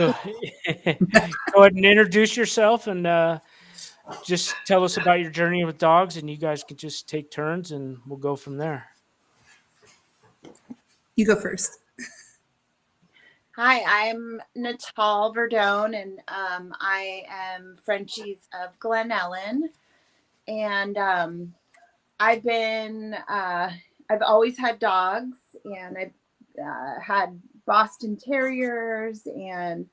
Go ahead and introduce yourself and just tell us about your journey with dogs, and you guys can just take turns and we'll go from there. You go first. Hi, I'm Natale Verdone, and I am Frenchies of Glen Ellen. And I've always had dogs, and I've had Boston Terriers, and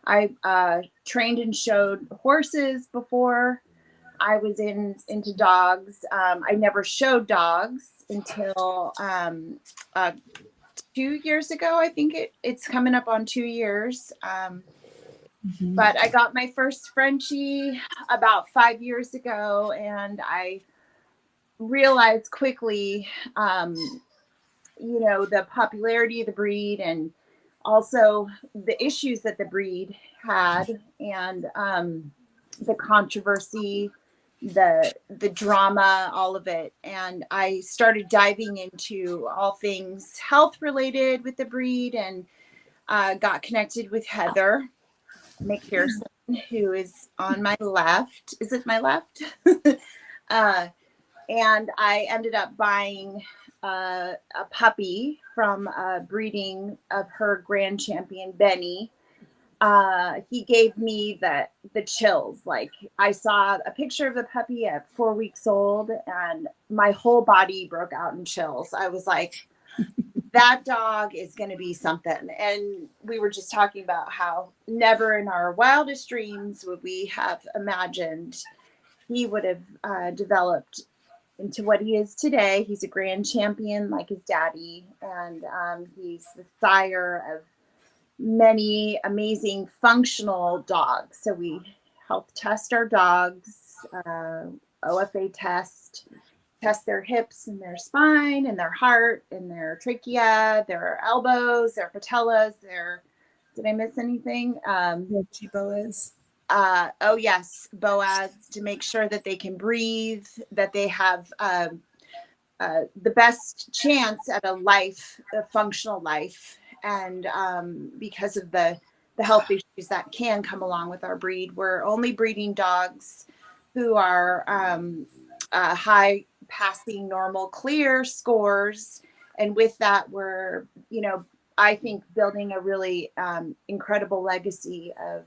I trained and showed horses before I was into dogs. I never showed dogs until 2 years ago. I think it's coming up on 2 years. But I got my first Frenchie about 5 years ago, and I realized quickly, the popularity of the breed and also the issues that the breed had, and the controversy, the drama, all of it. And I started diving into all things health related with the breed, and got connected with Heather MacPherson, who is on my left. Is it my left? And I ended up buying a puppy from a breeding of her grand champion, Benny. He gave me the chills. Like, I saw a picture of the puppy at 4 weeks old, and my whole body broke out in chills. I was like, that dog is going to be something. And we were just talking about how never in our wildest dreams would we have imagined he would have developed into what he is today. He's a grand champion like his daddy, and he's the sire of many amazing functional dogs. So we help test our dogs, OFA test their hips and their spine and their heart and their trachea, their elbows, their patellas, did I miss anything? Boas. Oh yes, Boas, to make sure that they can breathe, that they have the best chance at a functional life. And because of the health issues that can come along with our breed, we're only breeding dogs who are high passing normal clear scores. And with that, we're, I think, building a really incredible legacy of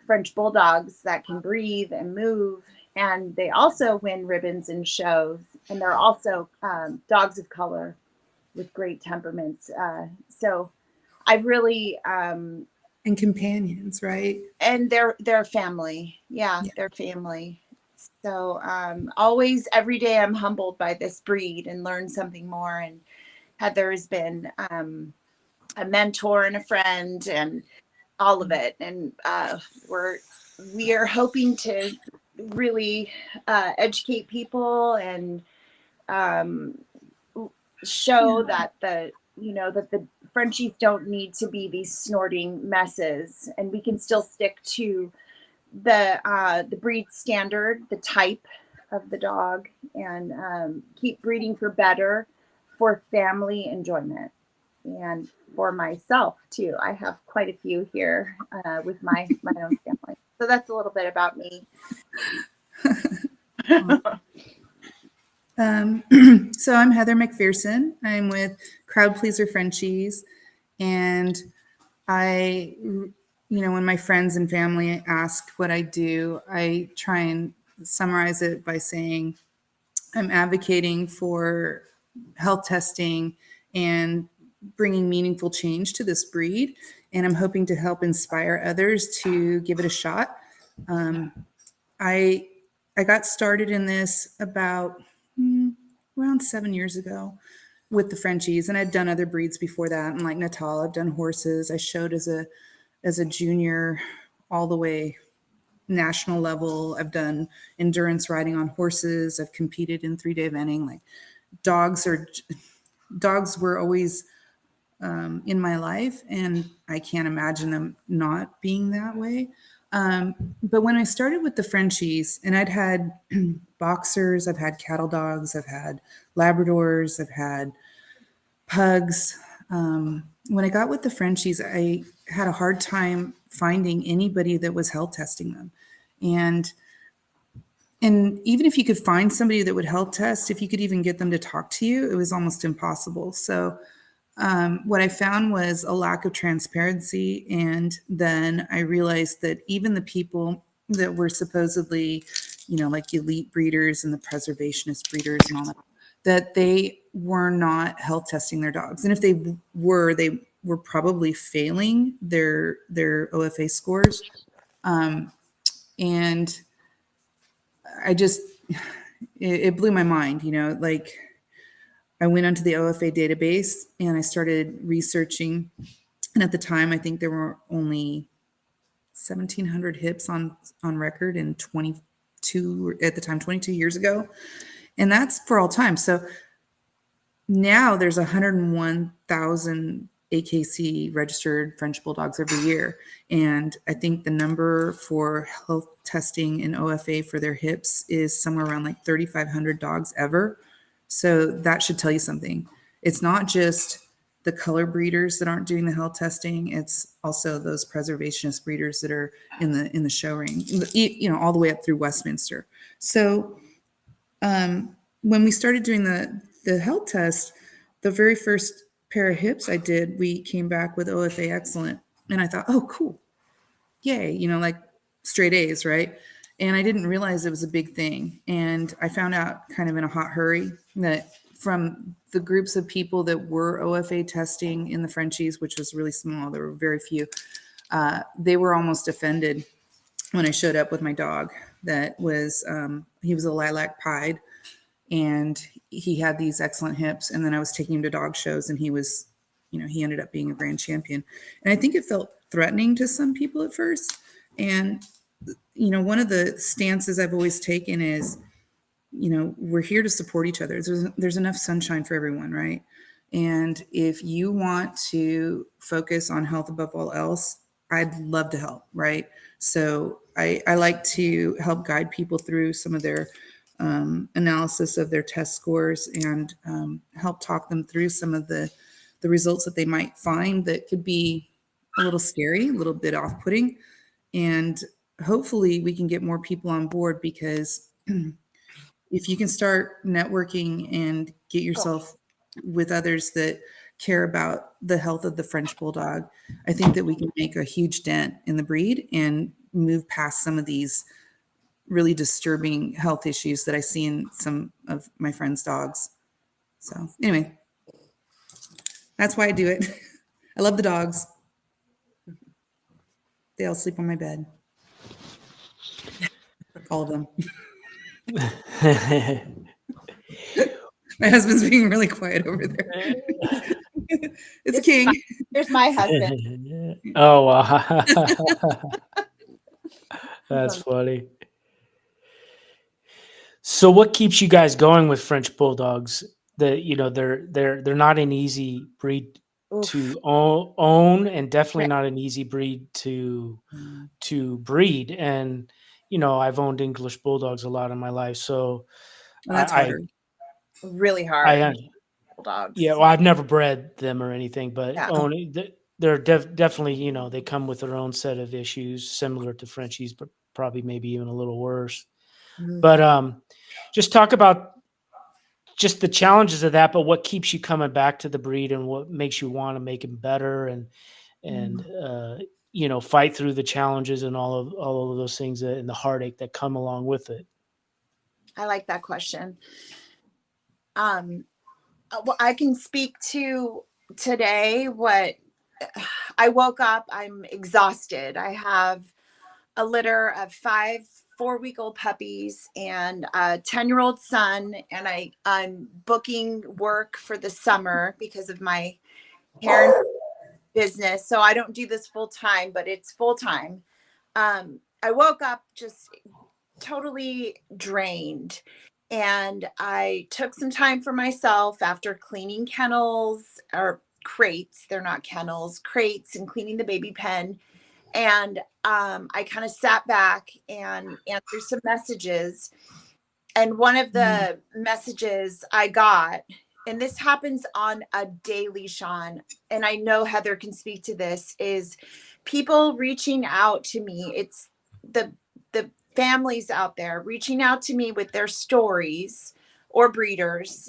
French Bulldogs that can breathe and move. And they also win ribbons in shows. And they're also dogs of color with great temperaments. So I really... and companions, right? And they're family. Yeah, they're family. So always, every day, I'm humbled by this breed and learn something more. And Heather has been a mentor and a friend and all of it. And we are hoping to really educate people and show that the Frenchies don't need to be these snorting messes, and we can still stick to the breed standard, the type of the dog, and keep breeding for better, for family enjoyment, and for myself too. I have quite a few here with my own family. So that's a little bit about me. So I'm Heather MacPherson. I'm with Crowd Pleaser Frenchies, and when my friends and family ask what I do, I try and summarize it by saying I'm advocating for health testing and bringing meaningful change to this breed, and I'm hoping to help inspire others to give it a shot. I got started in this about around 7 years ago with the Frenchies, and I'd done other breeds before that. And like Natal, I've done horses. I showed as a junior all the way national level. I've done endurance riding on horses. I've competed in 3-day eventing. Like dogs were always in my life, and I can't imagine them not being that way. But when I started with the Frenchies, and I'd had boxers, I've had cattle dogs, I've had Labradors, I've had pugs. When I got with the Frenchies, I had a hard time finding anybody that was health testing them. And even if you could find somebody that would health test, if you could even get them to talk to you, it was almost impossible. So what I found was a lack of transparency. And then I realized that even the people that were supposedly, like elite breeders and the preservationist breeders and all that, that they were not health testing their dogs. And if they were probably failing their OFA scores. And I just, it blew my mind, like I went onto the OFA database and I started researching. And at the time, I think there were only 1,700 hips on record in 22, at the time, 22 years ago. And that's for all time. So now there's 101,000 AKC registered French Bulldogs every year. And I think the number for health testing in OFA for their hips is somewhere around like 3,500 dogs ever. So that should tell you something. It's not just the color breeders that aren't doing the health testing. It's also those preservationist breeders that are in the show ring, all the way up through Westminster. So when we started doing the health test, the very first pair of hips I did, we came back with OFA excellent. And I thought, oh, cool. Yay. Like straight A's, right? And I didn't realize it was a big thing. And I found out kind of in a hot hurry that from the groups of people that were OFA testing in the Frenchies, which was really small, there were very few, they were almost offended when I showed up with my dog that was, he was a lilac pied and he had these excellent hips. And then I was taking him to dog shows and he was, he ended up being a grand champion. And I think it felt threatening to some people at first. And, one of the stances I've always taken is, we're here to support each other. There's enough sunshine for everyone, right? And if you want to focus on health above all else, I'd love to help, right? So I like to help guide people through some of their analysis of their test scores and help talk them through some of the results that they might find that could be a little scary, a little bit off-putting. And hopefully we can get more people on board, because if you can start networking and get yourself with others that care about the health of the French Bulldog, I think that we can make a huge dent in the breed and move past some of these really disturbing health issues that I see in some of my friends' dogs. So anyway, that's why I do it. I love the dogs. They all sleep on my bed. All of them. My husband's being really quiet over there. It's King. Here's my husband. Oh, wow. That's funny. So what keeps you guys going with French Bulldogs? They're not an easy breed to own, and definitely not an easy breed to breed. And I've owned English Bulldogs a lot in my life, so That's harder. Really hard. Bulldogs. Yeah, well, I've never bred them or anything, but Yeah. they're definitely, they come with their own set of issues, similar to Frenchies, but probably maybe even a little worse. Mhm. But just talk about just the challenges of that, but what keeps you coming back to the breed and what makes you want to make them better and fight through the challenges and all of those things and the heartache that come along with it. I like that question. Well, I can speak to today what I woke up, I'm exhausted. I have a litter of 5 4-week-old puppies and a 10-year-old son, and I'm booking work for the summer because of my hair business. So I don't do this full time, but it's full time. I woke up just totally drained. And I took some time for myself after cleaning kennels or crates. They're not kennels, crates, and cleaning the baby pen. And I kind of sat back and answered some messages. And one of the messages I got and this happens on a daily, Sean, and I know Heather can speak to this, is people reaching out to me. It's the families out there reaching out to me with their stories, or breeders,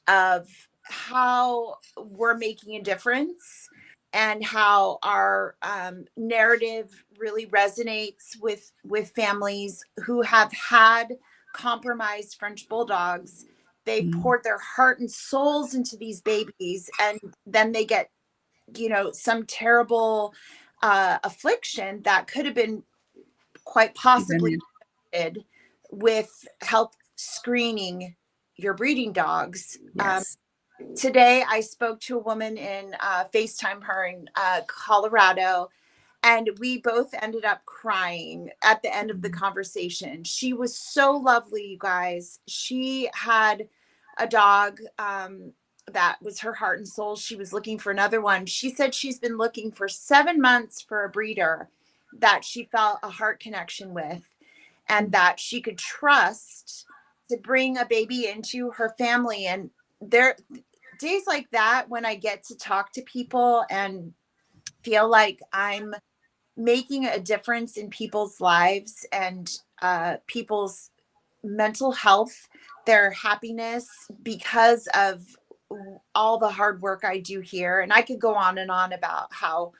of how we're making a difference, and how our narrative really resonates with families who have had compromised French bulldogs. They've poured their heart and souls into these babies, and then they get, some terrible affliction that could have been quite possibly prevented with help screening your breeding dogs. Yes. Today, I spoke to a woman in FaceTime her in Colorado, and we both ended up crying at the end of the conversation. She was so lovely, you guys. She had a dog that was her heart and soul. She was looking for another one. She said she's been looking for 7 months for a breeder that she felt a heart connection with, and that she could trust to bring a baby into her family. And there days like that when I get to talk to people and feel like I'm making a difference in people's lives, and people's mental health, their happiness, because of all the hard work I do here. And I could go on and on about how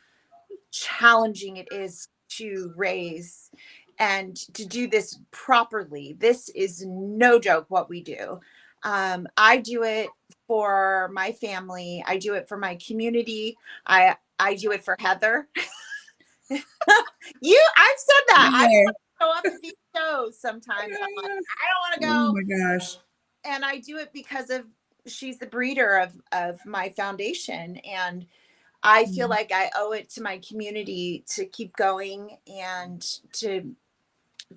challenging it is to raise and to do this properly. This is no joke what we do. I do it for my family. I do it for my community. I do it for Heather. I've said that. I Yeah. show up at these shows sometimes. I'm like, I don't want to go. Oh my gosh. And I do it because of she's the breeder of my foundation. And I feel like I owe it to my community to keep going, and to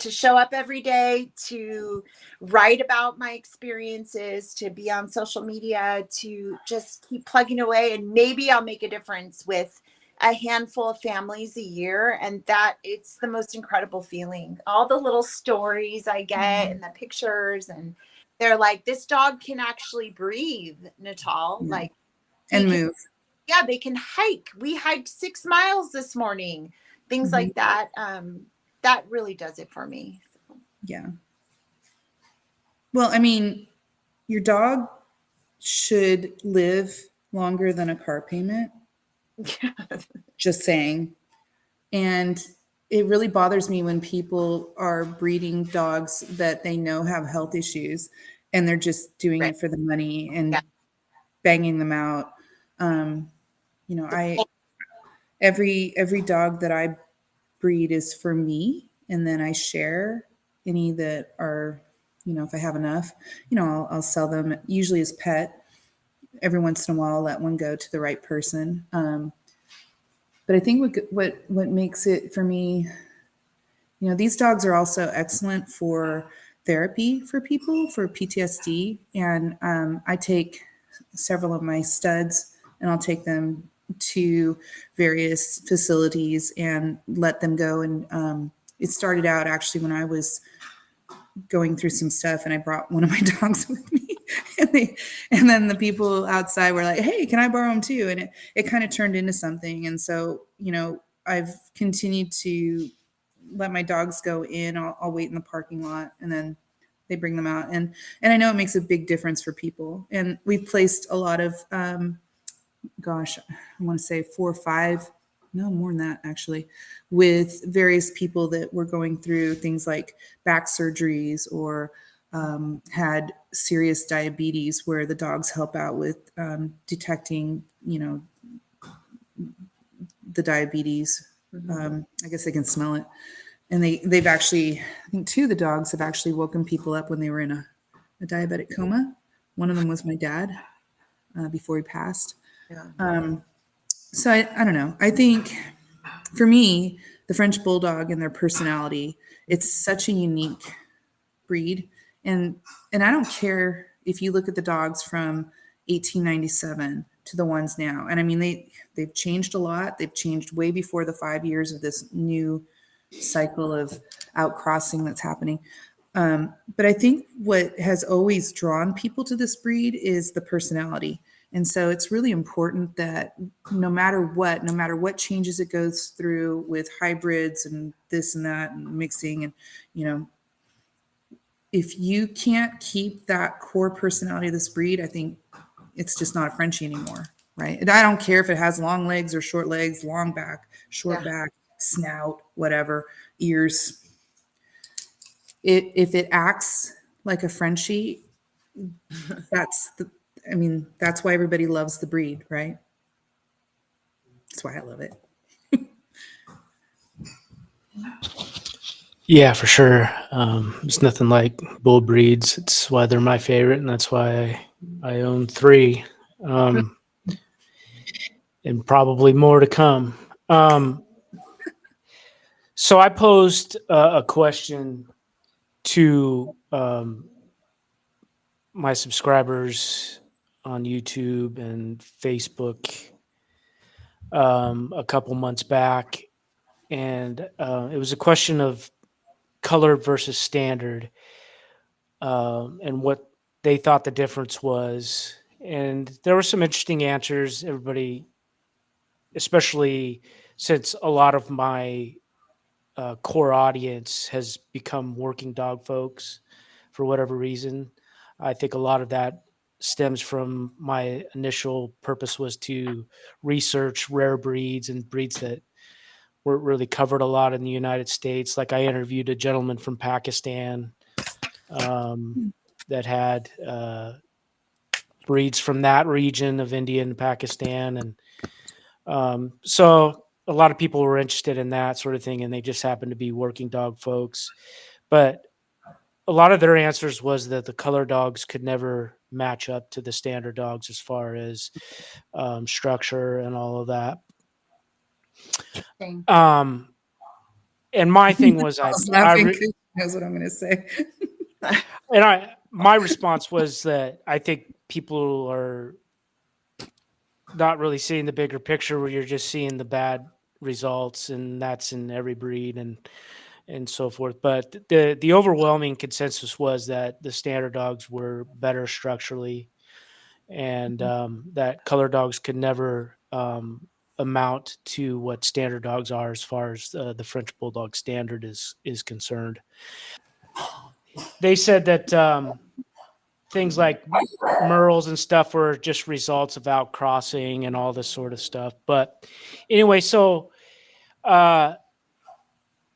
show up every day, to write about my experiences, to be on social media, to just keep plugging away. And maybe I'll make a difference with a handful of families a year. And that it's the most incredible feeling. All the little stories I get and the pictures, and they're like, this dog can actually breathe, Natale. Like, And move. yeah, they can hike. We hiked 6 miles this morning. Things like that. That really does it for me. Yeah. Well, I mean, your dog should live longer than a car payment. Just saying. And it really bothers me when people are breeding dogs that they know have health issues, and they're just doing it for the money and banging them out. Every dog that I breed is for me, and then I share any that are, if I have enough, I'll sell them, usually as pet. Every once in a while I'll let one go to the right person. But I think what makes it for me, these dogs are also excellent for therapy for people for PTSD. And I take several of my studs, and I'll take them to various facilities and let them go. And it started out actually when I was going through some stuff, and I brought one of my dogs with me. And then the people outside were like, hey, can I borrow him too? And it kind of turned into something. And so, I've continued to let my dogs go in. I'll wait in the parking lot, and then they bring them out. And I know it makes a big difference for people. And we've placed a lot of, I want to say 4 or 5, no more than that actually, with various people that were going through things like back surgeries, or had serious diabetes, where the dogs help out with detecting, the diabetes. I guess they can smell it. And they've actually, I think 2 of the dogs have actually woken people up when they were in a diabetic coma. One of them was my dad before he passed. Yeah. So I don't know. I think for me, the French Bulldog and their personality, it's such a unique breed. And I don't care if you look at the dogs from 1897 to the ones now. And I mean, they've changed a lot. They've changed way before the 5 years of this new cycle of outcrossing that's happening. But I think what has always drawn people to this breed is the personality. And so it's really important that no matter what changes it goes through with hybrids and this and that and mixing and, you know, if you can't keep that core personality of this breed, I think it's just not a Frenchie anymore, right? And I don't care if it has long legs or short legs, long back, short back, snout, whatever, ears. If it acts like a Frenchie, that's the, I mean, that's why everybody loves the breed, right? That's why I love it. Yeah, for sure. There's nothing like bull breeds. It's why they're my favorite, and that's why I own 3, and probably more to come. So I posed a question to my subscribers on YouTube and Facebook a couple months back, and it was a question of color versus standard, and what they thought the difference was. And there were some interesting answers. Everybody, especially since a lot of my core audience has become working dog folks for whatever reason. I think a lot of that stems from my initial purpose was to research rare breeds and breeds that weren't really covered a lot in the United States. Like I interviewed a gentleman from Pakistan that had breeds from that region of India and Pakistan, and so a lot of people were interested in that sort of thing, and they just happened to be working dog folks. But a lot of their answers was that the color dogs could never match up to the standard dogs as far as structure and all of that. Um, and my thing was, I was laughing because he knows what I'm going to say. My response was that I think people are not really seeing the bigger picture, where you're just seeing the bad results, and that's in every breed and so forth. But the overwhelming consensus was that the standard dogs were better structurally, and that color dogs could never amount to what standard dogs are as far as the French Bulldog standard is concerned. They said that things like Merles and stuff were just results of outcrossing and all this sort of stuff. But anyway, so uh,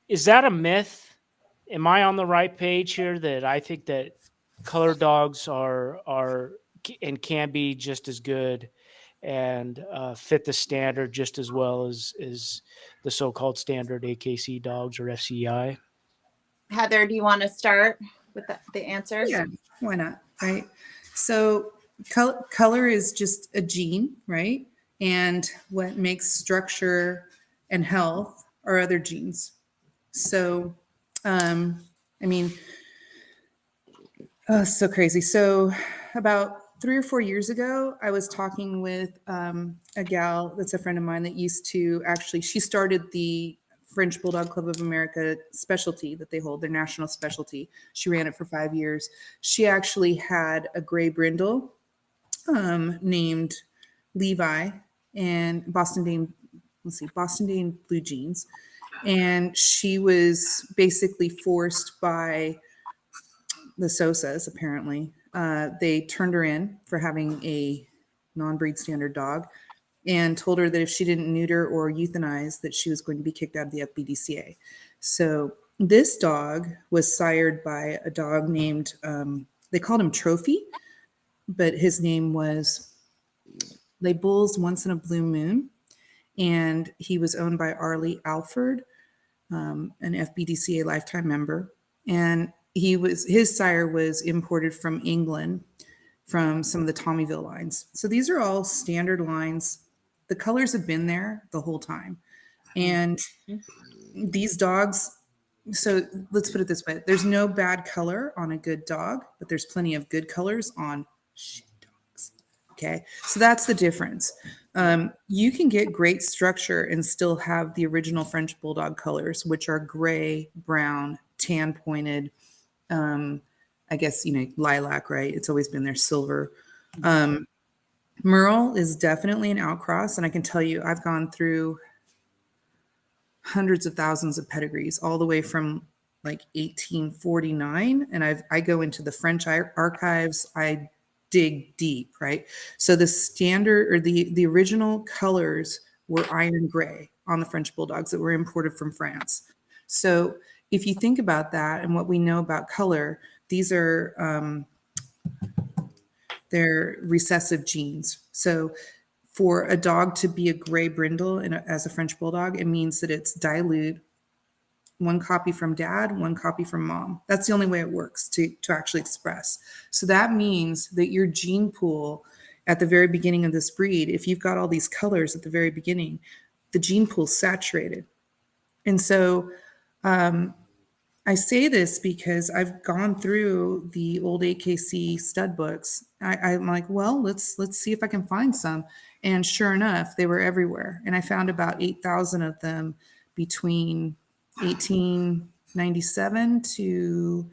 is that a myth? Am I on the right page here that I think that color dogs are and can be just as good and fit the standard just as well as the so-called standard AKC dogs or FCI? Heather, do you want to start with the answers? Yeah, why not? Right. So color is just a gene, right? And what makes structure and health are other genes. So, I mean, oh, so crazy. So, about 3 or 4 years ago, I was talking with a gal that's a friend of mine that used to actually, she started the French Bulldog Club of America specialty that they hold, their national specialty. She ran it for 5 years. She actually had a gray brindle named Levi and Boston Dane Blue Jeans. And she was basically forced by the Sosas, apparently. They turned her in for having a non-breed standard dog and told her that if she didn't neuter or euthanize, that she was going to be kicked out of the FBDCA. So this dog was sired by a dog named, they called him Trophy, but his name was Les Bulls Once in a Blue Moon. And he was owned by Arlie Alford, an FBDCA lifetime member. And his sire was imported from England from some of the Tommyville lines. So these are all standard lines. The colors have been there the whole time. And these dogs, so let's put it this way, there's no bad color on a good dog, but there's plenty of good colors on shit dogs. Okay, so that's the difference. You can get great structure and still have the original French Bulldog colors, which are gray, brown, tan pointed, I guess, lilac, right? It's always been there, silver. Merle is definitely an outcross. And I can tell you, I've gone through hundreds of thousands of pedigrees, all the way from like 1849. And I go into the French archives. I dig deep, right? So the standard, or the original colors were iron gray on the French Bulldogs that were imported from France. So if you think about that and what we know about color, these are they're recessive genes. So for a dog to be a gray brindle as a French Bulldog, it means that it's dilute, one copy from dad, one copy from mom. That's the only way it works to actually express. So that means that your gene pool at the very beginning of this breed, if you've got all these colors at the very beginning, the gene pool's saturated. And so I say this because I've gone through the old AKC stud books. I'm like, well, let's see if I can find some. And sure enough, they were everywhere. And I found about 8,000 of them between 1897 to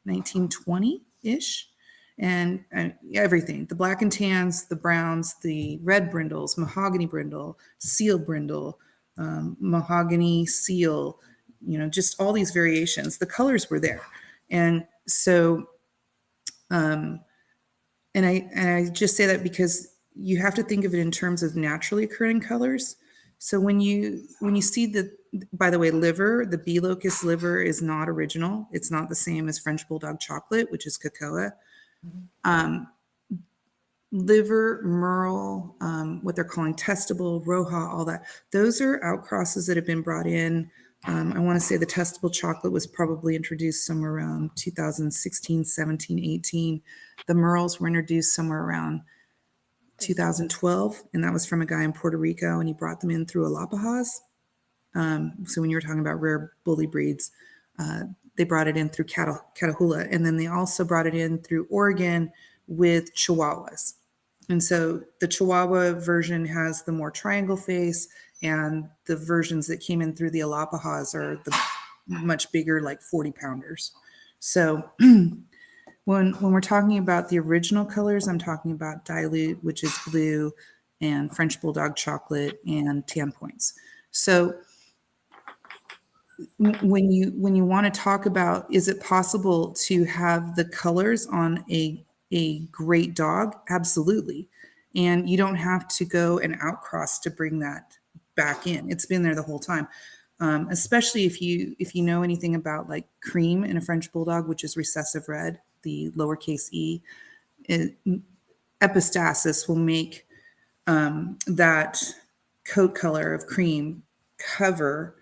1920-ish. And everything, the black and tans, the browns, the red brindles, mahogany brindle, seal brindle, mahogany seal, just all these variations. The colors were there. And so, and I just say that because you have to think of it in terms of naturally occurring colors. So when you see by the way, liver, the B locus liver is not original. It's not the same as French Bulldog chocolate, which is cocoa. Liver, merle, what they're calling testable, roja, all that. Those are outcrosses that have been brought in. I want to say the testable chocolate was probably introduced somewhere around 2016, 17, 18. The merles were introduced somewhere around 2012, and that was from a guy in Puerto Rico, and he brought them in through Galapagos. So when you were talking about rare bully breeds, they brought it in through Catahoula, and then they also brought it in through Oregon with Chihuahuas. And so the Chihuahua version has the more triangle face, and the versions that came in through the Galapagos are the much bigger, like 40 pounders. So when we're talking about the original colors, I'm talking about dilute, which is blue, and French Bulldog chocolate, and tan points. So when you want to talk about, is it possible to have the colors on a great dog? Absolutely. And you don't have to go and outcross to bring that back in. It's been there the whole time. Especially if you know anything about like cream in a French Bulldog, which is recessive red, the lowercase e, epistasis will make that coat color of cream cover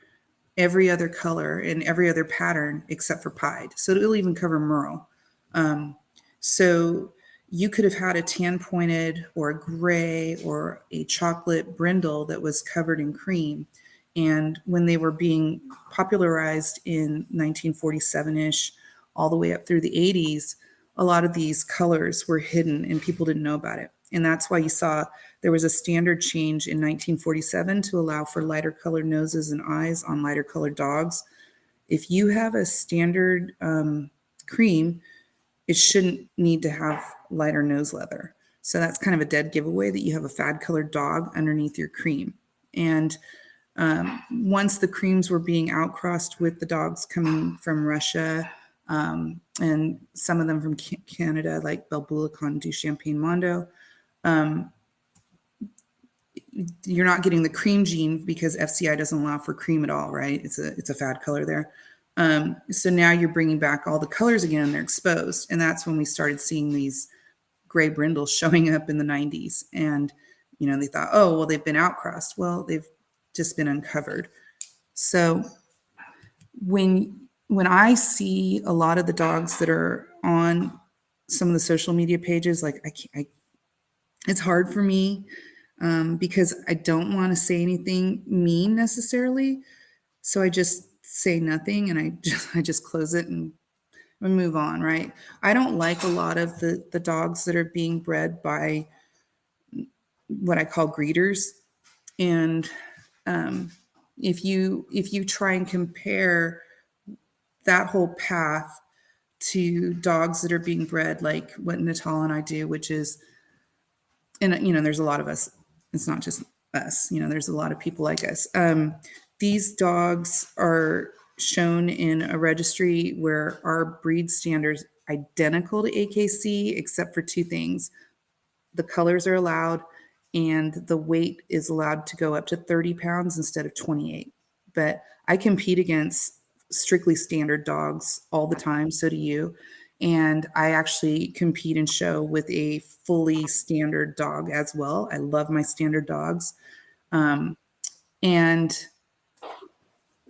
every other color and every other pattern except for pied. So it'll even cover merle. So you could have had a tan pointed or a gray or a chocolate brindle that was covered in cream. And when they were being popularized in 1947-ish, all the way up through the 80s, a lot of these colors were hidden and people didn't know about it. And that's why you saw there was a standard change in 1947 to allow for lighter colored noses and eyes on lighter colored dogs. If you have a standard cream, it shouldn't need to have lighter nose leather. So that's kind of a dead giveaway that you have a fad colored dog underneath your cream. And once the creams were being outcrossed with the dogs coming from Russia, and some of them from Canada, like Belbulicon du Champagne Mondo, you're not getting the cream gene because FCI doesn't allow for cream at all, right? It's a fad color there. So now you're bringing back all the colors again and they're exposed. And that's when we started seeing these gray brindles showing up in the 90s. And, they thought, oh, well, they've been outcrossed. Well, they've just been uncovered. So when I see a lot of the dogs that are on some of the social media pages, like it's hard for me because I don't want to say anything mean necessarily. So I just say nothing and I just close it and move on, right? I don't like a lot of the dogs that are being bred by what I call greeters. And if you try and compare that whole path to dogs that are being bred like what Natal and I do, which is, and there's a lot of us. It's not just us. There's a lot of people like us. These dogs are shown in a registry where our breed standards identical to AKC, except for two things: the colors are allowed, and the weight is allowed to go up to 30 pounds instead of 28. But I compete against strictly standard dogs all the time. So do you. And I actually compete and show with a fully standard dog as well. I love my standard dogs. And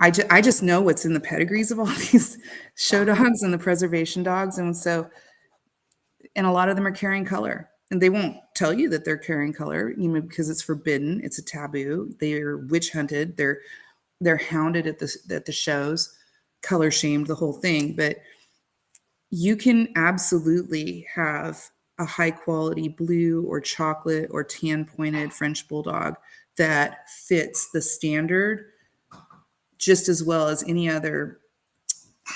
I just know what's in the pedigrees of all these show dogs and the preservation dogs. And a lot of them are carrying color, and they won't tell you that they're carrying color, because it's forbidden. It's a taboo. They're witch hunted. They're hounded at the shows, color shamed, the whole thing. But you can absolutely have a high quality blue or chocolate or tan pointed French bulldog that fits the standard just as well as any other.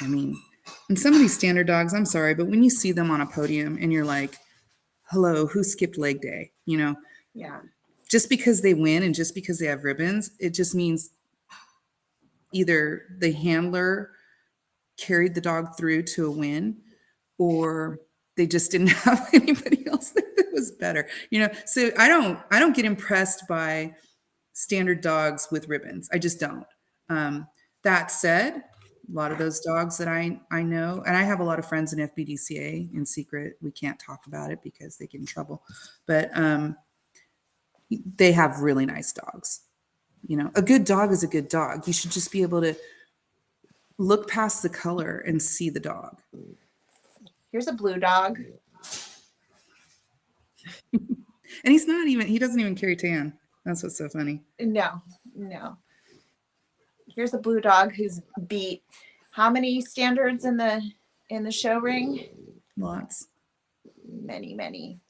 I mean, and some of these standard dogs, I'm sorry, but when you see them on a podium and you're like, hello, who skipped leg day? Yeah. Just because they win and just because they have ribbons, it just means either the handler carried the dog through to a win, or they just didn't have anybody else that was better. So I don't get impressed by standard dogs with ribbons. I just don't. That said, a lot of those dogs that I know, and I have a lot of friends in FBDCA in secret. We can't talk about it because they get in trouble, but they have really nice dogs. A good dog is a good dog. You should just be able to look past the color and see the dog. Here's a blue dog. And he doesn't even carry tan. That's what's so funny. No. Here's a blue dog who's beat how many standards in the show ring? Lots. Many.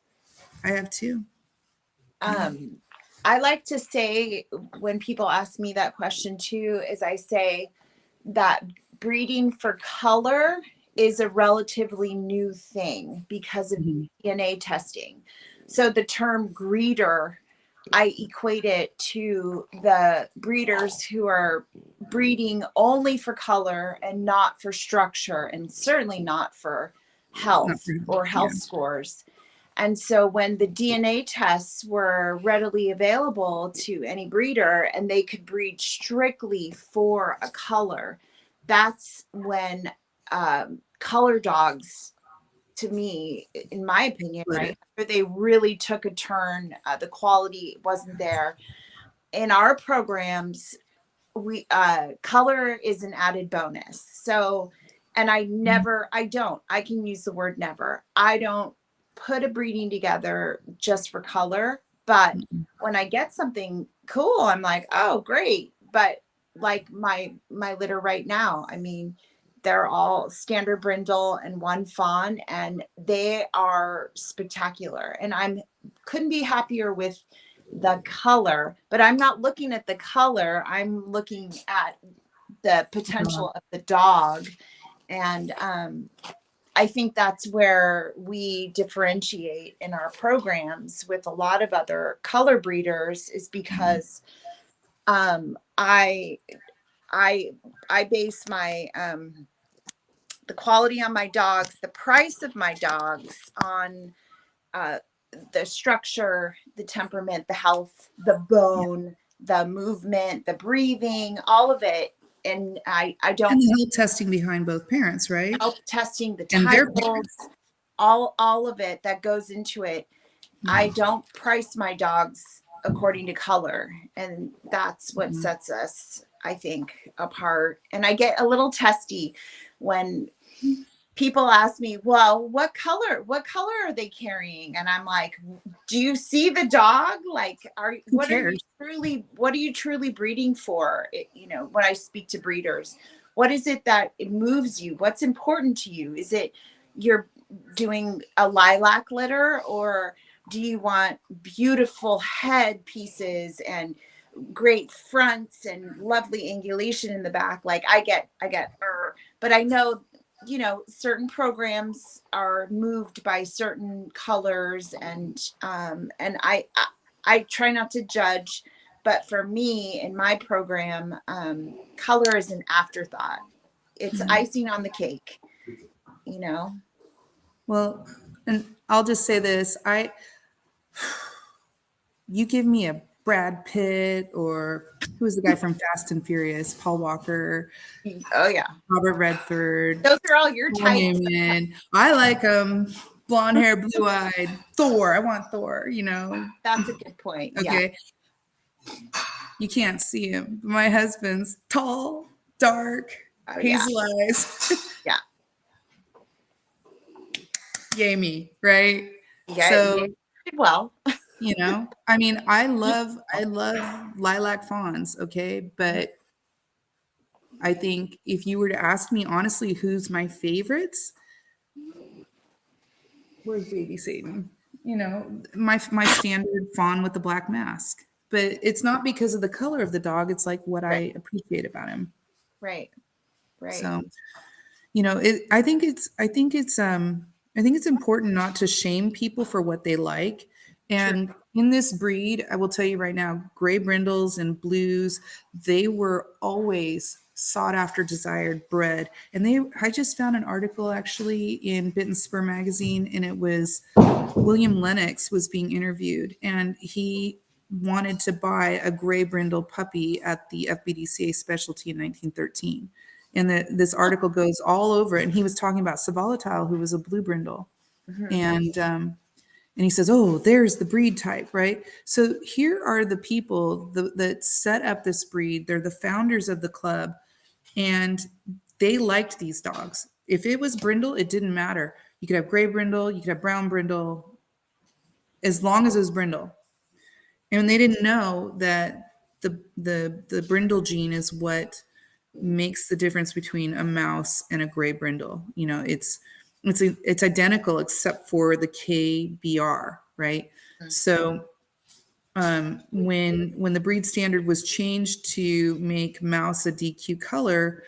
I have two. I like to say, when people ask me that question too, is I say that breeding for color is a relatively new thing because of DNA testing. So the term breeder, I equate it to the breeders who are breeding only for color and not for structure, and certainly not for health or health scores. And so when the DNA tests were readily available to any breeder and they could breed strictly for a color, that's when color dogs, to me, in my opinion, right, they really took a turn. The quality wasn't there. In our programs, we color is an added bonus. So, and I can use the word never. I don't put a breeding together just for color, but when I get something cool, I'm like, oh, great. But like my litter right now, I mean, they're all standard brindle and one fawn, and they are spectacular. And couldn't be happier with the color, but I'm not looking at the color. I'm looking at the potential of the dog. And I think that's where we differentiate in our programs with a lot of other color breeders, is because I base my the quality on my dogs, the price of my dogs, on the structure, the temperament, the health, the bone, the movement, the breathing, all of it. And I don't. And the health testing behind both parents, right? Health testing, the their titles, all of it that goes into it. I don't price my dogs according to color, and that's what sets us, I think, apart. And I get a little testy when people ask me, well, what color are they carrying? And I'm like, do you see the dog? Like, what are you truly breeding for? When I speak to breeders, what is it that it moves you? What's important to you? Is it you're doing a lilac litter, or do you want beautiful head pieces and great fronts and lovely angulation in the back? Like I get, but I know you know, certain programs are moved by certain colors, and I try not to judge, but for me in my program, color is an afterthought. It's icing on the cake, you know. Well, and I'll just say this, you give me a Brad Pitt, or who was the guy from Fast and Furious, Paul Walker, Oh yeah, Robert Redford, those are all your Paul types. Newman. I like blonde hair, blue eyed. Thor. I want Thor. You know. That's a good point. Yeah. Okay. You can't see him. My husband's tall, dark, Oh, hazel yeah. eyes. Yeah. Yay me, right? Yeah. So You did well. you know, I mean, I love lilac fawns, okay, but I think if you were to ask me honestly who's my favorites, where's baby Satan? You know, my standard fawn with the black mask. But it's not because of the color of the dog, it's like what Right. I appreciate about him. Right. Right. So, you know, I think it's important not to shame people for what they like. And in this breed, I will tell you right now, gray brindles and blues, they were always sought after, desired bred. And I just found an article actually in Bit and Spur magazine, and it was William Lennox was being interviewed, and he wanted to buy a gray brindle puppy at the FBDCA specialty in 1913. And this article goes all over it. And he was talking about Sabalatile, who was a blue brindle. Mhm. And he says, oh, there's the breed type, right? So here are the people that set up this breed. They're the founders of the club, and they liked these dogs. If it was brindle, it didn't matter. You could have gray brindle, you could have brown brindle, as long as it was brindle. And they didn't know that the brindle gene is what makes the difference between a mouse and a gray brindle. You know, it's identical except for the KBR, right? So when the breed standard was changed to make mouse a DQ color,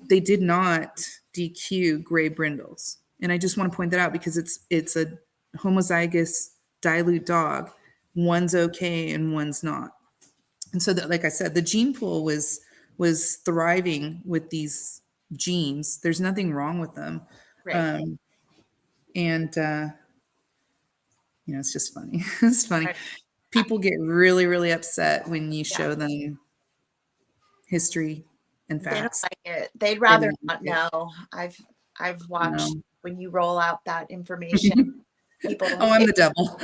they did not DQ gray brindles. And I just want to point that out because it's a homozygous dilute dog. One's okay and one's not. And so that, like I said, the gene pool was thriving with these genes. There's nothing wrong with them. Right. And you know, it's just funny. It's funny. People get really, really upset when you show them history and They don't facts. like it. They'd rather don't not like it. know. I've watched No. when you roll out that information. People Oh, I'm the devil.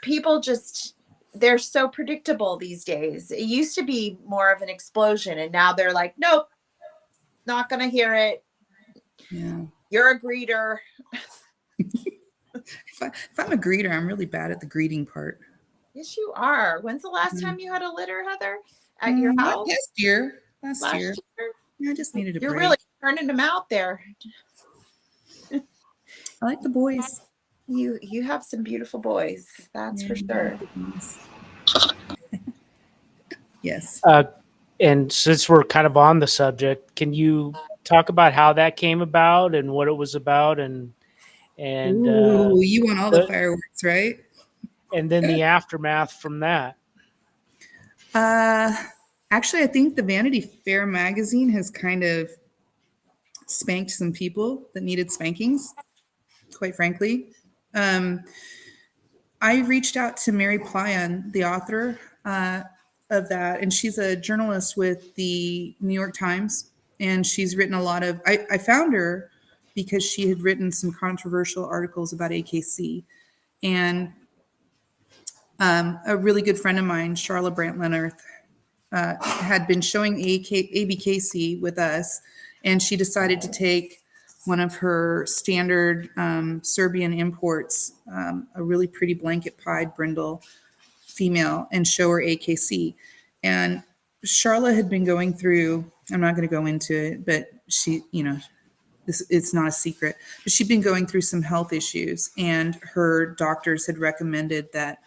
people just, they're so predictable these days. It used to be more of an explosion, and now they're like, nope, not gonna hear it. Yeah. You're a greeter. If I'm a greeter, I'm really bad at the greeting part. Yes, you are. When's the last time you had a litter, Heather? At your house? Last year. Last year. year? Yeah, I just needed a You're break. really turning them out there. I like the boys. You have some beautiful boys. That's for sure. Yes. And since we're kind of on the subject, can you talk about how that came about and what it was about, and Ooh, you want all the fireworks, right? And then the aftermath from that? Actually, I think the Vanity Fair magazine has kind of spanked some people that needed spankings, quite frankly. I reached out to Mary Plyan, the author of that, and she's a journalist with the New York Times, and she's written a lot of, I found her because she had written some controversial articles about AKC. And a really good friend of mine, Charla Brandt-Leonard, had been showing ABKC with us, and she decided to take one of her standard Serbian imports, a really pretty blanket pied brindle female, and show her AKC. And Charla had been going through, I'm not going to go into it, but she, you know, it's not a secret, but she'd been going through some health issues, and her doctors had recommended that,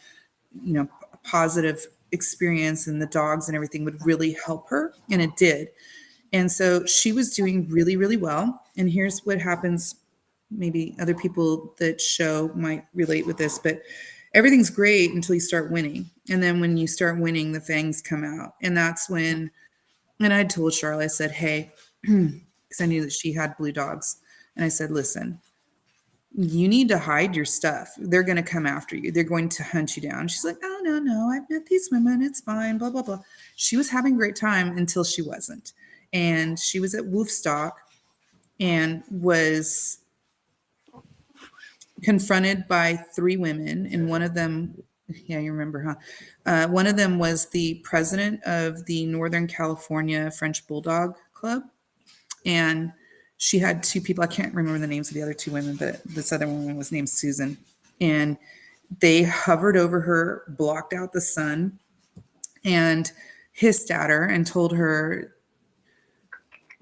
you know, a positive experience in the dogs and everything would really help her, and it did. And so she was doing really, really well. And here's what happens. Maybe other people that show might relate with this, but everything's great until you start winning. And then when you start winning, the fangs come out. And that's when, and I told Charlotte, I said, hey, because I knew that she had blue dogs. And I said, listen, you need to hide your stuff. They're going to come after you. They're going to hunt you down. She's like, oh, no, no, I've met these women. It's fine, blah, blah, blah. She was having a great time until she wasn't. And she was at Wolfstock and was confronted by three women. And one of them, yeah, you remember, huh? One of them was the president of the Northern California French Bulldog Club. And she had two people. I can't remember the names of the other two women, but this other woman was named Susan. And they hovered over her, blocked out the sun, and hissed at her and told her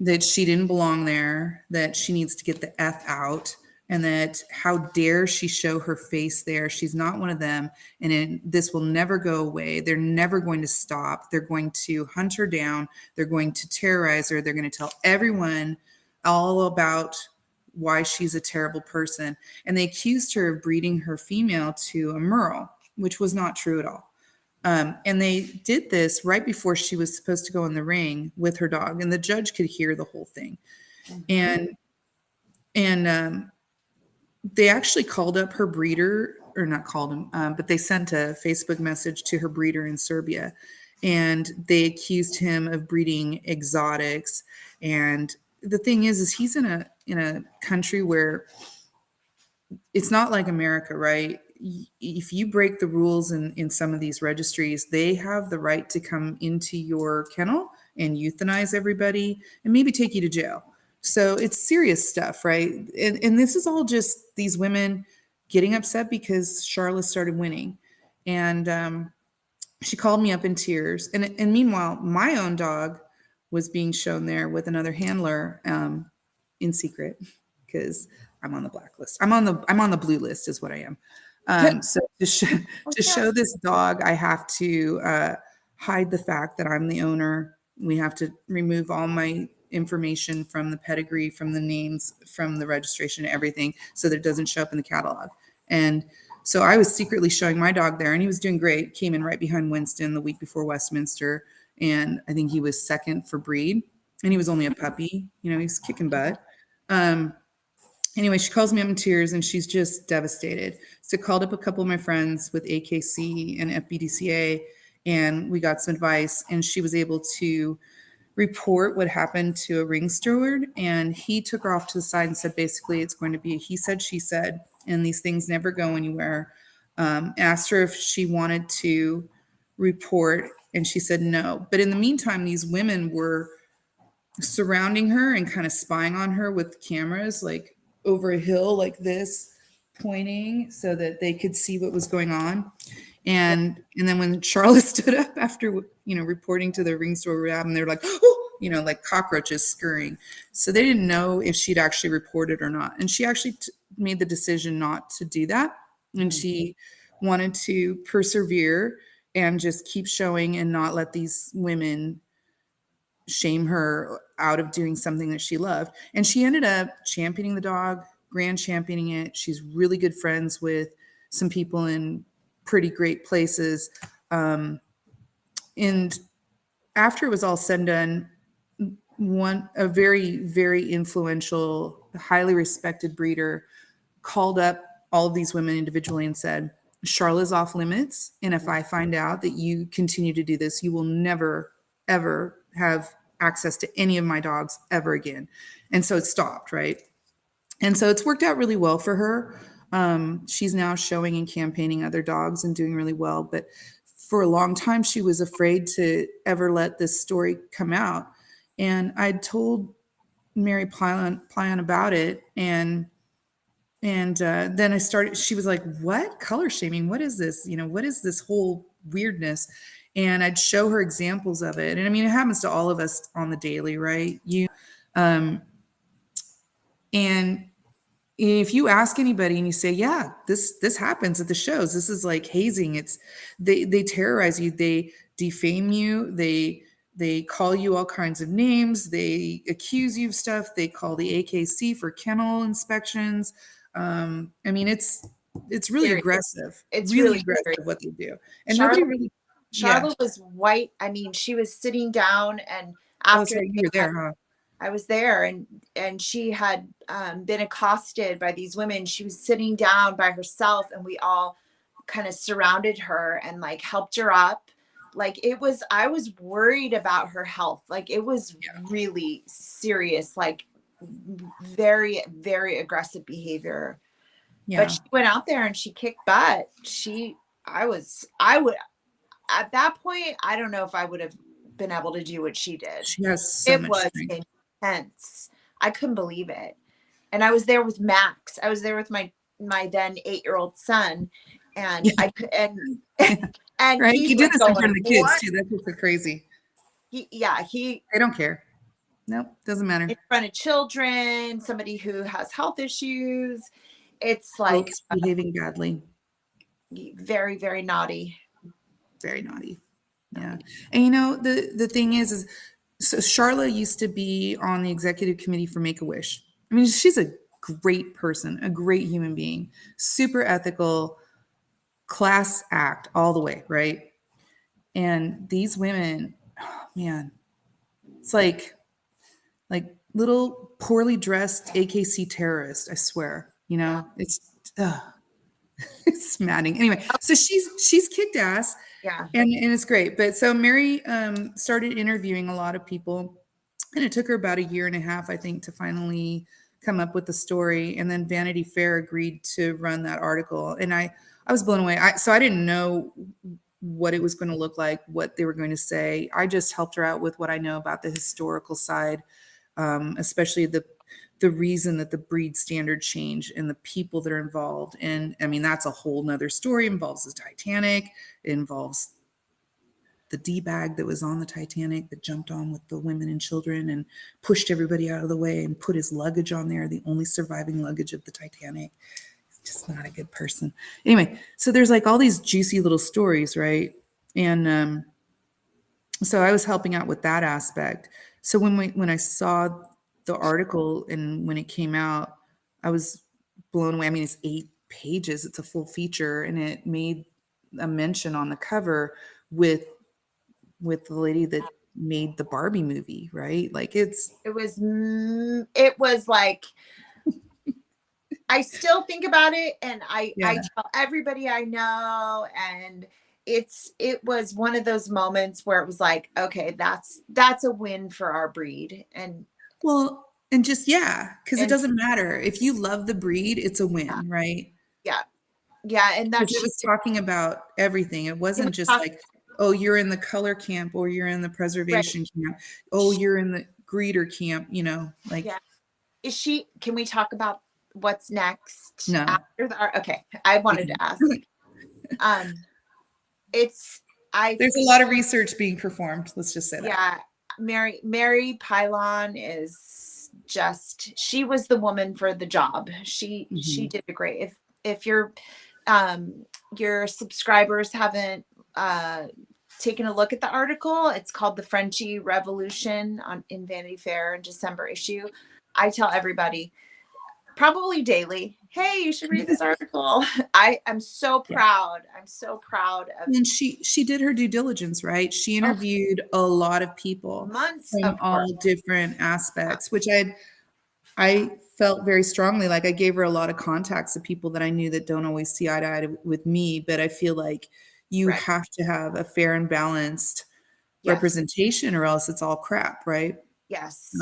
that she didn't belong there, that she needs to get the F out, and that how dare she show her face there. She's not one of them. And this will never go away. They're never going to stop. They're going to hunt her down. They're going to terrorize her. They're going to tell everyone all about why she's a terrible person. And they accused her of breeding her female to a merle, which was not true at all. And they did this right before she was supposed to go in the ring with her dog, and the judge could hear the whole thing. And they actually called up her breeder, or not called him, but they sent a Facebook message to her breeder in Serbia, and they accused him of breeding exotics. And the thing is he's in a country where it's not like America, right? If you break the rules in some of these registries, they have the right to come into your kennel and euthanize everybody and maybe take you to jail. So it's serious stuff, right? And this is all just these women getting upset because Charlotte started winning. And she called me up in tears. And meanwhile, my own dog was being shown there with another handler in secret, because I'm on the blacklist. I'm on the blue list is what I am. So to show this dog, I have to hide the fact that I'm the owner. We have to remove all my information from the pedigree, from the names, from the registration, everything, so that it doesn't show up in the catalog. And so I was secretly showing my dog there, and he was doing great. Came in right behind Winston the week before Westminster, and I think he was second for breed. And he was only a puppy, he's kicking butt. Anyway, she calls me up in tears, and she's just devastated. So called up a couple of my friends with AKC and FBDCA, and we got some advice, and she was able to report what happened to a ring steward. And he took her off to the side and said, basically, it's going to be a he said, she said, and these things never go anywhere. Asked her if she wanted to report, and she said no. But in the meantime, these women were surrounding her and kind of spying on her with cameras, like over a hill like this, pointing so that they could see what was going on. And then when Charlotte stood up after reporting to the ring store what happened, they're like, oh, like cockroaches scurrying. So they didn't know if she'd actually reported or not. And she actually made the decision not to do that. And she wanted to persevere and just keep showing and not let these women shame her out of doing something that she loved. And she ended up championing the dog, grand championing it. She's really good friends with some people in pretty great places. And after it was all said and done, a very, very influential, highly respected breeder called up all of these women individually and said, Charlotte's off limits. And if I find out that you continue to do this, you will never, ever have access to any of my dogs ever again. And so it stopped, right? And so it's worked out really well for her. She's now showing and campaigning other dogs and doing really well. But for a long time, she was afraid to ever let this story come out. And I'd told Mary Plyon about it. And then she was like, what? Color shaming? What is this? What is this whole weirdness? And I'd show her examples of it. And I mean, it happens to all of us on the daily, right? And if you ask anybody and you say, yeah, this happens at the shows, this is like hazing. They terrorize you. They defame you. They They call you all kinds of names. They accuse you of stuff. They call the AKC for kennel inspections. I mean, it's really Serious. aggressive, It's really really aggressive serious. what they do. And nobody really, yeah. Charlotte was white. I mean, she was sitting down, and Oh, after sorry, you were there, huh? I was there, and she had been accosted by these women. She was sitting down by herself, and we all kind of surrounded her and like helped her up. Like I was worried about her health. Like it was really serious, like very, very aggressive behavior. Yeah. But she went out there and she kicked butt. I would, at that point, I don't know if I would have been able to do what she did. She has so It much was strength. intense. I couldn't believe it. And I was there with Max. I was there with my then 8-year-old son, and Yeah. I could and Right? he's You do like this in front going, of the kids what? too. That's just crazy. He They don't care. Nope, doesn't matter. in front of children, somebody who has health issues. It's like Folks behaving badly. very, very naughty. Very naughty. Yeah. And you know, the thing is so Charla used to be on the executive committee for Make-A-Wish. I mean, she's a great person, a great human being, super ethical, class act all the way, right? And these women, oh man, it's like little poorly dressed AKC terrorists, I swear. You know, it's it's maddening. Anyway, so she's kicked ass. Yeah. And it's great. But so Mary started interviewing a lot of people, and it took her about a year and a half, I think, to finally come up with the story. And then Vanity Fair agreed to run that article, and I was blown away. So I didn't know what it was going to look like, what they were going to say. I just helped her out with what I know about the historical side, especially the reason that the breed standard changed and the people that are involved. And I mean, that's a whole nother story. It involves the Titanic. It involves the D-bag that was on the Titanic that jumped on with the women and children and pushed everybody out of the way and put his luggage on there, the only surviving luggage of the Titanic. He's just not a good person. Anyway, so there's like all these juicy little stories, right? And so I was helping out with that aspect. So when I saw the article and when it came out, I was blown away. I mean, it's 8 pages. It's a full feature, and it made a mention on the cover with the lady that made the Barbie movie, right? Like it was like, I still think about it, and I tell everybody I know, and it was one of those moments where it was like, okay, that's a win for our breed. And well, and just because it doesn't matter if you love the breed, it's a win, right? Yeah, and that it was talking about everything. It wasn't just like, oh, you're in the color camp, or you're in the preservation camp, oh, you're in the greeter camp, you know, like. Yeah. Can we talk about what's next? No. After okay, I wanted to ask. There's a lot of research being performed. Let's just say that. Yeah, Mary Pylon is she was the woman for the job. She did a great. If your subscribers haven't taken a look at the article, it's called The Frenchie Revolution in Vanity Fair in December issue. I tell everybody, probably daily, hey, you should read this article. I'm so proud. I'm so proud of. And she did her due diligence, right? She interviewed a lot of people from all different aspects, which I felt very strongly. Like I gave her a lot of contacts of people that I knew that don't always see eye to eye with me, but I feel like you have to have a fair and balanced representation, or else it's all crap, right? Yes.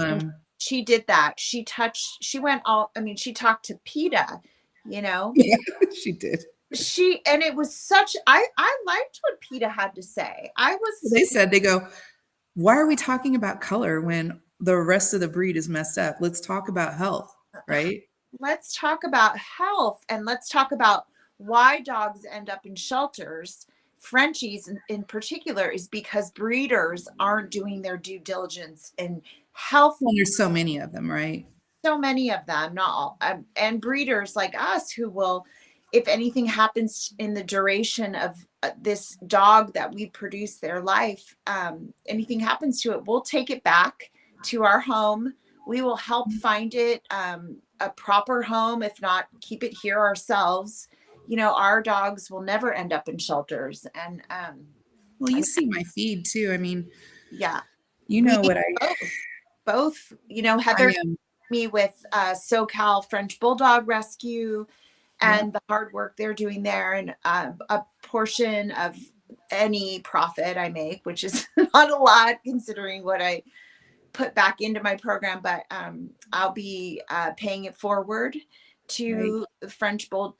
She did that. She talked to PETA, you know? Yeah, she did. And it was I liked what PETA had to say. They go, why are we talking about color when the rest of the breed is messed up? Let's talk about health, right? Let's talk about health, and let's talk about why dogs end up in shelters. Frenchies in particular is because breeders aren't doing their due diligence in health. Well, there's so many of them, right? So many of them, not all. And breeders like us who will, if anything happens in the duration of this dog that we produce their life, anything happens to it, we'll take it back to our home. We will help find it a proper home, if not keep it here ourselves. You know, our dogs will never end up in shelters. And Well, you see my feed too. I mean, yeah, you we know what both, you know, I Heather am. me with SoCal French Bulldog Rescue Yeah. and the hard work they're doing there, and a portion of any profit I make, which is not a lot considering what I put back into my program, but I'll be paying it forward to the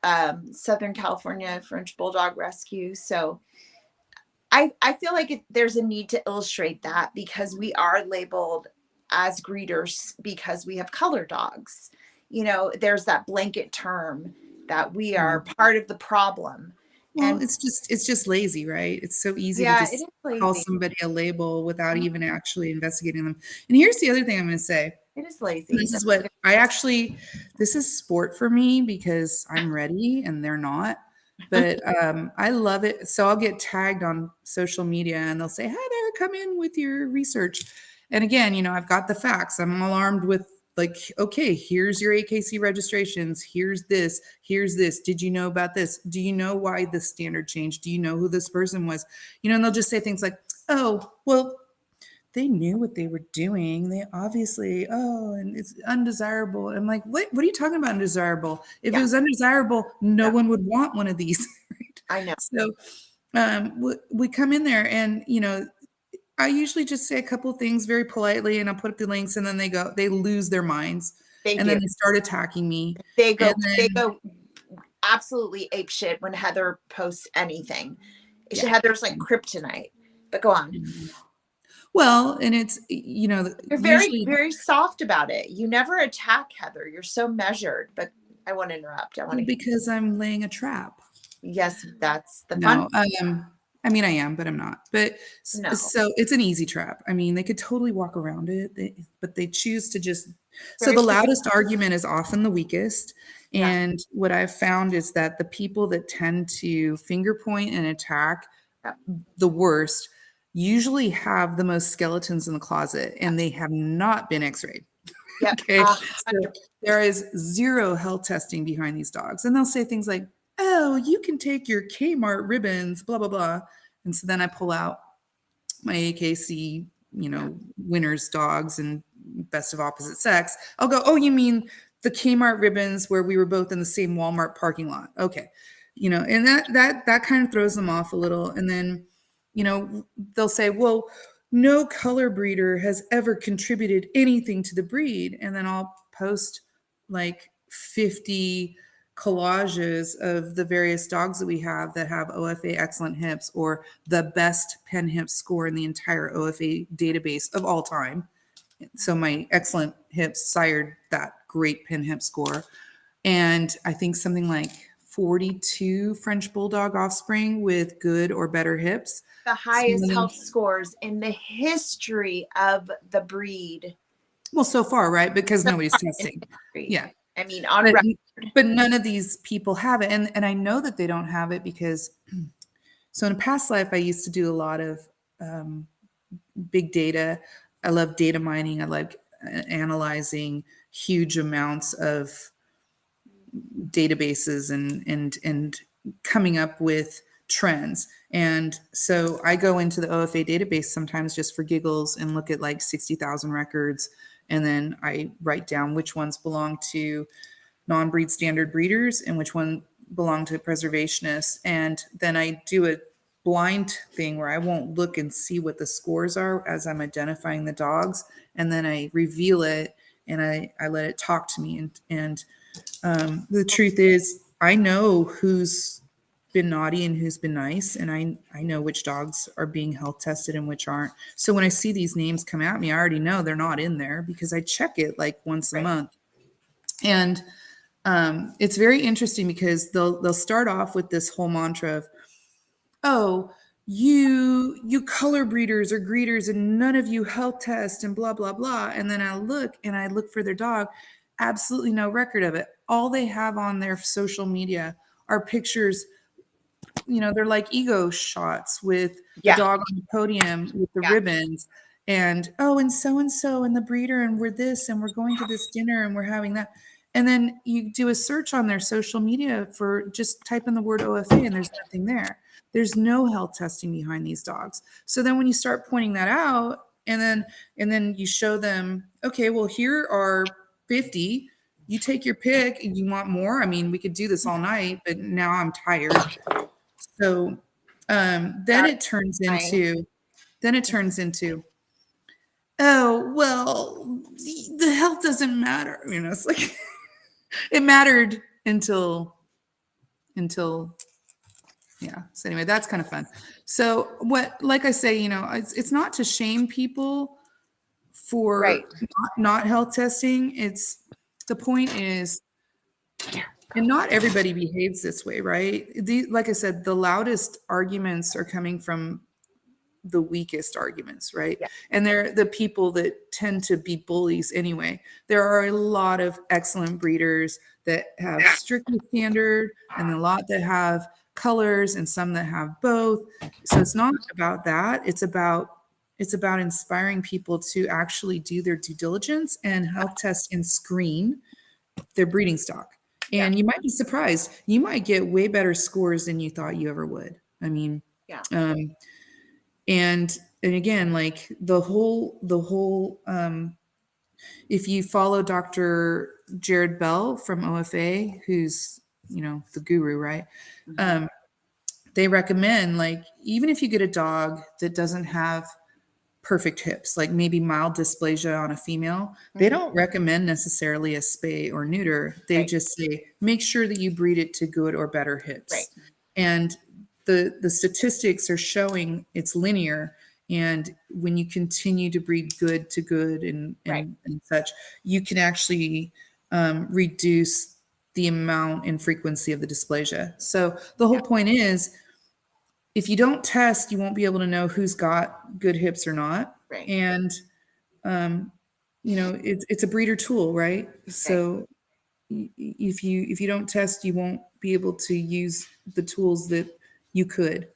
Southern California French Bulldog Rescue. So I feel like there's a need to illustrate that, because we are labeled as greeters because we have color dogs. You know, there's that blanket term that we are part of the problem. Well, And it's just lazy, right? It's so easy to yeah, it just is call lazy. somebody a label without even actually investigating them. And here's the other thing I'm going to say. It is lazy. This is what this is sport for me because I'm ready and they're not. But I love it. So I'll get tagged on social media and they'll say, "Hi there, come in with your research." And again, you know, I've got the facts. I'm alarmed with like, okay, here's your AKC registrations. Here's this. Here's this. Did you know about this? Do you know why the standard changed? Do you know who this person was? You know, and they'll just say things like, "Oh, well, they knew what they were doing. They obviously, oh, and it's undesirable." I'm like, what are you talking about undesirable? If it was undesirable, no one would want one of these. Right? I know. So we come in there and, you know, I usually just say a couple of things very politely and I'll put up the links and then they lose their minds. They And do. then they start attacking me. They go And then, absolutely ape shit when Heather posts anything. Yeah. Heather's like kryptonite. But go on. Well, and it's, you know, You're very, usually very soft about it. You never attack Heather. You're so measured. But I want to interrupt. because I'm laying a trap. Yes, that's the fun. No, I mean, I am, but I'm not. But No. so it's an easy trap. I mean, they could totally walk around it, but they choose to just. So Very the loudest argument is often the weakest. Yeah. And what I've found is that the people that tend to finger point and attack the worst usually have the most skeletons in the closet, and they have not been x-rayed. Yep. Okay. So there is zero health testing behind these dogs. And they'll say things like, "Oh, you can take your Kmart ribbons, blah, blah, blah." And so then I pull out my AKC, you know, winners dogs and best of opposite sex. I'll go, "Oh, you mean the Kmart ribbons where we were both in the same Walmart parking lot?" Okay. You know, and that kind of throws them off a little. And then, you know, they'll say, "Well, no color breeder has ever contributed anything to the breed." And then I'll post like 50 collages of the various dogs that we have that have OFA excellent hips or the best pen hip score in the entire OFA database of all time. So my excellent hips sired that great pen hip score. And I think something like 42 French Bulldog offspring with good or better hips. The highest health scores in the history of the breed. Well, so far, right? Because nobody's testing. Yeah. I mean, on record. But none of these people have it. And I know that they don't have it because, so in a past life, I used to do a lot of big data. I love data mining. I like analyzing huge amounts of databases and coming up with trends. And so I go into the OFA database sometimes just for giggles and look at like 60,000 records. And then I write down which ones belong to non-breed standard breeders and which one belong to preservationists. And then I do a blind thing where I won't look and see what the scores are as I'm identifying the dogs. And then I reveal it and I let it talk to me. And the truth is, I know who's been naughty and who's been nice. And I know which dogs are being health tested and which aren't. So when I see these names come at me, I already know they're not in there because I check it like once a month. And it's very interesting because they'll start off with this whole mantra of, "Oh, you color breeders or greeters and none of you health test and blah, blah, blah." And then I look for their dog, absolutely no record of it. All they have on their social media are pictures they're like ego shots with the Yeah. dog on the podium with the Yeah. ribbons and so and the breeder and we're this and we're going to this dinner and we're having that. And then you do a search on their social media for just type in the word OFA and there's nothing there. There's no health testing behind these dogs. So then when you start pointing that out and then you show them, okay, well, here are 50. You take your pick and you want more. I mean, we could do this all night, but now I'm tired. So then it turns into oh well the health doesn't matter, it's like it mattered until yeah. So anyway, that's kind of fun. So what, like I say, it's not to shame people for Right. not health testing. It's the point is, and not everybody behaves this way, right? Like I said, the loudest arguments are coming from the weakest arguments, right? Yeah. And they're the people that tend to be bullies anyway. There are a lot of excellent breeders that have strictly standard and a lot that have colors and some that have both. So it's not about that. It's about inspiring people to actually do their due diligence and health test and screen their breeding stock. And you might be surprised. You might get way better scores than you thought you ever would. I mean, Yeah. And again, like the whole if you follow Dr. Jared Bell from OFA, who's the guru, right? They recommend, like, even if you get a dog that doesn't have perfect hips, like maybe mild dysplasia on a female, they don't recommend necessarily a spay or neuter. They just say, make sure that you breed it to good or better hips. Right. And the statistics are showing it's linear. And when you continue to breed good to good and such, you can actually reduce the amount and frequency of the dysplasia. So the whole point is, if you don't test, you won't be able to know who's got good hips or not. Right. And, it's a breeder tool, right? So if you don't test, you won't be able to use the tools that you could.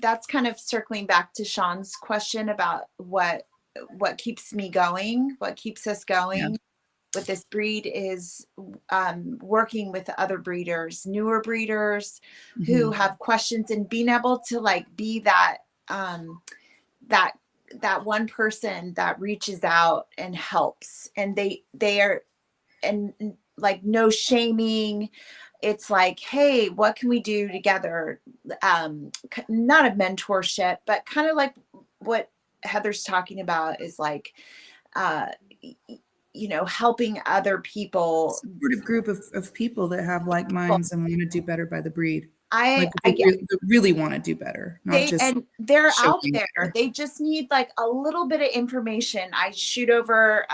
That's kind of circling back to Sean's question about what keeps me going, what keeps us going with this breed is working with other breeders, newer breeders who have questions, and being able to like be that that one person that reaches out and helps, and they are, and like no shaming. It's like, hey, what can we do together? Not a mentorship, but kind of like what Heather's talking about is like, helping other people. Supportive group of people that have like minds and want to do better by the breed. I They really want to do better, not just. And they're out showing there. They just need like a little bit of information. I shoot over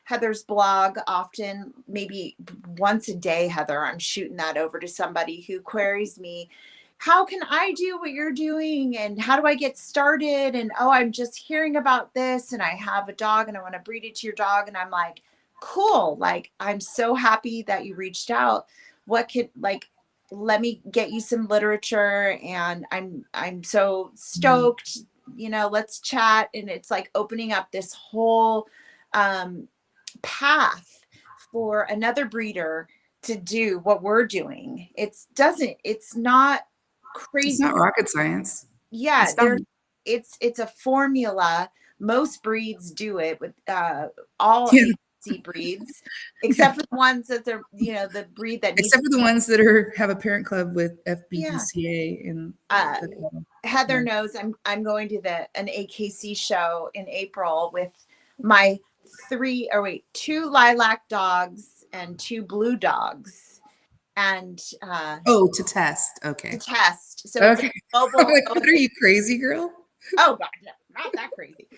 Heather's blog often, maybe once a day. Heather, I'm shooting that over to somebody who queries me. How can I do what you're doing? And how do I get started? And I'm just hearing about this, and I have a dog and I want to breed it to your dog. And I'm like, cool. Like, I'm so happy that you reached out. What could, like, let me get you some literature, and I'm so stoked. Let's chat. And it's like opening up this whole path for another breeder to do what we're doing. It's not crazy. It's not rocket science. Yeah, it's a formula. Most breeds do it with all APC breeds, except for the ones that they're the breed that except for the ones that have a parent club with FBDCA and Heather knows I'm going to an AKC show in April with my two lilac dogs and 2 blue dogs. And to test. Okay. To test. So okay. It's mobile, like, what are you, crazy girl? Oh God, no, not that crazy.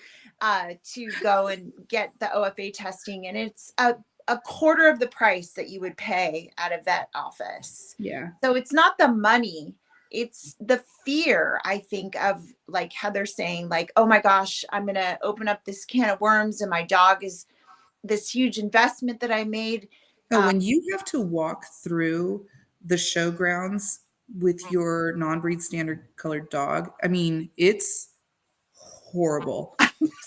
To go and get the OFA testing, and it's a quarter of the price that you would pay at a vet office. Yeah. So it's not the money, it's the fear, I think, of like Heather saying, like, oh my gosh, I'm gonna open up this can of worms, and my dog is this huge investment that I made. When you have to walk through the showgrounds with your non-breed standard colored dog, I mean, it's horrible.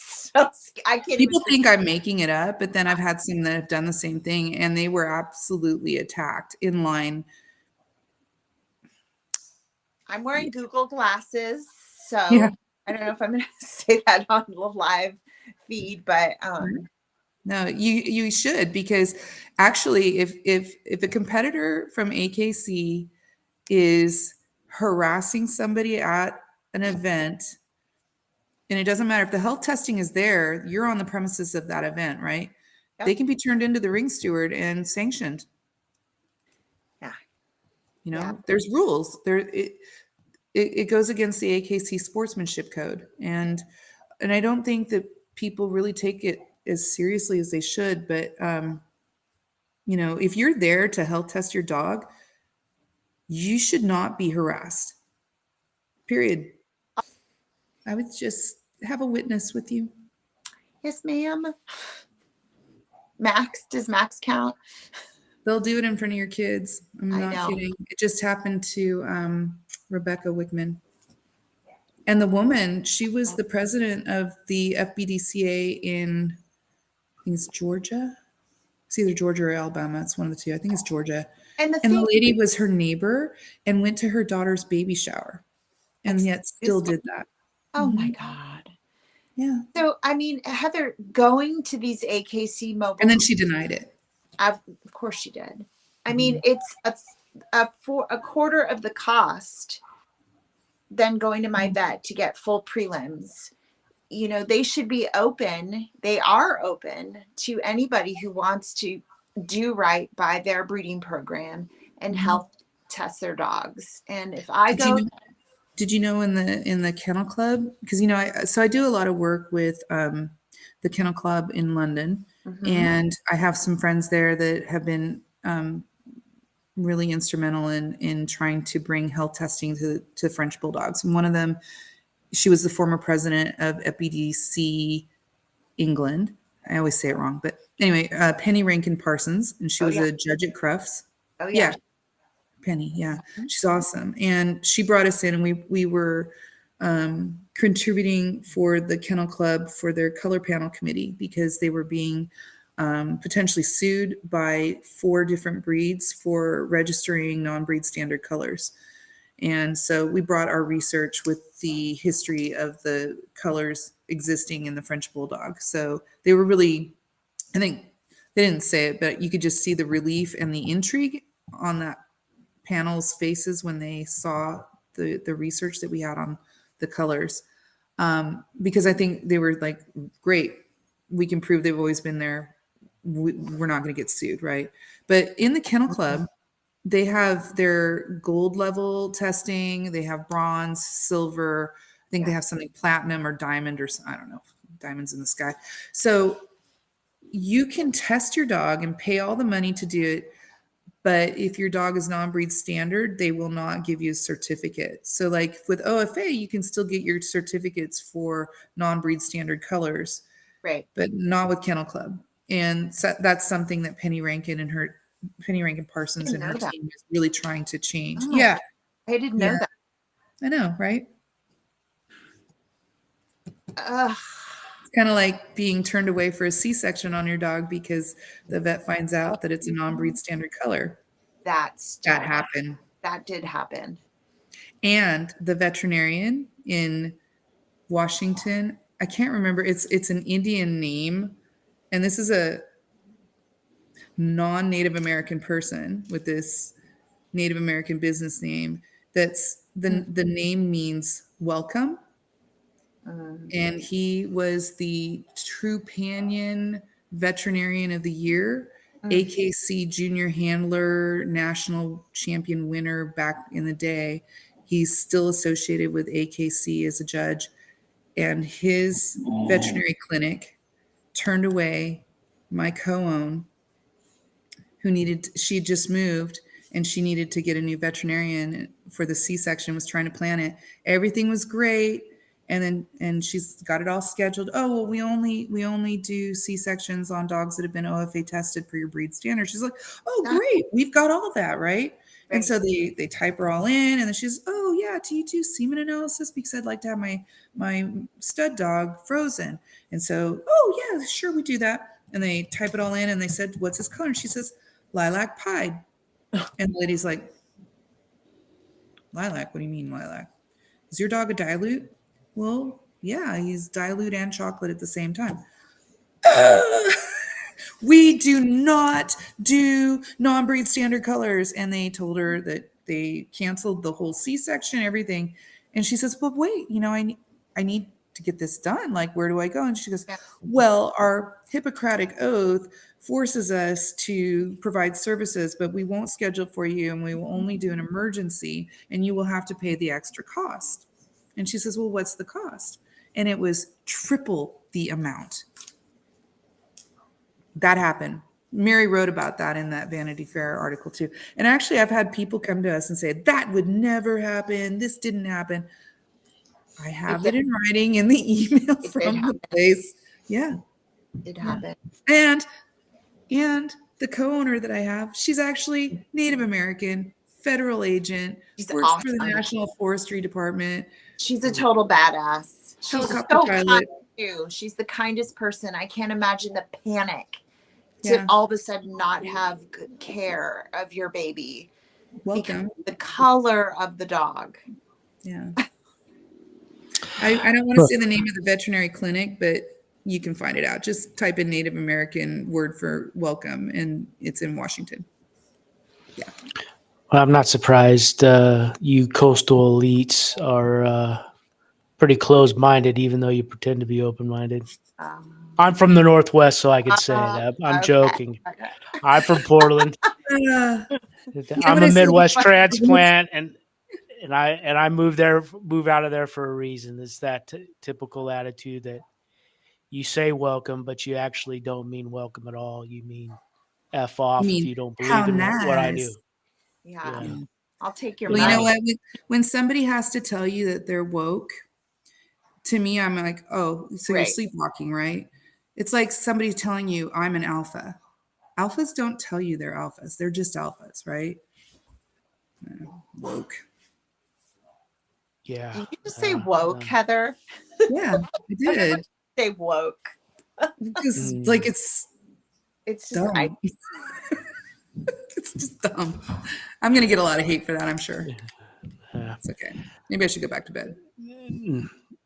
So I can't even. People think I'm making it up, but then I've had some that have done the same thing and they were absolutely attacked in line. I'm wearing Google glasses, Yeah. so I don't know if I'm going to say that on the live feed, but No, you should, because actually if a competitor from AKC is harassing somebody at an event, and it doesn't matter if the health testing is there, you're on the premises of that event, right? Yep. They can be turned into the ring steward and sanctioned. Yeah. You know, Yeah. there's rules. It goes against the AKC sportsmanship code. And I don't think that people really take it as seriously as they should. But you know, if you're there to health test your dog, you should not be harassed. Period. I would just have a witness with you. Yes, ma'am. Max, does Max count? They'll do it in front of your kids. I'm I not know. kidding. It just happened to Rebecca Wickman. And the woman, she was the president of the FBDCA in, I think it's Georgia. It's either Georgia or Alabama. It's one of the two. I think it's Georgia. And the And the thing, lady was her neighbor and went to her daughter's baby shower, and yet still Excuse did that. oh my Mhm. God. Yeah. So, I mean, Heather, going to these AKC mobile, And then she denied it. of course she did. I mean, it's for a quarter of the cost than going to my vet to get full prelims. You know, they should be open. They are open to anybody who wants to do right by their breeding program and health test their dogs. And if I go, Did you know in the kennel club? Because you know, I do a lot of work with the kennel club in London, and I have some friends there that have been really instrumental in trying to bring health testing to French bulldogs. And one of them, she was the former president of FBDC England. I always say it wrong, but anyway, Penny Rankin Parsons, and she was a judge at Crufts. oh yeah, Penny, yeah, she's awesome, and she brought us in, and we were contributing for the Kennel Club for their color panel committee because they were being potentially sued by 4 different breeds for registering non-breed standard colors. And so we brought our research with the history of the colors existing in the French Bulldog. So they were really, I think they didn't say it, but you could just see the relief and the intrigue on that panel's faces when they saw the research that we had on the colors. Because I think they were like, great, we can prove they've always been there. We're not going to get sued, right? But in the Kennel Club, they have their gold level testing. They have bronze, silver. I think they have something platinum or diamond, or I don't know, diamonds in the sky. So you can test your dog and pay all the money to do it. But if your dog is non-breed standard, they will not give you a certificate. So like with OFA, you can still get your certificates for non-breed standard colors, right, but not with Kennel Club. And so that's something that Penny Rankin Parsons and her team is really trying to change. Oh, Yeah. I didn't know that. I know, right? Ugh. It's kind of like being turned away for a C-section on your dog because the vet finds out that it's a non-breed standard color. That happened. That did happen. And the veterinarian in Washington, I can't remember, it's an Indian name, and this is a non-Native American person with this Native American business name. That's the name means welcome. And he was the Trupanion Veterinarian of the Year, AKC Junior Handler National Champion winner back in the day. He's still associated with AKC as a judge. And his veterinary clinic turned away my co-own, she just moved and she needed to get a new veterinarian for the C-section, was trying to plan it. Everything was great. And she's got it all scheduled. Oh, well, we only do C-sections on dogs that have been OFA tested for your breed standard. She's like, oh, great. We've got all that, right? And Right. so they type her all in, and then she's, oh yeah, T2 semen analysis because I'd like to have my stud dog frozen. And so, oh yeah, sure, we do that. And they type it all in, and they said, what's his color? And she says, lilac pied. And the lady's like, lilac? What do you mean lilac? Is your dog a dilute? Well, yeah, he's dilute and chocolate at the same time. We do not do non-breed standard colors. And they told her that they canceled the whole C-section, everything. And she says, but wait, I need to get this done. Like, where do I go? And she goes, Yeah. well, our Hippocratic oath forces us to provide services, but we won't schedule for you, and we will only do an emergency, and you will have to pay the extra cost. And she says, well, what's the cost? And it was triple the amount. That happened. Mary wrote about that in that Vanity Fair article too. And actually, I've had people come to us and say, that would never happen. This didn't happen. I have it in writing in the email from the place. Yeah. It happened. And the co-owner that I have, she's actually Native American, federal agent, She's works for the awesome. National Forestry Department, She's a total badass. She's helicopter so pilot. kind too. She's the kindest person. I can't imagine the panic to Yeah. all of a sudden not have good care of your baby. Welcome. Because the color of the dog. Yeah. I don't want to say the name of the veterinary clinic, but you can find it out. Just type in Native American word for welcome, and it's in Washington. Yeah. Well, I'm not surprised. You coastal elites are pretty closed-minded, even though you pretend to be open-minded. I'm from the Northwest, so I could say that. I'm okay. joking. Okay. I'm from Portland. Yeah, I'm when I a say Midwest the- transplant, and I moved out of there for a reason. It's that typical attitude that you say welcome, but you actually don't mean welcome at all. You mean F off if you don't how believe in what I nice. do. Yeah. Yeah. I'll take your Well, you know money. what? When somebody has to tell you that they're woke, to me, I'm like, oh, so you're Right. sleepwalking, right? It's like somebody telling you I'm an alpha. Alphas don't tell you they're alphas. They're just alphas, right? Woke. Yeah. Did you just say woke, Heather? Yeah, I did. Say woke. Because like it's It's just dumb. It's just dumb. I'm gonna get a lot of hate for that, I'm sure. Yeah. It's okay. Maybe I should go back to bed.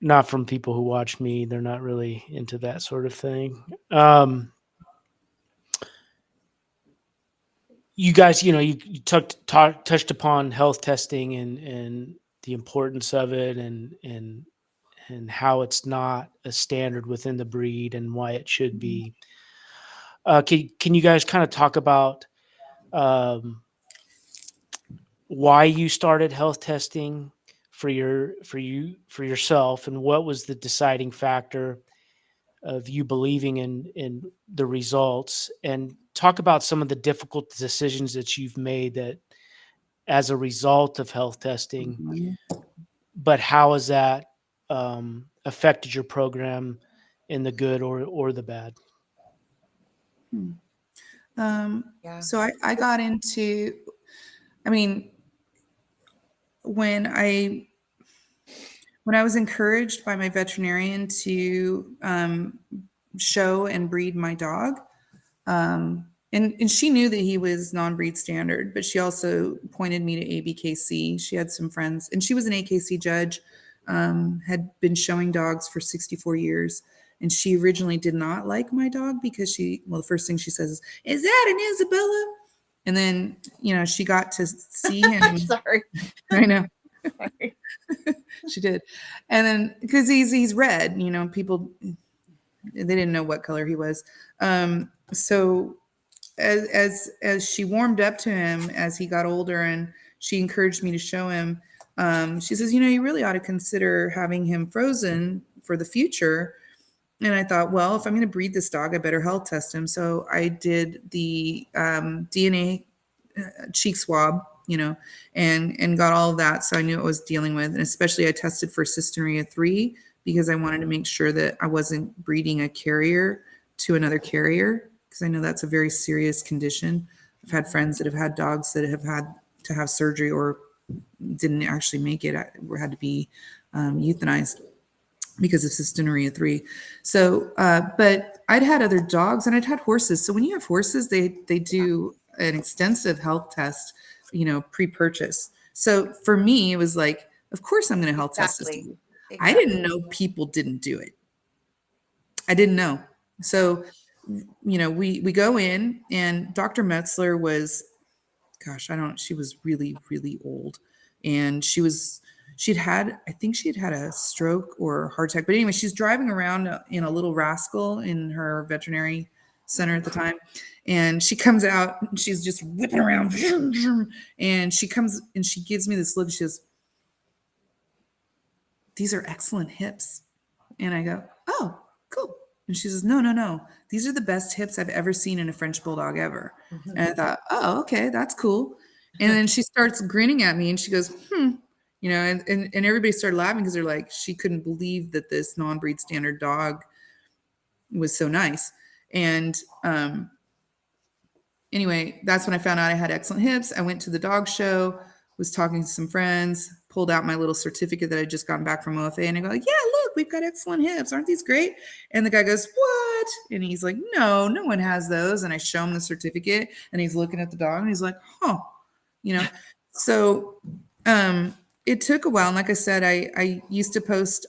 Not from people who watch me. They're not really into that sort of thing. You guys, you touched upon health testing and the importance of it, and how it's not a standard within the breed and why it should be. Can you guys kind of talk about why you started health testing for yourself, and what was the deciding factor of you believing in the results, and talk about some of the difficult decisions that you've made that as a result of health testing, but how has that affected your program in the good or the bad? Yeah. So I got into, I mean, when I was encouraged by my veterinarian to show and breed my dog, and she knew that he was non-breed standard, but she also pointed me to ABKC. She had some friends, and she was an AKC judge, had been showing dogs for 64 years. And she originally did not like my dog because the first thing she says is that an Isabella? And then, she got to see him. Sorry. I know. Sorry. She did. And then, because he's red, people, they didn't know what color he was. So as she warmed up to him as he got older, and she encouraged me to show him, she says, you really ought to consider having him frozen for the future. And I thought, well, if I'm going to breed this dog, I better health test him. So I did the DNA cheek swab, and got all of that. So I knew what I was dealing with. And especially I tested for cystinuria 3 because I wanted to make sure that I wasn't breeding a carrier to another carrier, because I know that's a very serious condition. I've had friends that have had dogs that have had to have surgery or didn't actually make it, had to be euthanized because of cystinuria 3. So, but I'd had other dogs and I'd had horses. So when you have horses, they do an extensive health test, pre-purchase. So for me, it was like, of course I'm going to health test this. Exactly. I didn't know people didn't do it. I didn't know. So, we go in and Dr. Metzler was, gosh, she was really, really old. And I think she'd had a stroke or a heart attack. But anyway, she's driving around in a little rascal in her veterinary center at the time. And she comes out and she's just whipping around. And she comes and she gives me this look. She says, "These are excellent hips." And I go, "Oh, cool." And she says, "No, no, no. These are the best hips I've ever seen in a French bulldog ever." And I thought, "Oh, okay, that's cool." And then she starts grinning at me and she goes, and everybody started laughing because they're like, she couldn't believe that this non-breed standard dog was so nice. And anyway, that's when I found out I had excellent hips. I went to the dog show, was talking to some friends, pulled out my little certificate that I just gotten back from OFA, and I go, "Yeah, look, we've got excellent hips. Aren't these great?" And the guy goes, "What?" And he's like, "No, no one has those." And I show him the certificate, and he's looking at the dog, and he's like, "Huh." So it took a while. And like I said, I used to post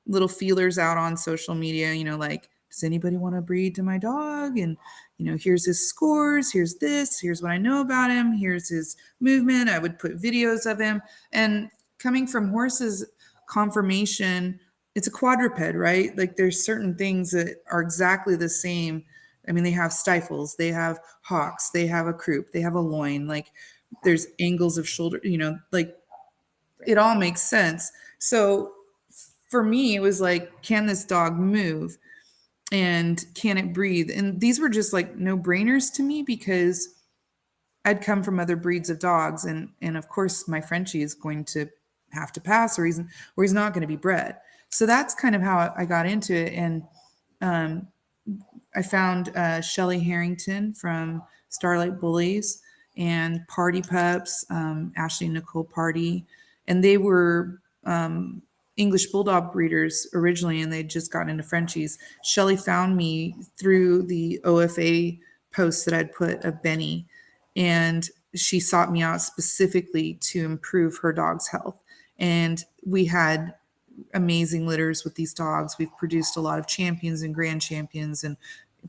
little feelers out on social media, like, does anybody want to breed to my dog? And, here's his scores, here's this, here's what I know about him, here's his movement. I would put videos of him. And coming from horses, conformation, it's a quadruped, right? Like there's certain things that are exactly the same. I mean, they have stifles, they have hocks, they have a croup, they have a loin, like there's angles of shoulder, like it all makes sense. So for me, it was like, can this dog move and can it breathe? And these were just like no brainers to me because I'd come from other breeds of dogs. And of course my Frenchie is going to have to pass or he's not going to be bred. So that's kind of how I got into it. And I found Shelly Harrington from Starlight Bullies and Party Pups, Ashley and Nicole Party. And they were English Bulldog breeders originally, and they'd just gotten into Frenchies. Shelly found me through the OFA posts that I'd put of Benny, and she sought me out specifically to improve her dog's health. And we had amazing litters with these dogs. We've produced a lot of champions and grand champions, and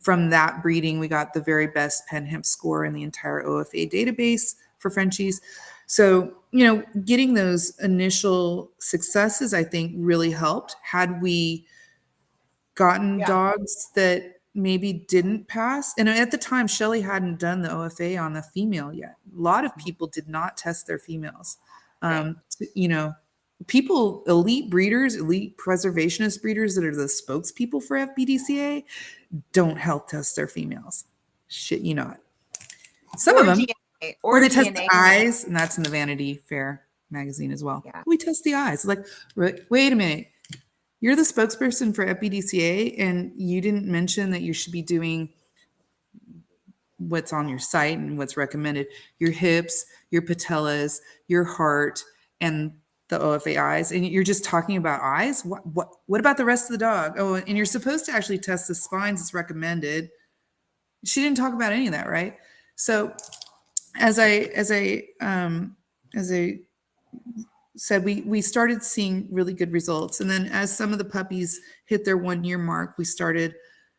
from that breeding, we got the very best pen hemp score in the entire OFA database for Frenchies. So, getting those initial successes, I think, really helped. Had we gotten dogs that maybe didn't pass, and at the time, Shelly hadn't done the OFA on the female yet. A lot of people did not test their females. People, elite breeders, elite preservationist breeders that are the spokespeople for FBDCA don't health test their females. Shit, not. Some of them. DNA, or they test the eyes, and that's in the Vanity Fair magazine as well. Yeah. We test the eyes. Like, wait a minute. You're the spokesperson for FBDCA, and you didn't mention that you should be doing what's on your site and what's recommended. Your hips, your patellas, your heart, and the OFA eyes. And you're just talking about eyes? What about the rest of the dog? Oh, and you're supposed to actually test the spines as recommended. She didn't talk about any of that, right? So as I said, we started seeing really good results. And then as some of the puppies hit their 1 year mark, we started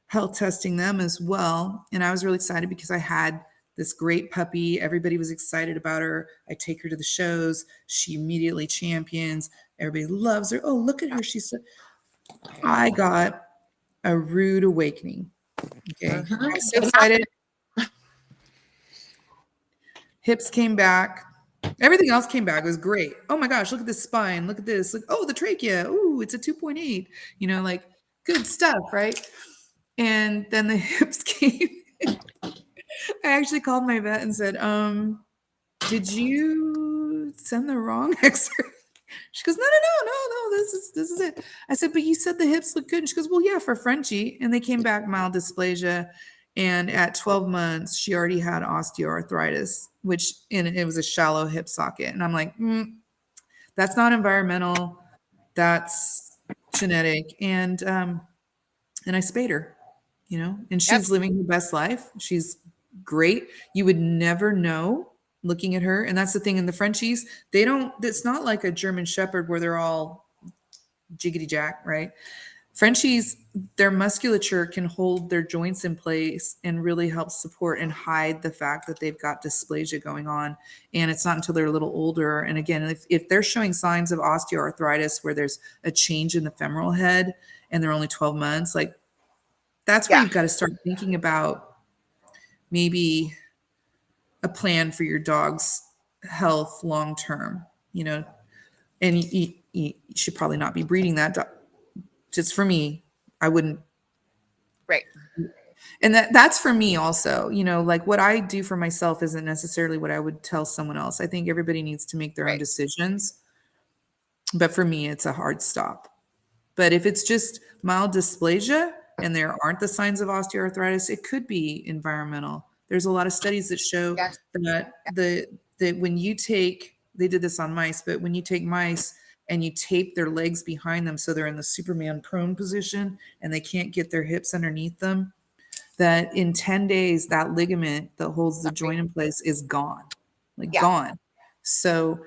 health testing them as well. And I was really excited because I had this great puppy. Everybody was excited about her. I take her to the shows. She immediately champions. Everybody loves her. Oh, look at her. I got a rude awakening. Okay. I was so excited. Hips came back. Everything else came back. It was great. Oh my gosh, look at this spine. Look at this. Like, oh, the trachea. Oh, it's a 2.8. Like good stuff, right? And then the hips came. I actually called my vet and said, did you send the wrong X-ray? She goes, no, this is it. I said, but you said the hips look good. And she goes, well, yeah, for Frenchie. And they came back mild dysplasia. And at 12 months, she already had osteoarthritis, and it was a shallow hip socket. And I'm like, that's not environmental. That's genetic. And I spayed her, and Yep. she's living her best life. She's great. You would never know looking at her. And that's the thing in the Frenchies, it's not like a German Shepherd where they're all jiggity jack, right? Frenchies, their musculature can hold their joints in place and really help support and hide the fact that they've got dysplasia going on. And it's not until they're a little older. And again, if they're showing signs of osteoarthritis where there's a change in the femoral head and they're only 12 months, like that's where Yeah. you've got to start thinking about maybe a plan for your dog's health long term, and you should probably not be breeding that dog. Just for me, I wouldn't. Right. And that's for me also, like what I do for myself isn't necessarily what I would tell someone else. I think everybody needs to make their own Right. decisions. But for me, it's a hard stop. But if it's just mild dysplasia and there aren't the signs of osteoarthritis, it could be environmental. There's a lot of studies that show Yes. that when you they did this on mice, but when you take mice and you tape their legs behind them so they're in the Superman prone position and they can't get their hips underneath them, that in 10 days, that ligament that holds the joint in place is gone, Yeah. gone. So,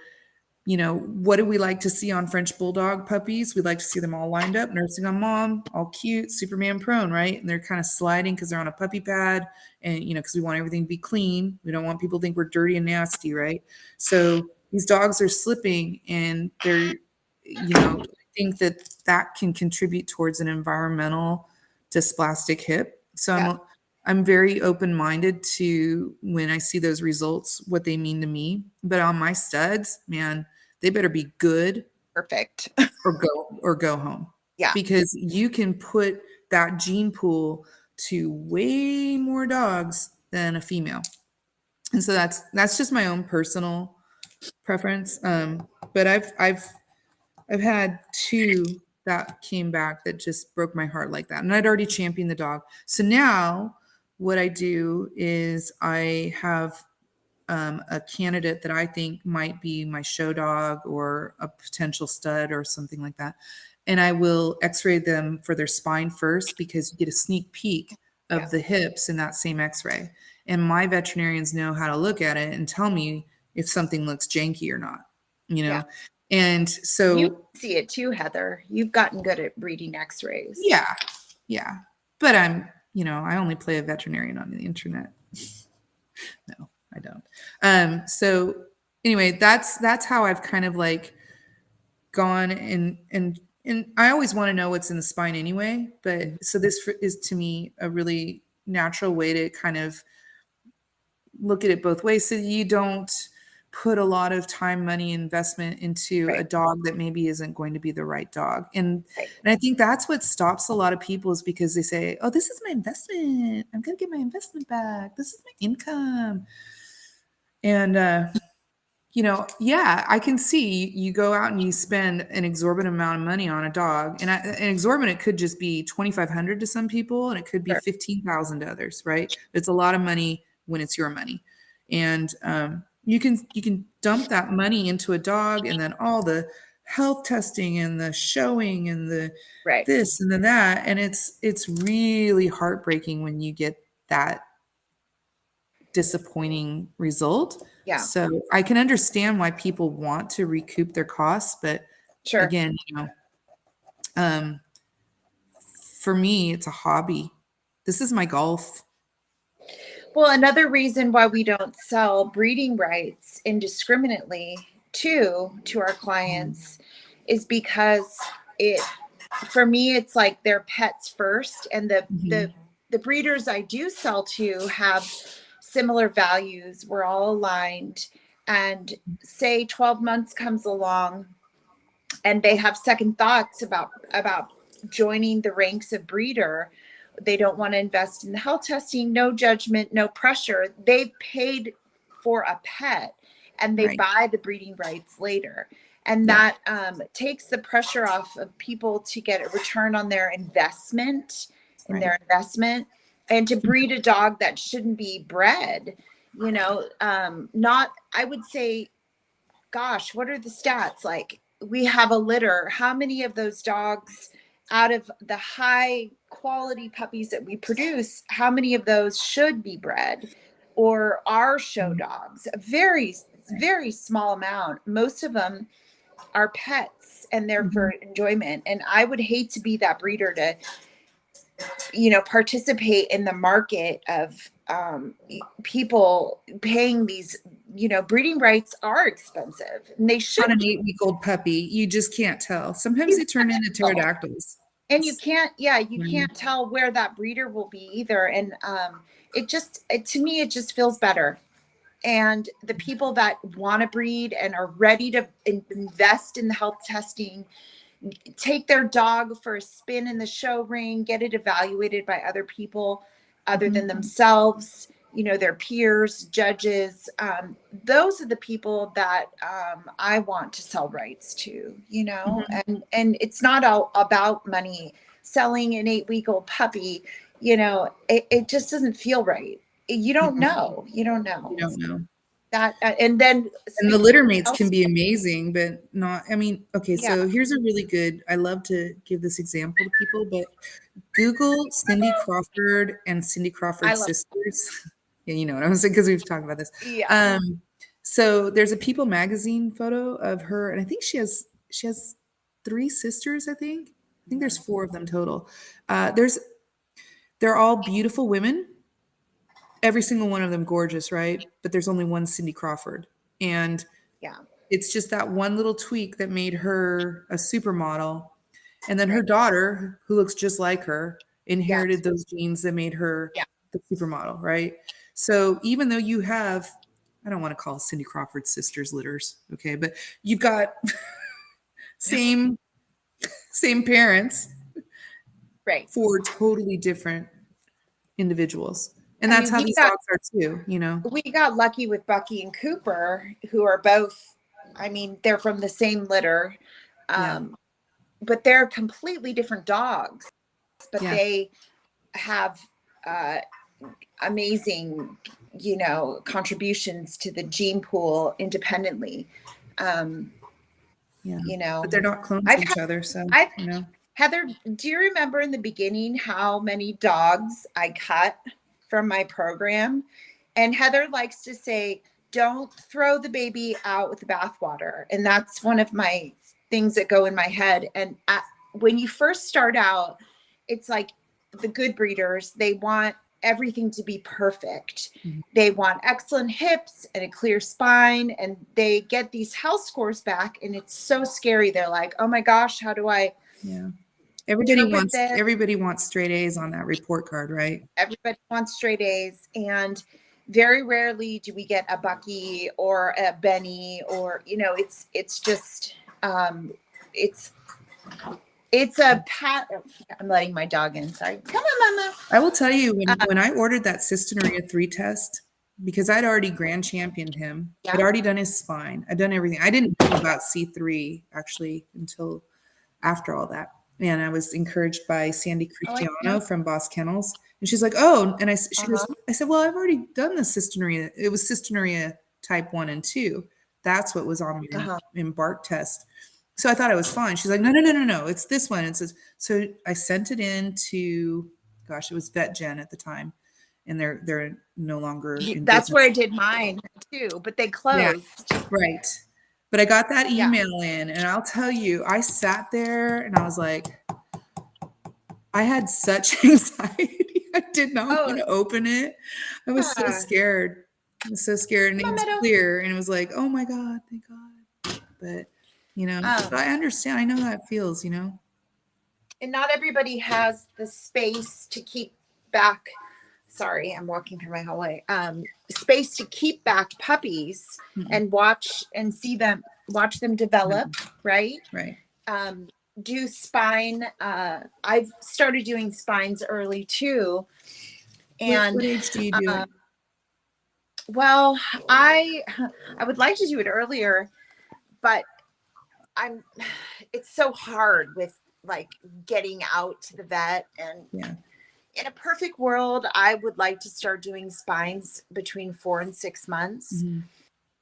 what do we like to see on French Bulldog puppies? We like to see them all lined up, nursing on mom, all cute, Superman prone, right? And they're kind of sliding because they're on a puppy pad and, because we want everything to be clean. We don't want people to think we're dirty and nasty, right? So these dogs are slipping and they're, I think that can contribute towards an environmental dysplastic hip. So Yeah. I'm very open-minded to when I see those results, what they mean to me. But on my studs, man, they better be good Perfect. or go home. Yeah. Because you can put that gene pool to way more dogs than a female. And so that's just my own personal preference. But I've had two that came back that just broke my heart like that. And I'd already championed the dog. So now what I do is I have a candidate that I think might be my show dog or a potential stud or something like that. And I will x-ray them for their spine first because you get a sneak peek of Yeah. the hips in that same x-ray. And my veterinarians know how to look at it and tell me if something looks janky or not, Yeah. And so You see it too, Heather. You've gotten good at reading x-rays. yeah. But I only play a veterinarian on the internet. No, I don't. So anyway, that's how I've kind of like gone and I always want to know what's in the spine anyway. But so this is to me a really natural way to kind of look at it both ways so you don't put a lot of time, money, investment into Right. a dog that maybe isn't going to be the right dog. And Right. I think that's what stops a lot of people is because they say, oh, this is my investment. I'm going to get my investment back. This is my income. And, yeah, I can see you go out and you spend an exorbitant amount of money on a dog, and an exorbitant could just be $2,500 to some people, and it could be Sure. $15,000 to others, right? It's a lot of money when it's your money, and you can dump that money into a dog, and then all the health testing and the showing and the Right. this and then that, and it's really heartbreaking when you get that disappointing result. Yeah. So I can understand why people want to recoup their costs, but Sure. again, for me, it's a hobby. This is my golf. Well, another reason why we don't sell breeding rights indiscriminately to our clients is because for me it's like they're pets first, and the breeders I do sell to have similar values. We're all aligned, and say 12 months comes along and they have second thoughts about joining the ranks of breeder. They don't want to invest in the health testing, no judgment, no pressure. They've paid for a pet and they Right. buy the breeding rights later. And Yeah. that takes the pressure off of people to get a return on their investment Right. their investment. and to breed a dog that shouldn't be bred, not, I would say, gosh, what are the stats? Like, we have a litter. How many of those dogs out of the high quality puppies that we produce, how many of those should be bred or are show dogs? A very, very small amount. Most of them are pets and they're for enjoyment. And I would hate to be that breeder to, participate in the market of people paying these, breeding rights are expensive and they should On an be. 8-week-old puppy, you just can't tell. Sometimes they turn into pterodactyls. And you can't tell where that breeder will be either. And to me, it just feels better. And the people that want to breed and are ready to invest in the health testing, take their dog for a spin in the show ring, get it evaluated by other people other than themselves, their peers, judges. Those are the people that I want to sell rights to, and it's not all about money. Selling an 8-week-old puppy, it just doesn't feel right. You don't know. You don't know. You don't know. That and then And the litter mates can be amazing, but not, okay, Yeah. so here's a really good, I love to give this example to people, but Google Cindy Crawford and Cindy Crawford sisters. Yeah, you know what I'm saying, because we've talked about this. Yeah. So there's a People magazine photo of her, and I think she has 3 sisters, I think. There's 4 of them total. They're all beautiful women. Every single one of them gorgeous, right? But there's only one Cindy Crawford. And Yeah. it's just that one little tweak that made her a supermodel. And then her daughter, who looks just like her, inherited those genes that made her the supermodel, right? So even though you have, I don't want to call Cindy Crawford sisters litters, okay, but you've got same parents, Right. for totally different individuals. And that's how these dogs are too, We got lucky with Bucky and Cooper, who are both, they're from the same litter, but they're completely different dogs, but they have amazing, contributions to the gene pool independently. But they're not clones of each other. So, Heather, do you remember in the beginning how many dogs I cut from my program? And Heather likes to say, don't throw the baby out with the bathwater. And that's one of my things that go in my head. And when you first start out, it's like the good breeders, they want everything to be perfect. They want excellent hips and a clear spine, and they get these health scores back, and it's so scary. They're like, oh my gosh, how do I Everybody wants straight A's on that report card, right? Everybody wants straight A's, and very rarely do we get a Bucky or a Benny, or it's just it's a pat. I'm letting my dog in. Sorry. Come on, Mama. I will tell you, when I ordered that Cystinuria 3 test, because I'd already grand championed him, I'd already done his spine, I'd done everything. I didn't know about C3 actually until after all that. And I was encouraged by Sandy Cristiano from Boss Kennels. And she's like, oh, and I said, well, I've already done the Cystinuria. It was Cystinuria type 1 and 2. That's what was on my embark test. So I thought I was fine. She's like, no, it's this one. It says, so I sent it in to, it was VetGen at the time. And they're no longer in That's business. where I did mine too, but they closed. Yeah, right. But I got that email in, and I'll tell you, I sat there and I was like, I had such anxiety. I did not want to open it. I was so scared. I was so scared. And it was clear. And it was like, oh my God, thank God. But, but I understand. I know how it feels, And not everybody has the space to keep back. Sorry, I'm walking through my hallway. Space to keep back puppies and watch them develop, right? Right. Do spine. I've started doing spines early too. And what age do you do it? Well, I would like to do it earlier, but it's so hard with like getting out to the vet, and In a perfect world, I would like to start doing spines between 4 and 6 months. Mhm.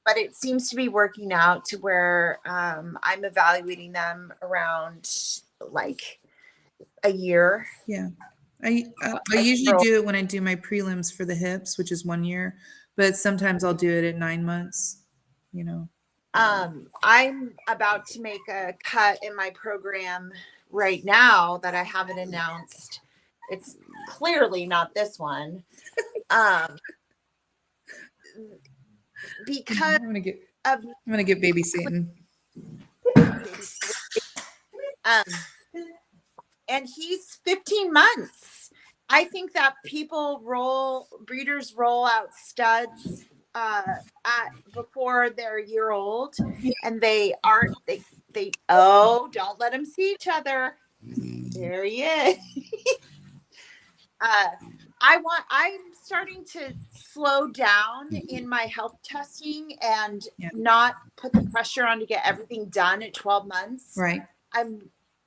But it seems to be working out to where I'm evaluating them around like a year. Yeah. I I usually throw- do it when I do my prelims for the hips, which is 1 year, but sometimes I'll do it at 9 months, you know. I'm about to make a cut in my program right now that I haven't announced. It's clearly not this one. Because of I'm gonna get babysitting. um and he's 15 months. I think that breeders roll out studs at before they're a year old, and don't let them see each other. There he is. uh, I'm starting to slow down in my health testing and Yeah. not put the pressure on to get everything done at 12 months. Right.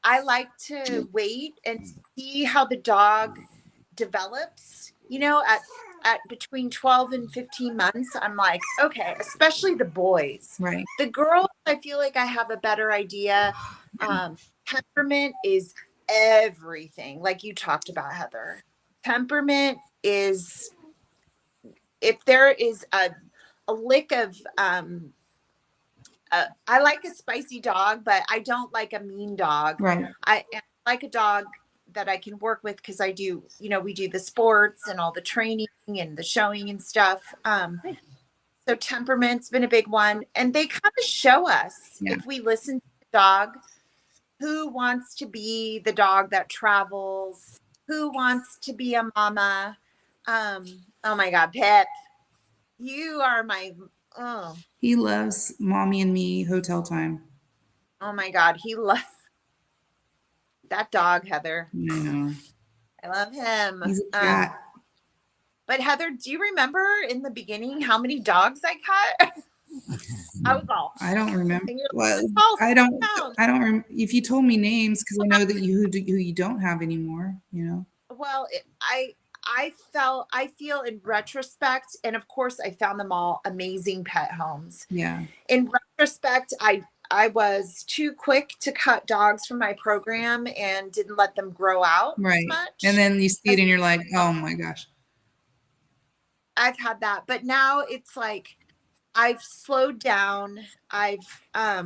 I like to wait and see how the dog develops, at between 12 and 15 months. I'm like, okay, especially the boys. Right. The girls, I feel like I have a better idea. Temperament is everything, like you talked about, Heather. Temperament is, if there is a lick of I like a spicy dog, but I don't like a mean dog. Right. I like a dog that I can work with because I do, we do the sports and all the training and the showing and stuff. So temperament's been a big one. And they kind of show us, if we listen to the dog, who wants to be the dog that travels, who wants to be a mama. Oh my God, Pip, you are oh. He loves mommy and me hotel time. Oh my God, he loves that dog, Heather. I know. I love him. He's a cat. But Heather, do you remember in the beginning how many dogs I cut? I was all. I don't remember. Well, Oh, I don't. If you told me names, because I know that who you don't have anymore. Well, I feel in retrospect, and of course, I found them all amazing pet homes. Yeah. In retrospect, I was too quick to cut dogs from my program and didn't let them grow out as much. And then you see it and you're like, oh my gosh. I've had that, but now it's like I've slowed down. It's a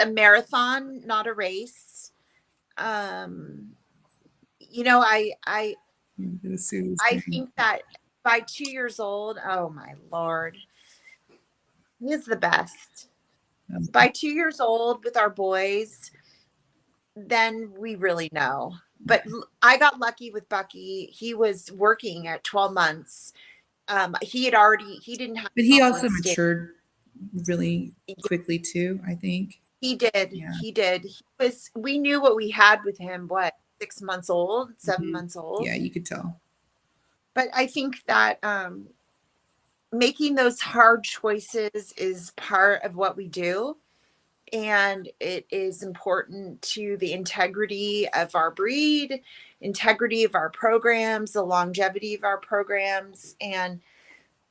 marathon, not a race. I think that by 2 years old, oh my Lord, he is the best. By 2 years old with our boys, then we really know. But I got lucky with Bucky. He was working at 12 months. He didn't have. But he also matured really quickly too, I think. He did. Yeah. He did. We knew what we had with him, 6 months old, 7 months old. Yeah, you could tell. But I think that making those hard choices is part of what we do. And it is important to the integrity of our breed, integrity of our programs, the longevity of our programs. And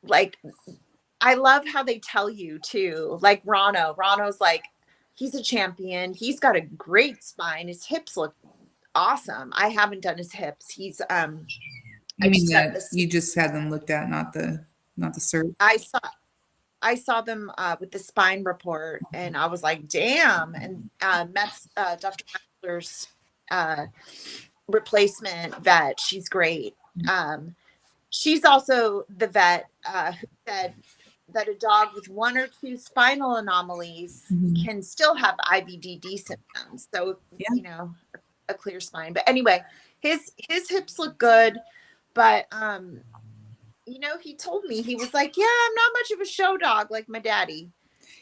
like, I love how they tell you too, like Rano's like, he's a champion. He's got a great spine. His hips look awesome. I haven't done his hips. He's, you mean that you just had them looked at, not the cert? I saw them with the spine report, and I was like, damn. And Dr. Metzler's replacement vet, she's great. She's also the vet who said that a dog with 1 or 2 spinal anomalies can still have IBDD symptoms. So, a clear spine. But anyway, his hips look good, but he told me, he was like, yeah, I'm not much of a show dog like my daddy.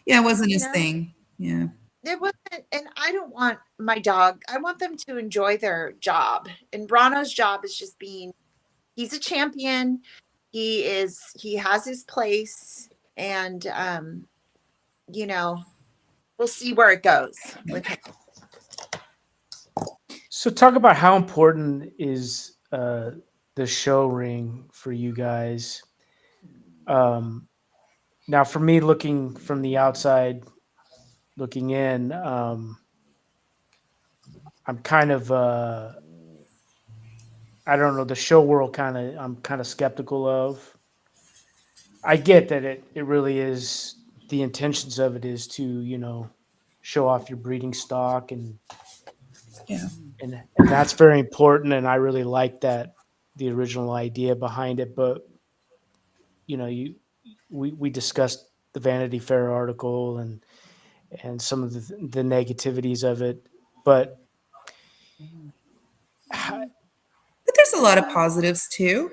Yeah, it wasn't his thing. Yeah. It wasn't, and I don't want my dog, I want them to enjoy their job. And Rano's job is just he's a champion. He has his place, and we'll see where it goes with him. So talk about how important is the show ring for you guys. Um, Now, for me, looking from the outside, looking in, I'm kind of I don't know, the show world kind of I'm kind of skeptical of. I get that it really is, the intentions of it is to, show off your breeding stock, Yeah. and that's very important, and I really like that, the original idea behind it. But you we discussed the Vanity Fair article and some of the negativities of it, but But there's a lot of positives too,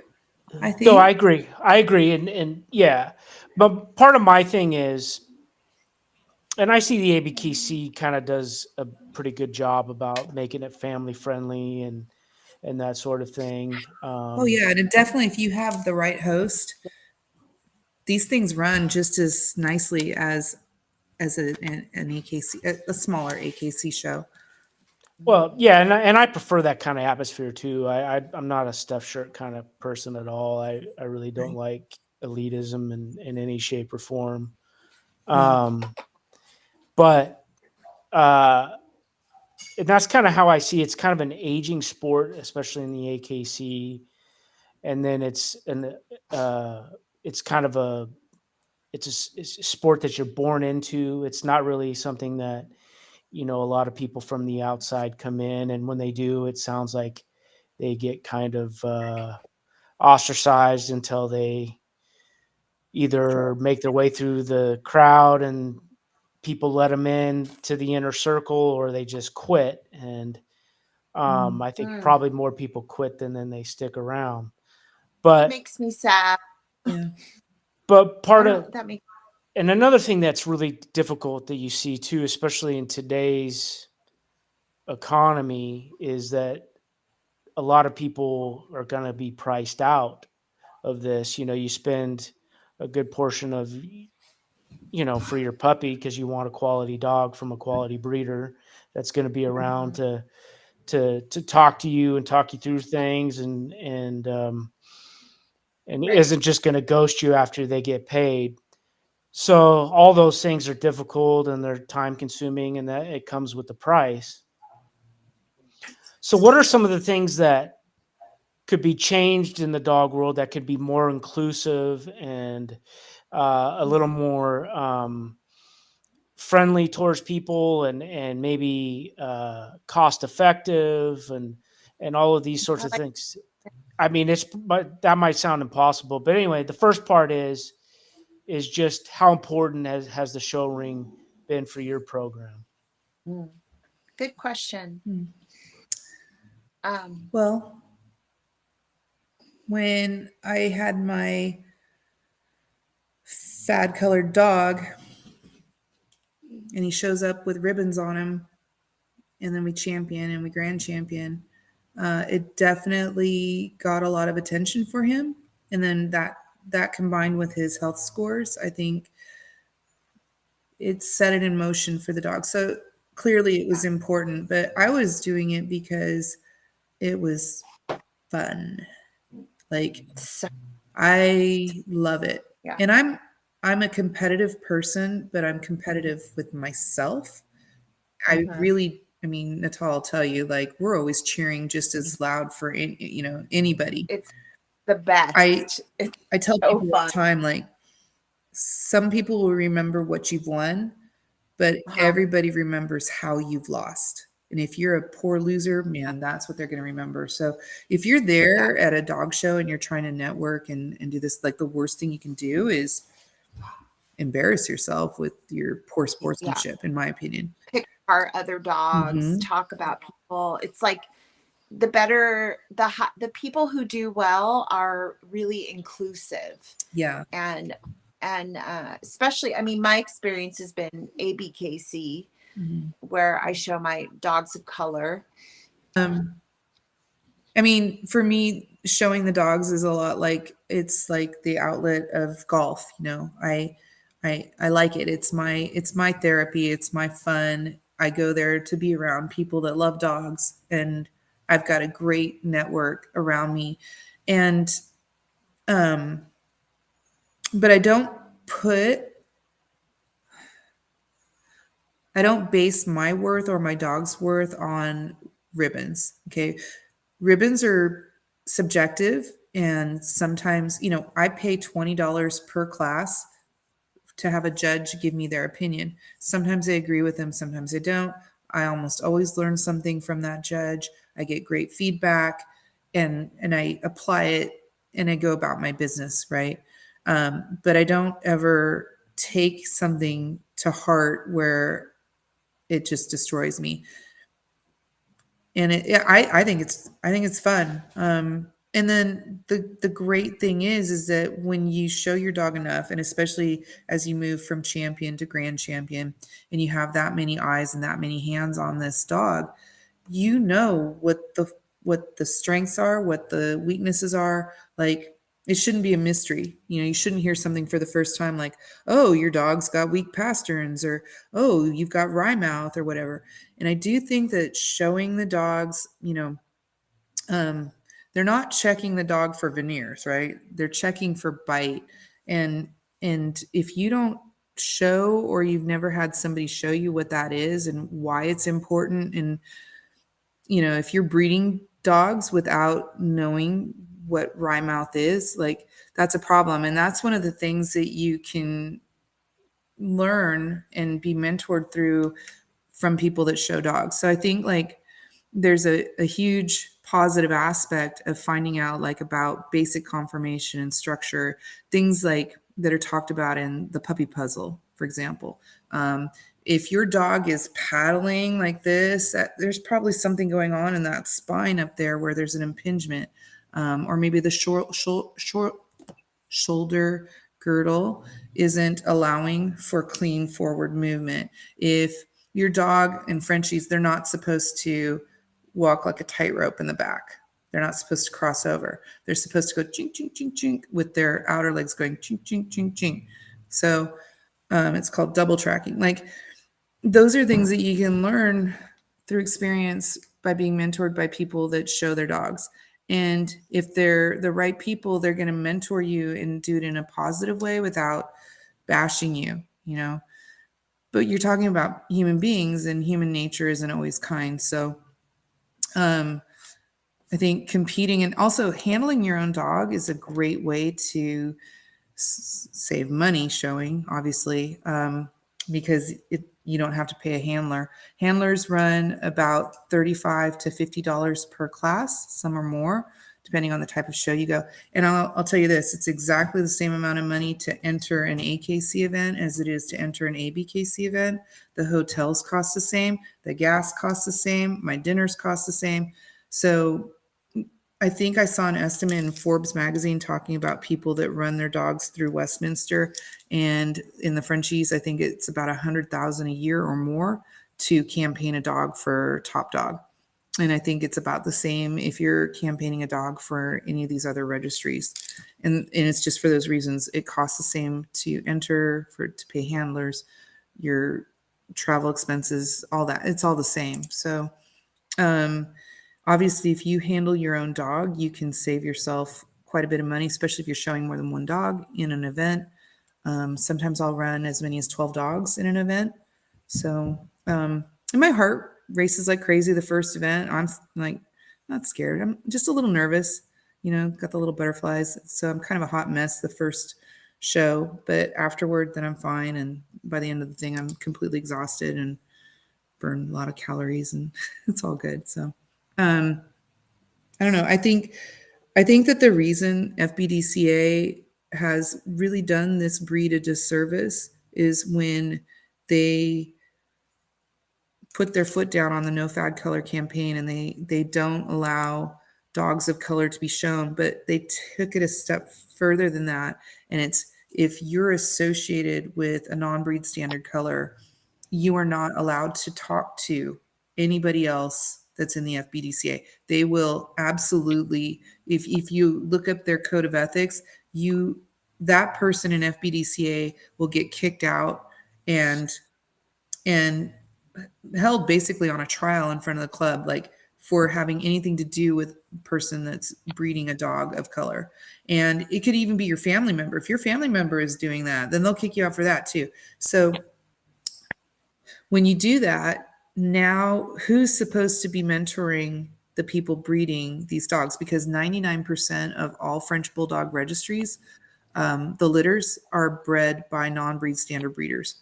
I no, I think. agree. I agree, and yeah, but part of my thing is, and I see the ABKC kind of does a pretty good job about making it family friendly and that sort of thing. Oh yeah, and definitely if you have the right host, these things run just as nicely as an AKC, a smaller AKC show. Well, yeah, and I prefer that kind of atmosphere too. I'm not a stuffed shirt kind of person at all. I really don't Right. like elitism in any shape or form. Yeah. But uh, and that's kind of how I see it. It's kind of an aging sport, especially in the AKC, and then uh, it's kind of it's a sport that you're born into. It's not really something that a lot of people from the outside come in, and when they do, it sounds like they get kind of ostracized until they either make their way through the crowd and people let them in to the inner circle, or they just quit. And I think Mm. probably more people quit than they stick around. But Makes me sad. Yeah. but I part of don't, that makes, and another thing that's really difficult that you see too, especially in today's economy, is that a lot of people are going to be priced out of this. You spend a good portion of for your puppy because you want a quality dog from a quality breeder that's going to be around to talk to you and talk you through things, and right. isn't just going to ghost you after they get paid. So all those things are difficult and they're time consuming, and that it comes with the price. So what are some of the things that could be changed in the dog world that could be more inclusive and a little more friendly towards people, and maybe cost effective, and all of these sorts I of like, things? I mean, but that might sound impossible. But anyway, the first part is just how important has the show ring been for your program? mm, good question. Hmm. Um, Well, when I had my fad colored dog and he shows up with ribbons on him, and then we champion and we grand champion, it definitely got a lot of attention for him. And then that combined with his health scores, I think it set it in motion for the dog. So clearly it was important, but I was doing it because it was fun. Like so, I love it. yeah. And I'm a competitive person, but I'm competitive with myself. I Mhm. really, I mean, Natal will tell you, like, we're always cheering just as loud for anybody. It's the I best. It's I tell so people all fun. the time, like, some people will remember what you've won, but Uh-huh. everybody remembers how you've lost. And if you're a poor loser, man, that's what they're going to remember. So if you're Yeah. there at a dog show and you're trying to network and do this, like the worst thing you can do is embarrass yourself with your poor Yeah. sportsmanship, in my opinion. Pick apart other dogs, Hmm. talk about people. It's like the people who do well are really inclusive, Yeah. and especially, I mean, my experience has been ABKC, Mhm. where I show my dogs of color. Um, I mean, for me, showing the dogs is a lot like it's like the outlet of golf. I like it. It's my therapy. It's my fun. I go there to be around people that love dogs, and I've got a great network around me. And, but I don't base my worth or my dog's worth on ribbons. Okay. Ribbons are subjective. And sometimes, I pay $20 per class to have a judge give me their opinion. Sometimes I agree with them, sometimes I don't. I almost always learn something from that judge. I get great feedback and I apply it and I go about my business, right? But I don't ever take something to heart where it just destroys me. And I think it's fun. And then the great thing is that when you show your dog enough, and especially as you move from champion to grand champion, and you have that many eyes and that many hands on this dog, you know what the strengths are, what the weaknesses are. Like, it shouldn't be a mystery. You shouldn't hear something for the first time like, oh, your dog's got weak pasterns, or oh, you've got wry mouth, or whatever. And I do think that showing the dogs, they're not checking the dog for veneers, right? They're checking for bite. And if you don't show, or you've never had somebody show you what that is and why it's important, and if you're breeding dogs without knowing what wry mouth is, like, that's a problem. And that's one of the things that you can learn and be mentored through from people that show dogs. So I think, like, there's a huge positive aspect of finding out, like, about basic conformation and structure, things like that are talked about in the puppy puzzle, for example. If your dog is paddling like this, there's probably something going on in that spine up there where there's an impingement, or maybe the short shoulder girdle isn't allowing for clean forward movement. If your dog and Frenchies, they're not supposed to walk like a tightrope in the back. They're not supposed to cross over. They're supposed to go chink, chink, chink, chink, with their outer legs going chink, chink, chink, chink. So it's called double tracking. Like, those are things that you can learn through experience by being mentored by people that show their dogs. And if they're the right people, they're going to mentor you and do it in a positive way without bashing you. But you're talking about human beings, and human nature isn't always kind. So I think competing and also handling your own dog is a great way to save money showing, obviously, because you don't have to pay a handler. Handlers run about $35 to $50 per class. Some are more, depending on the type of show you go. And I'll tell you this, it's exactly the same amount of money to enter an AKC event as it is to enter an ABKC event. The hotels cost the same. The gas costs the same. My dinners cost the same. So I think I saw an estimate in Forbes magazine talking about people that run their dogs through Westminster, and in the Frenchies, I think it's about $100,000 a year or more to campaign a dog for Top Dog. And I think it's about the same if you're campaigning a dog for any of these other registries. And it's just for those reasons. It costs the same to enter, to pay handlers, your travel expenses, all that. It's all the same. So, obviously, if you handle your own dog, you can save yourself quite a bit of money, especially if you're showing more than one dog in an event. Sometimes I'll run as many as 12 dogs in an event. So, and my heart races like crazy the first event. I'm like, not scared. I'm just a little nervous, got the little butterflies. So I'm kind of a hot mess the first show, but afterward, then I'm fine. And by the end of the thing, I'm completely exhausted and burn a lot of calories, and it's all good. So, I don't know. I think that the reason FBDCA has really done this breed a disservice is when they put their foot down on the No Fad Color campaign, and they don't allow dogs of color to be shown, but they took it a step further than that. And it's, if you're associated with a non-breed standard color, you are not allowed to talk to anybody else that's in the FBDCA. They will absolutely, if you look up their code of ethics, that person in FBDCA will get kicked out and held basically on a trial in front of the club, like for having anything to do with a person that's breeding a dog of color. And it could even be your family member. If your family member is doing that, then they'll kick you out for that too. So when you do that, now who's supposed to be mentoring the people breeding these dogs? Because 99% of all French Bulldog registries, the litters are bred by non-breed standard breeders.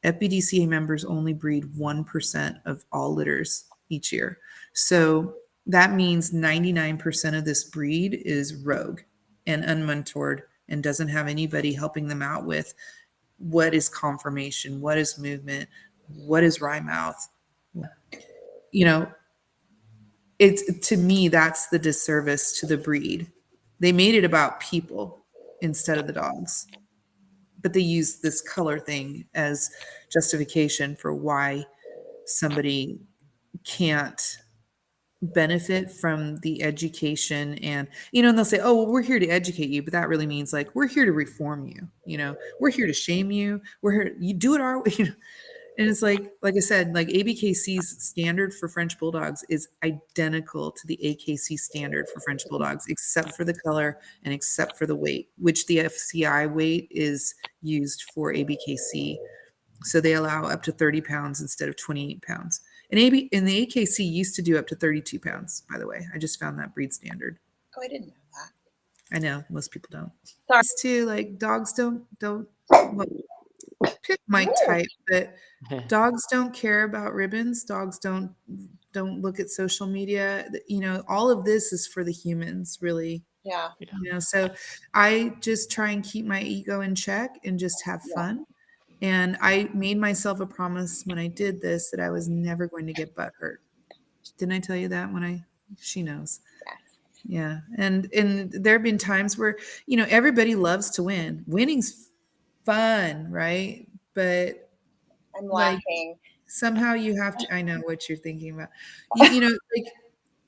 FBDCA members only breed 1% of all litters each year. So that means 99% of this breed is rogue and unmentored and doesn't have anybody helping them out with what is conformation, what is movement, what is wry mouth. You know, it's, to me, that's the disservice to the breed. They made it about people instead of the dogs, but they use this color thing as justification for why somebody can't benefit from the education. And and they'll say, oh well, we're here to educate you, but that really means like we're here to reform you, we're here to shame you, we're here, you do it our way. And it's like I said, like ABKC's standard for French Bulldogs is identical to the AKC standard for French Bulldogs, except for the color and except for the weight, which the FCI weight is used for ABKC. So they allow up to 30 pounds instead of 28 pounds. And the AKC used to do up to 32 pounds, by the way. I just found that breed standard. Oh, I didn't know that. I know most people don't. Sorry. It's too, like, dogs don't well, Pip might type, but dogs don't care about ribbons. Dogs don't look at social media. All of this is for the humans, really. Yeah. So I just try and keep my ego in check and just have fun. And I made myself a promise when I did this that I was never going to get butt hurt. Didn't I tell you that she knows. Yeah. And there have been times where, everybody loves to win. Winning's fun, right? But I'm laughing. Somehow you have to, I know what you're thinking about. Like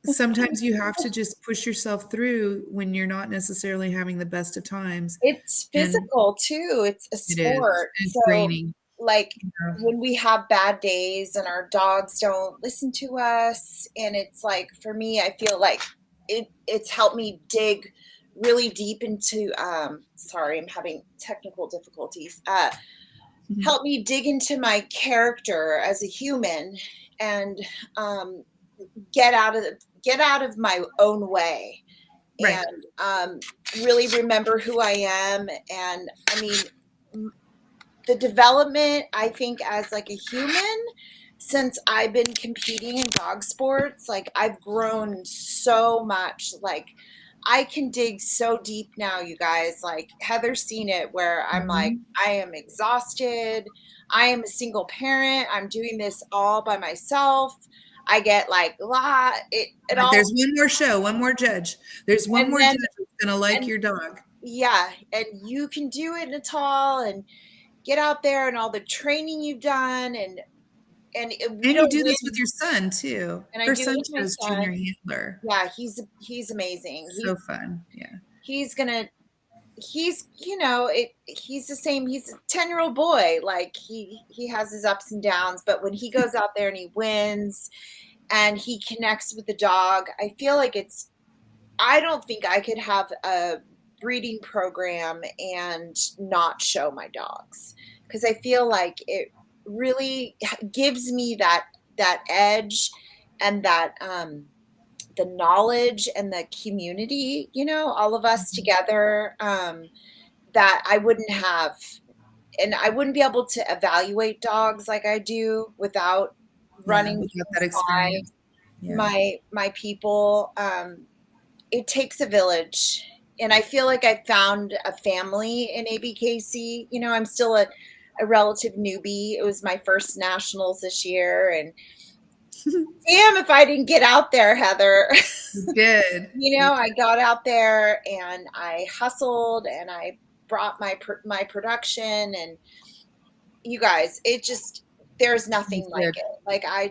sometimes you have to just push yourself through when you're not necessarily having the best of times. It's physical too. It's a sport. It's so draining. Like when we have bad days and our dogs don't listen to us, and it's like, for me, I feel like it's helped me dig really deep into sorry, I'm having technical difficulties. Help me dig into my character as a human and get out of my own way. Right. And really remember who I am. And I mean, the development, I think, as like a human, since I've been competing in dog sports, like I've grown so much. Like I can dig so deep now, you guys. Like Heather's seen it, where I'm like, I am exhausted. I am a single parent. I'm doing this all by myself. I get like There's one more show, one more judge. There's one more judge that's gonna like your dog. Yeah, and you can do it, Natale, and get out there and all the training you've done, and you do this with your son too. And her son is junior handler. Yeah, he's amazing. So fun. Yeah, he's the same. He's a 10-year-old boy. Like he has his ups and downs, but when he goes out there and he wins and he connects with the dog, I feel like I don't think I could have a breeding program and not show my dogs, because I feel like it really gives me that edge and that the knowledge and the community, all of us together, that I wouldn't have, and I wouldn't be able to evaluate dogs like I do without running that experience. My people. It takes a village, and I feel like I found a family in ABKC. I'm still a relative newbie. It was my first nationals this year, and damn if I didn't get out there, Heather. You did. I got out there and I hustled and I brought my production, and you guys, there's nothing like it. Like I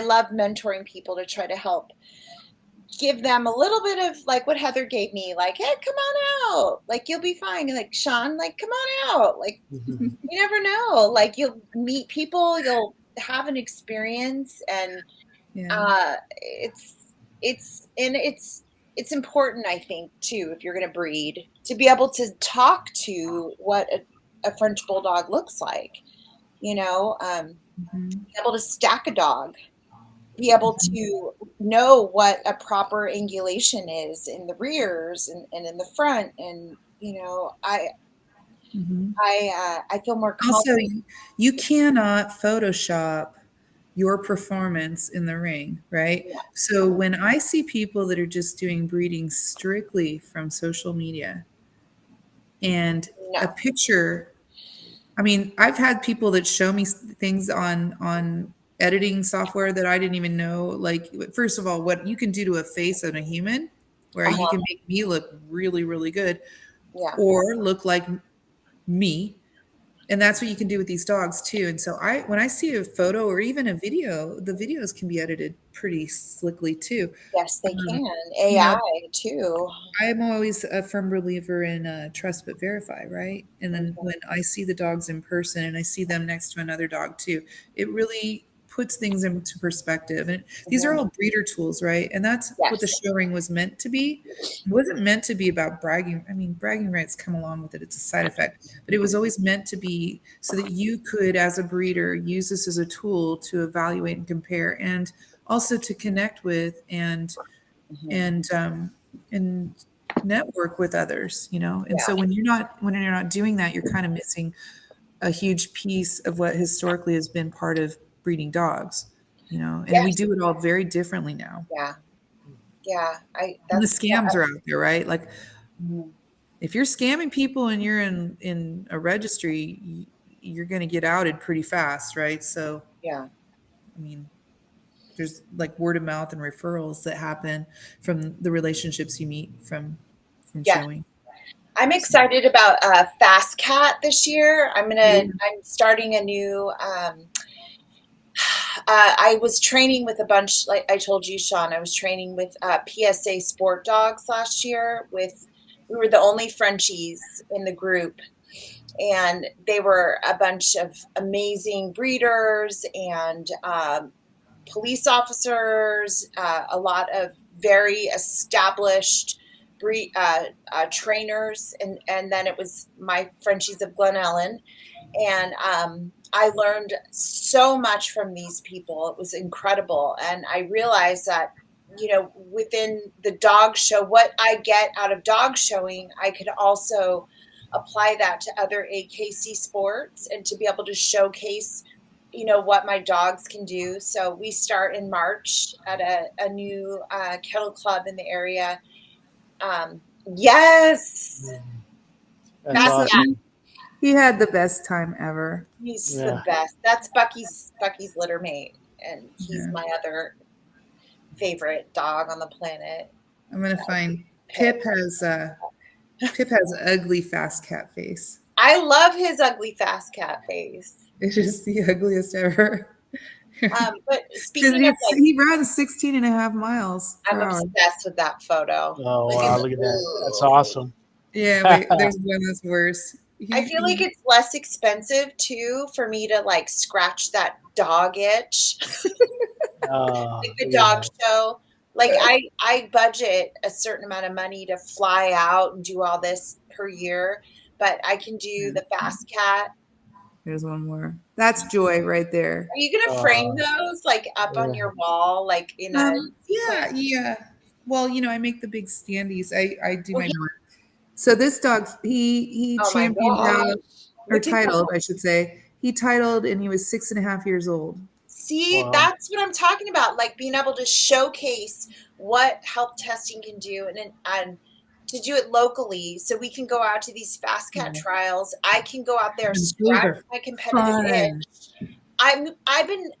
love mentoring people to try to help give them a little bit of like what Heather gave me, like, hey, come on out, like you'll be fine. Like Sean, like, come on out, like you never know, like you'll meet people, have an experience, and Yeah. it's important, I think, too, if you're going to breed, to be able to talk to what a French bulldog looks like, Mhm. be able to stack a dog, be able to know what a proper angulation is in the rears and in the front, and Mhm. I feel more Also, confident. you cannot Photoshop your performance in the ring, right? Yeah. So when I see people that are just doing breeding strictly from social media and a No. picture, I mean, I've had people that show me things on editing software that I didn't even know. Like, first of all, what you can do to a face of a human, where you Uh-huh. can make me look really, really good, Yeah. or look like me, and that's what you can do with these dogs too. And so when I see a photo or even a video, the videos can be edited pretty slickly too. Yes, they Um, can. you know, AI too. I'm always a firm believer in trust but verify, right? And then Mhm. when I see the dogs in person and I see them next to another dog too, it really puts things into perspective. And these are Mhm. all breeder tools, right? And that's what the Yes. show ring was meant to be. It wasn't meant to be about bragging. I mean, bragging rights come along with it, it's a side effect, but it was always meant to be so that you could, as a breeder, use this as a tool to evaluate and compare and also to connect with Mhm. and network with others, and Yeah. so when you're not doing that, you're kind of missing a huge piece of what historically has been part of breeding dogs, and we Yes. do it all very differently now, Yeah. Yeah. I and the that's scams are out there, right? Like, Mhm. if you're scamming people and you're in a registry, you're going to get outed pretty fast, right? So Yeah. I mean, there's like word of mouth and referrals that happen from the relationships you meet from Yeah. showing. I'm So, excited about Fast Cat this year. yeah. I'm starting a new I was training with a bunch, like I told you, Sean, I was training with PSA Sport Dogs last year. We were the only Frenchies in the group, and they were a bunch of amazing breeders and police officers, a lot of very established trainers, and then it was my Frenchies of Glen Ellen, and I learned so much from these people. It was incredible, and I realized that within the dog show, what I get out of dog showing, I could also apply that to other AKC sports and to be able to showcase what my dogs can do. So we start in March at a new kennel club in the area. Yes, That's He's Fast a, Cat. awesome. he had the best time ever. He's the Yeah. best. That's Bucky's litter mate, and he's Yeah. my other favorite dog on the planet. I'm gonna find Pip. Pip has an ugly fast cat face. I love his ugly fast cat face. It's just the ugliest ever. But Because speaking of like, he runs 16 and a half miles per I'm hour. obsessed with that photo. Oh Look wow, at look at that. That's the. awesome. Yeah, wait, there's one that's worse. I feel like it's less expensive too for me to like scratch that dog itch, like the Look at dog that. show. Like I budget a certain amount of money to fly out and do all this per year, but I can do the fast cat. There's one more. That's joy right there. Are you gonna frame Uh, those like up on yeah. your wall, like in a Yeah, sequence? yeah. Well, I make the big standees. I do Oh, my north. So this dog, he oh my championed gosh. out, or Look at that. titled, I should say. He titled, and he was 6.5 years old. See, Wow. that's what I'm talking about. Like being able to showcase what health testing can do, and to do it locally, so we can go out to these fast cat Yeah. trials. I can go out there, And those scratch are my competitive fun. itch. I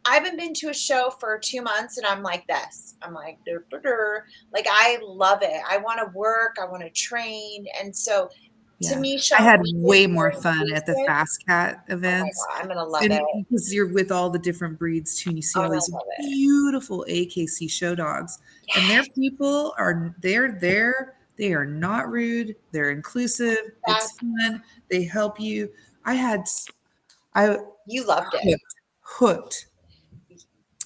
haven't been to a show for 2 months, and I'm like this. I'm like, "Dur, dur, dur." Like I love it. I want to work. I want to train, and so to Yeah. me, I Sean, had being way more more fun at the inclusive. Fast Cat Oh my events. god, I'm gonna love And it. because you're with all the different breeds too, and you see I'm all gonna these love it. beautiful AKC show dogs, and their Yes, people they're there. They are not rude. They're inclusive. It's that's fun. They help you. I you loved it. hooked.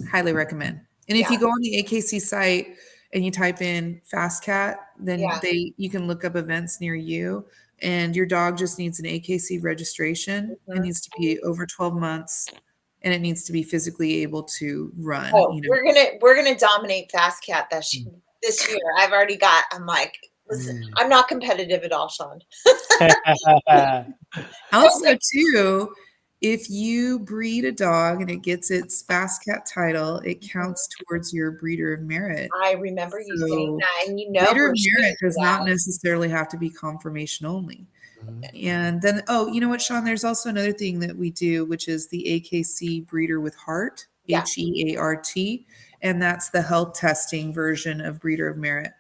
Highly recommend. And if Yeah. you go on the AKC site and you type in Fast Cat, then Yeah. you can look up events near you. And your dog just needs an AKC registration. It Mhm. needs to be over 12 months, and it needs to be physically able to run. Oh, You know, we're gonna dominate Fast Cat this year. I've already got. I'm like, listen, Mm. I'm not competitive at all, Sean. also, too, if you breed a dog and it gets its Fast Cat title, it counts towards your breeder of merit. I remember you saying So, that, and breeder we're of shooting merit for does not necessarily have to be confirmation only. Mhm. And then, oh, you know what, Sean? There's also another thing that we do, which is the AKC Breeder with Heart, Yeah. HEART, and that's the health testing version of Breeder of Merit.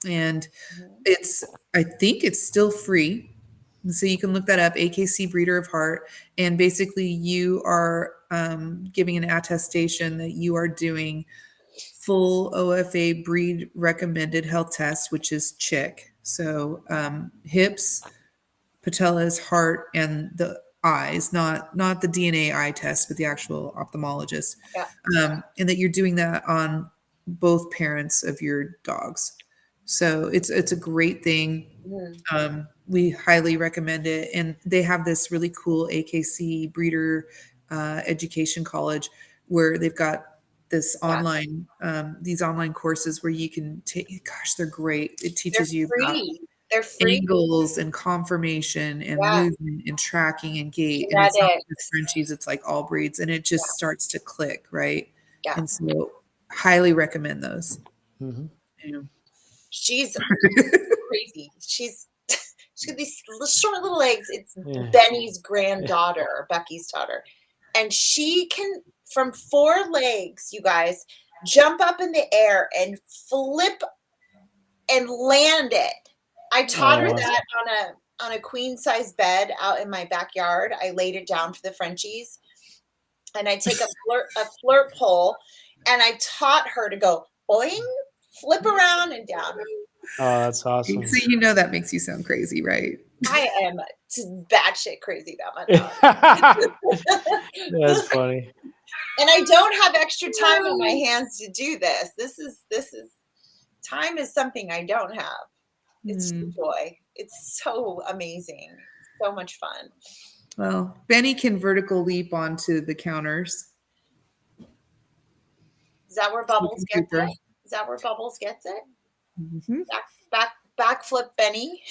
And Mhm. I think it's still free. So you can look that up, AKC Breeder of Heart. And basically, you are giving an attestation that you are doing full OFA breed recommended health test, which is CHIC. So hips, patellas, heart, and the eyes, not the DNA eye test, but the actual ophthalmologist, Yeah. and that you're doing that on both parents of your dogs. So it's a great thing. Mhm. We highly recommend it, and they have this really cool AKC breeder education college where they've got this Yeah. online these online courses where you can take. Gosh, they're great. It They're teaches you about free. They're free. angles and conformation and Yeah. movement and tracking and gait. And it's not just Genetics. Frenchies, it's like all breeds. And it just starts to click, right? Yeah. And so highly recommend those. Mhm. Yeah. She's crazy. She's got these short little legs. It's Yeah. Benny's granddaughter, or Becky's daughter, and she can, from 4 legs, you guys, jump up in the air and flip and land it. I taught her Oh, that on a queen size bed out in my backyard. I laid it down for the Frenchies, and I take a flirt pole, and I taught her to go boing, flip around and down. oh, that's awesome. So you know that makes you sound crazy, right? I am batshit crazy about my dog. That's funny. And I don't have extra time on my hands to do this. This is time is something I don't have. It's joy. It's so amazing. So much fun. Well, Benny can vertical leap onto the counters. Is that where Bubbles gets it? Is that where Bubbles gets it? Mm-hmm. Backflip Benny.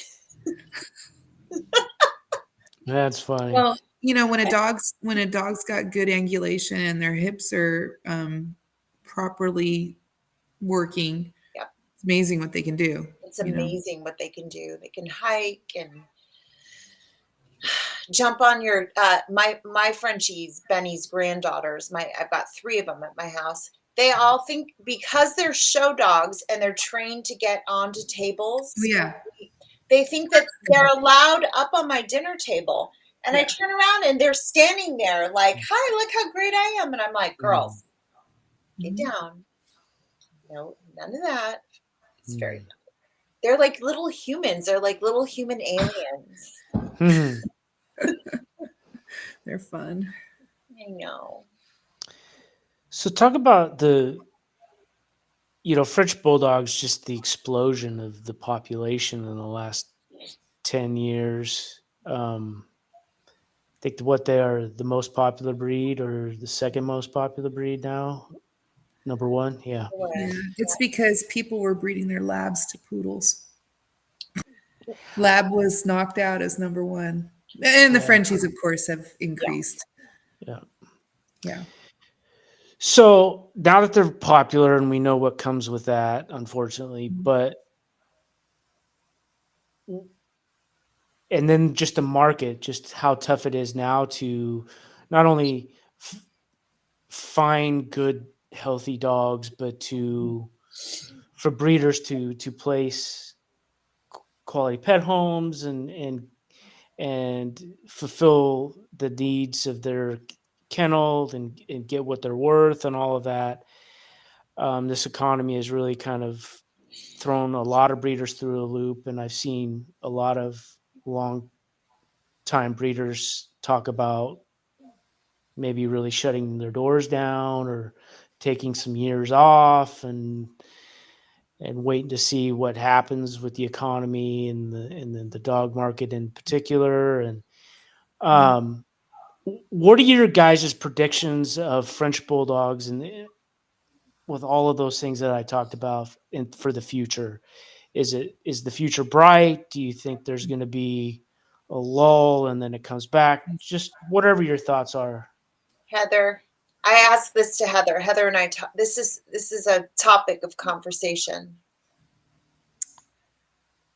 That's funny. Well, you know, when a dog's got good angulation and their hips are properly working, Yep. it's amazing what they can do. It's amazing what they can do. They can hike and jump on your my Frenchies, Benny's granddaughters. I've got 3 of them at my house. They all think, because they're show dogs and they're trained to get onto tables, Yeah. they think that they're allowed up on my dinner table. And I turn around and they're standing there like, hi, look how great I am. And I'm like, girls, get down. No, none of that. It's very, they're like little humans. They're like little human aliens. Mhm. They're fun. I know. So talk about French bulldogs, just the explosion of the population in the last 10 years. I think what they are the most popular breed or the second most popular breed now. Number 1. Yeah. Yeah, it's because people were breeding their labs to poodles. Lab was knocked out as number 1. And the Yeah. Frenchies, of course, have increased. Yeah. Yeah. So now that they're popular and we know what comes with that, unfortunately, but and then just the market, just how tough it is now to not only find good, healthy dogs, but for breeders to place quality pet homes and fulfill the needs of their kennel and get what they're worth and all of that. This economy has really kind of thrown a lot of breeders through a loop, and I've seen a lot of long time breeders talk about maybe really shutting their doors down or taking some years off and waiting to see what happens with the economy and the dog market in particular. And um, what are your guys' predictions of French Bulldogs and with all of those things that I talked about for the future? Is the future bright? Do you think there's going to be a lull and then it comes back? Just whatever your thoughts are. Heather, I asked this to Heather. Heather and I this is a topic of conversation.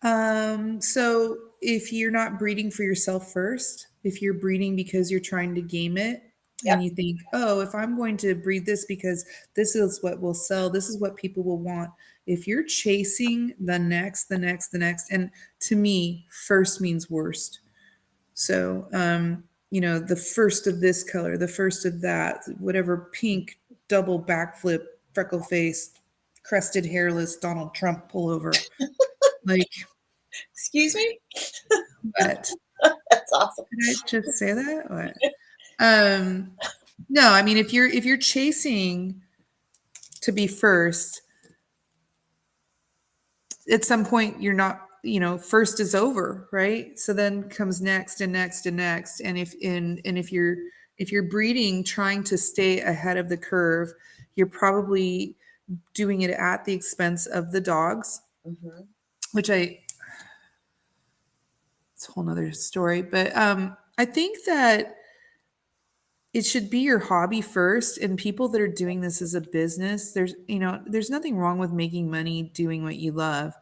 So if you're not breeding for yourself first, if you're breeding because you're trying to game it, Yep. and you think, oh, if I'm going to breed this because this is what will sell, this is what people will want. If you're chasing the next, and to me, first means worst. So, the first of this color, the first of that, whatever pink, double backflip, freckle faced, crested, hairless Donald Trump pullover. Like, Excuse me? what? That's awesome. Did I just say that? What? No, I mean, if you're chasing to be first, at some point you're not, first is over, right? So then comes next and next and next. And if you're breeding trying to stay ahead of the curve, you're probably doing it at the expense of the dogs, which it's a whole nother story. But I think that it should be your hobby first, and people that are doing this as a business, there's nothing wrong with making money doing what you love.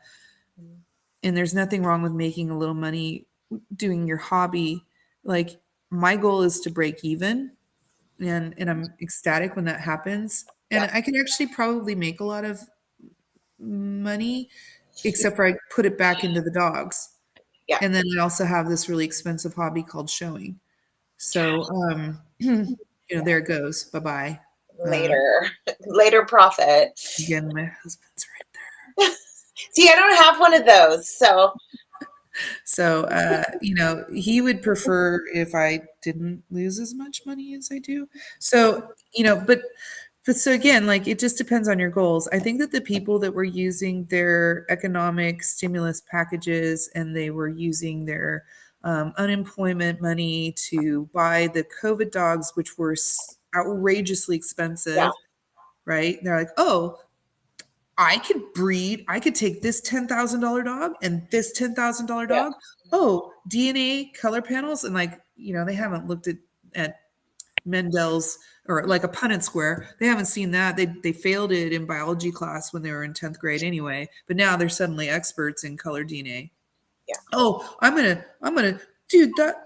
And there's nothing wrong with making a little money doing your hobby. Like, my goal is to break even, and I'm ecstatic when that happens. And I can actually probably make a lot of money, except for I put it back into the dogs. Yeah. And then I also have this really expensive hobby called showing. So, there it goes. Bye-bye. Later profit. Again, my husband's right there. See, I don't have one of those. So, he would prefer if I didn't lose as much money as I do. So, but so again, like, it just depends on your goals. I think that the people that were using their economic stimulus packages and they were using their unemployment money to buy the COVID dogs, which were outrageously expensive, right? They're like, oh, I could take this $10,000 dog and this $10,000 dog. Oh, DNA color panels. And they haven't looked at Mendel's or like a Punnett square. They haven't seen that. They failed it in biology class when they were in 10th grade anyway, but now they're suddenly experts in color DNA. Yeah. Oh, I'm gonna, dude, that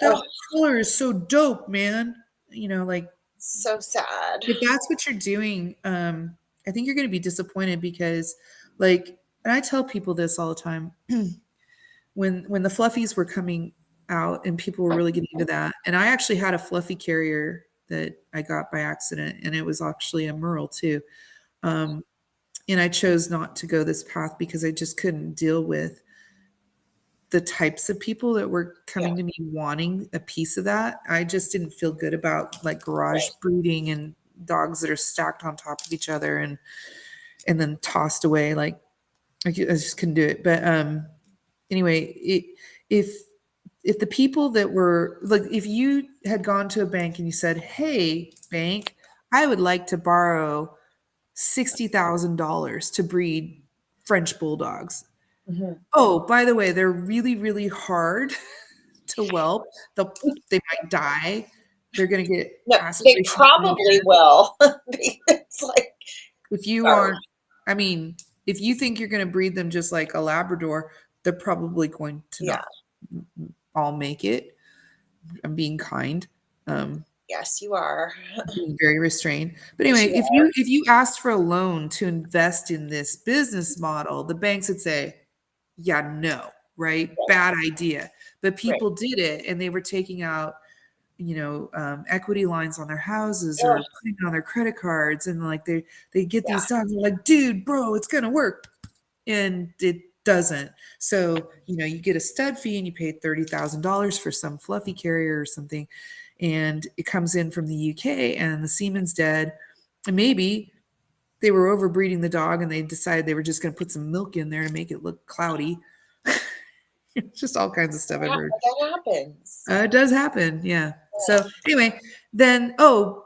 color is so dope, man. So sad. If that's what you're doing, I think you're going to be disappointed because, and I tell people this all the time, when the fluffies were coming out and people were really getting into that, and I actually had a fluffy carrier that I got by accident, and it was actually a Merle too, and I chose not to go this path because I just couldn't deal with the types of people that were coming to me wanting a piece of that. I just didn't feel good about garage breeding and dogs that are stacked on top of each other and then tossed away. I just couldn't do it. But anyway, if the people that were if you had gone to a bank and you said, "Hey, bank, I would like to borrow $60,000 to breed French Bulldogs." Oh, by the way, they're really, really hard to whelp. They might die. They're going to get they probably will. It's like, if you aren't, I mean, if you think you're going to breed them just like a Labrador, they're probably going to not all make it. I'm being kind. Yes, you are. Being very restrained. But anyway, if you asked for a loan to invest in this business model, the banks would say, yeah, no, right? Bad idea. But people did it, and they were taking out, equity lines on their houses or putting it on their credit cards, and they get these dogs. They're like, dude, bro, it's gonna work, and it doesn't. So you get a stud fee, and you pay $30,000 for some fluffy carrier or something, and it comes in from the UK, and the semen's dead, and maybe they were overbreeding the dog and they decided they were just going to put some milk in there to make it look cloudy. Just all kinds of stuff I've heard. That happens. It does happen, yeah. So anyway, then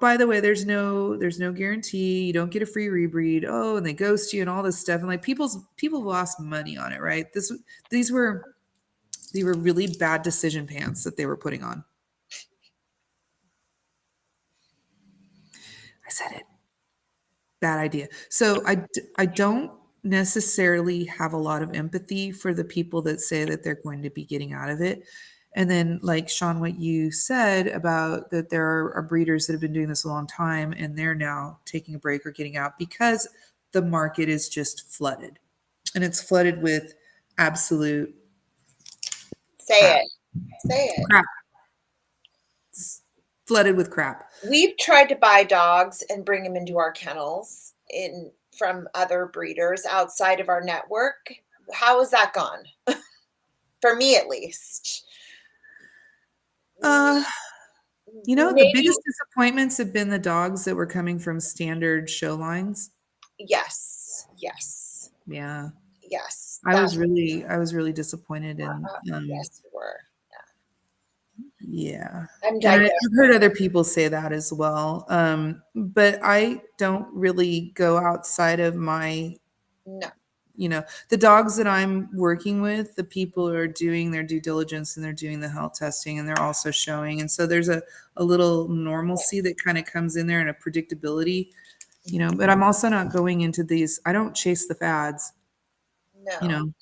by the way, there's no guarantee. You don't get a free rebreed. And they ghost you and all this stuff. And like people lost money on it, right? These were really bad decision pants that they were putting on. I said it. Bad idea. So I don't necessarily have a lot of empathy for the people that say that they're going to be getting out of it. And then, like Sean, what you said about that there are breeders that have been doing this a long time and they're now taking a break or getting out because the market is just flooded. And it's flooded with absolute Say it. crap. It's flooded with crap. We've tried to buy dogs and bring them into our kennels from other breeders outside of our network. How has that gone? For me, at least. The biggest disappointments have been the dogs that were coming from standard show lines. Yes. Yeah. Yes. I was really disappointed in yes, we were. Yeah. I've heard other people say that as well. But I don't really go outside of my the dogs that I'm working with, the people are doing their due diligence and they're doing the health testing and they're also showing. And so there's a little normalcy that kind of comes in there and a predictability, but I'm also not going into these. I don't chase the fads, and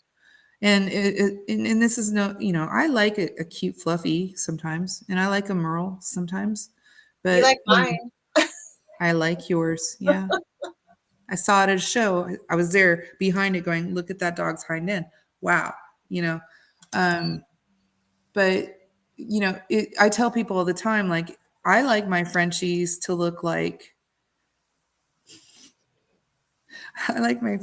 and this is I like a cute fluffy sometimes. And I like a Merle sometimes, but you like mine. I like yours. Yeah. I saw it at a show. I was there behind it going, look at that dog's hind end. Wow. But I tell people all the time, like, I like my Frenchies to look like, I like my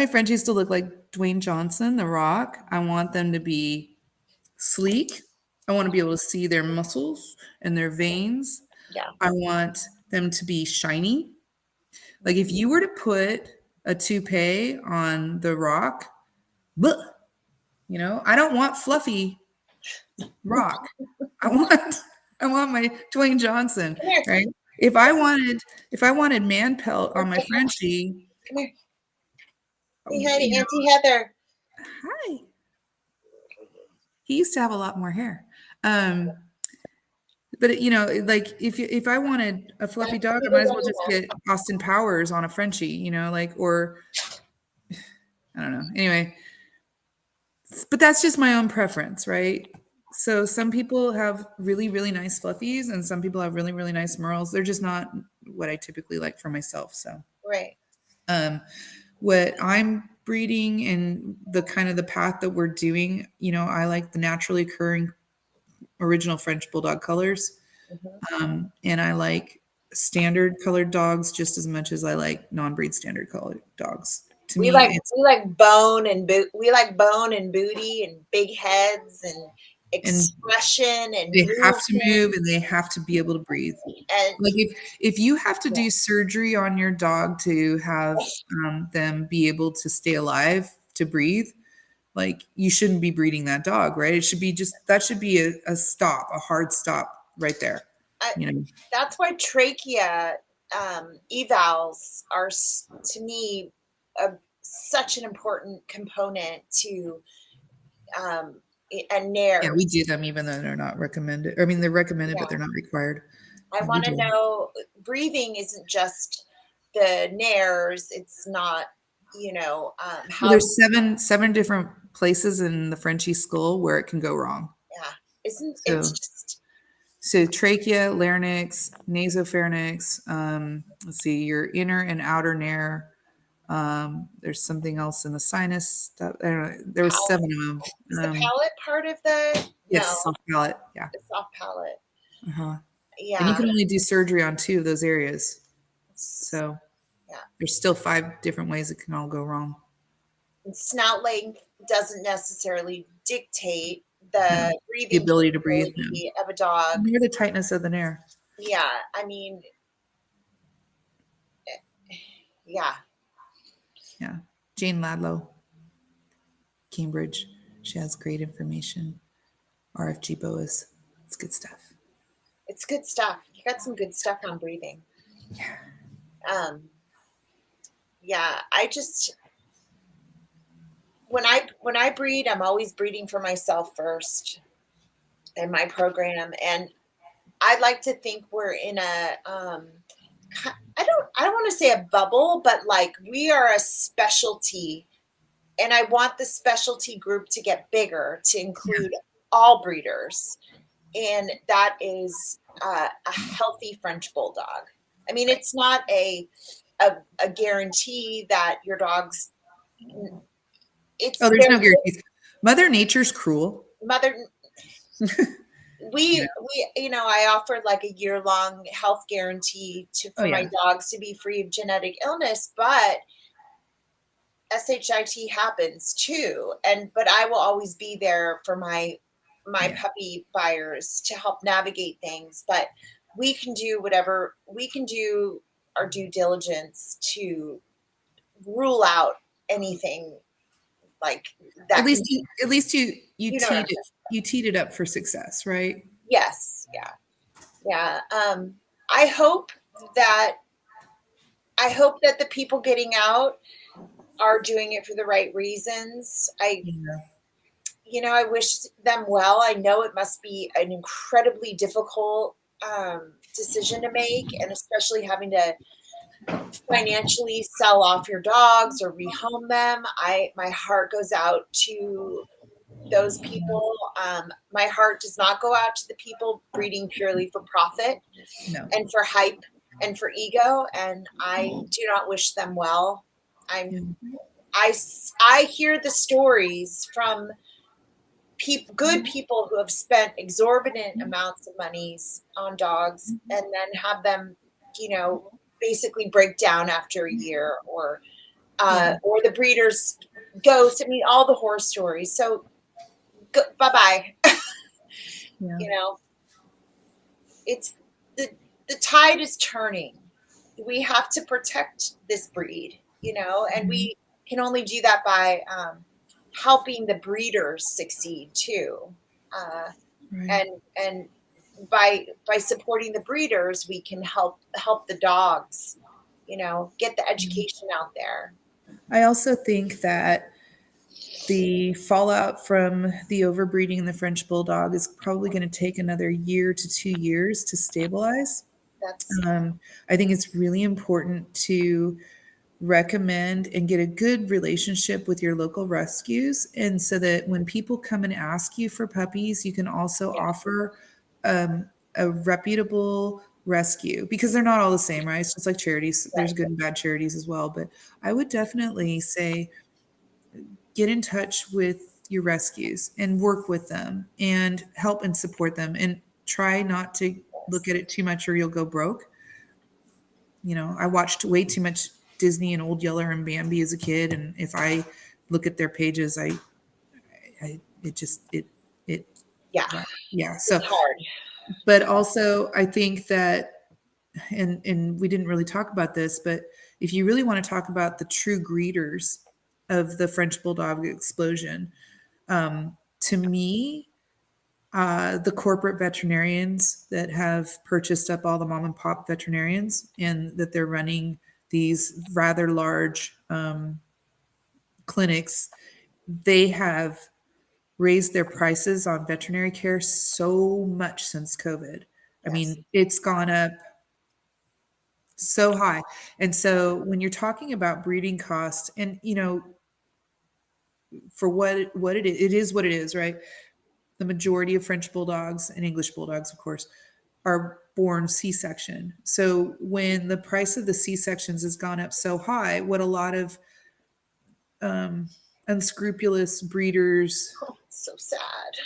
Frenchies to look like Dwayne Johnson, The Rock. I want them to be sleek. I want to be able to see their muscles and their veins. Yeah. I want them to be shiny. Like if you were to put a toupee on The Rock, I don't want fluffy Rock. I want my Dwayne Johnson, right? If I wanted man pelt on my Frenchie. Come here. Say hi to Auntie Heather. Hi. He used to have a lot more hair. But like if I wanted a fluffy dog, I might as well just get Austin Powers on a Frenchie, or I don't know. Anyway, but that's just my own preference, right? So some people have really, really nice fluffies and some people have really, really nice Merles. They're just not what I typically like for myself. So right. What I'm breeding and the kind of the path that we're doing, I like the naturally occurring original French Bulldog colors. Mm-hmm. And I like standard colored dogs just as much as I like non-breed standard colored dogs. To me, we like bone and booty and big heads and expression and they have to move and they have to be able to breathe. And like if you have to do surgery on your dog to have them be able to stay alive to breathe, like you shouldn't be breeding that dog, right? It should be that should be a stop, a hard stop right there. That's why trachea evals are, to me, such an important component to a nair. Yeah, we do them even though they're not recommended. I mean, they're recommended, but they're not required. I want to know, breathing isn't just the nairs. It's not, how there's seven different places in the Frenchie skull where it can go wrong. Yeah, it's just. So trachea, larynx, nasopharynx. Let's see, your inner and outer nair. There's something else in the sinus. I don't know. There was 7 of them. Is the palate part of the? Yes, soft palate. Yeah. The soft palate. Yeah. And you can only do surgery on 2 of those areas. So there's still 5 different ways it can all go wrong. And snout length doesn't necessarily dictate the breathing, the ability to breathe of a dog. Near the tightness of the nair. Yeah, I mean, Yeah. Yeah. Jane Ladlow, Cambridge. She has great information. RFG Boas. It's good stuff. It's good stuff. You got some good stuff on breeding. Yeah. Yeah, I just when I breed, I'm always breeding for myself first in my program, and I like to think we're in a I don't want to say a bubble, but like we are a specialty, and I want the specialty group to get bigger to include all breeders, and that is a healthy French bulldog. I mean, it's not a guarantee that your dog's it's Oh, there's their no guarantees. Mother Nature's cruel. mother. We I offered like a year-long health guarantee for my dogs to be free of genetic illness, but SHIT happens too, but I will always be there for my puppy buyers to help navigate things. But we can do whatever we can do our due diligence to rule out anything like that. At least you You know what I'm saying. you teed it up for success, right? Yes, yeah. I hope that the people getting out are doing it for the right reasons. I wish them well. I know it must be an incredibly difficult decision to make, and especially having to financially sell off your dogs or rehome them. My heart goes out to those people. My heart does not go out to the people breeding purely for profit and for hype and for ego, and I do not wish them well. I hear the stories from good people who have spent exorbitant amounts of monies on dogs and then have them, basically break down after a year, or the breeders ghost. I mean, all the horror stories. So bye-bye. It's the tide is turning. We have to protect this breed, and we can only do that by helping the breeders succeed too. And by supporting the breeders, we can help the dogs, get the education out there. I also think that the fallout from the overbreeding in the French Bulldog is probably going to take another year to 2 years to stabilize. I think it's really important to recommend and get a good relationship with your local rescues. And so that when people come and ask you for puppies, you can also offer a reputable rescue, because they're not all the same, right? It's just like charities. There's good and bad charities as well. But I would definitely say get in touch with your rescues and work with them and help and support them, and try not to look at it too much or you'll go broke. I watched way too much Disney and Old Yeller and Bambi as a kid, and if I look at their pages, yeah. So it's hard. But also I think that, and we didn't really talk about this, but if you really want to talk about the true greeters of the French Bulldog explosion, to me, the corporate veterinarians that have purchased up all the mom and pop veterinarians, and that they're running these rather large clinics, they have raised their prices on veterinary care so much since COVID. I mean, it's gone up so high. And so when you're talking about breeding costs, and for what it is what it is, right? The majority of French Bulldogs and English Bulldogs, of course, are born C-section. So when the price of the C-sections has gone up so high, what a lot of unscrupulous breeders, so sad,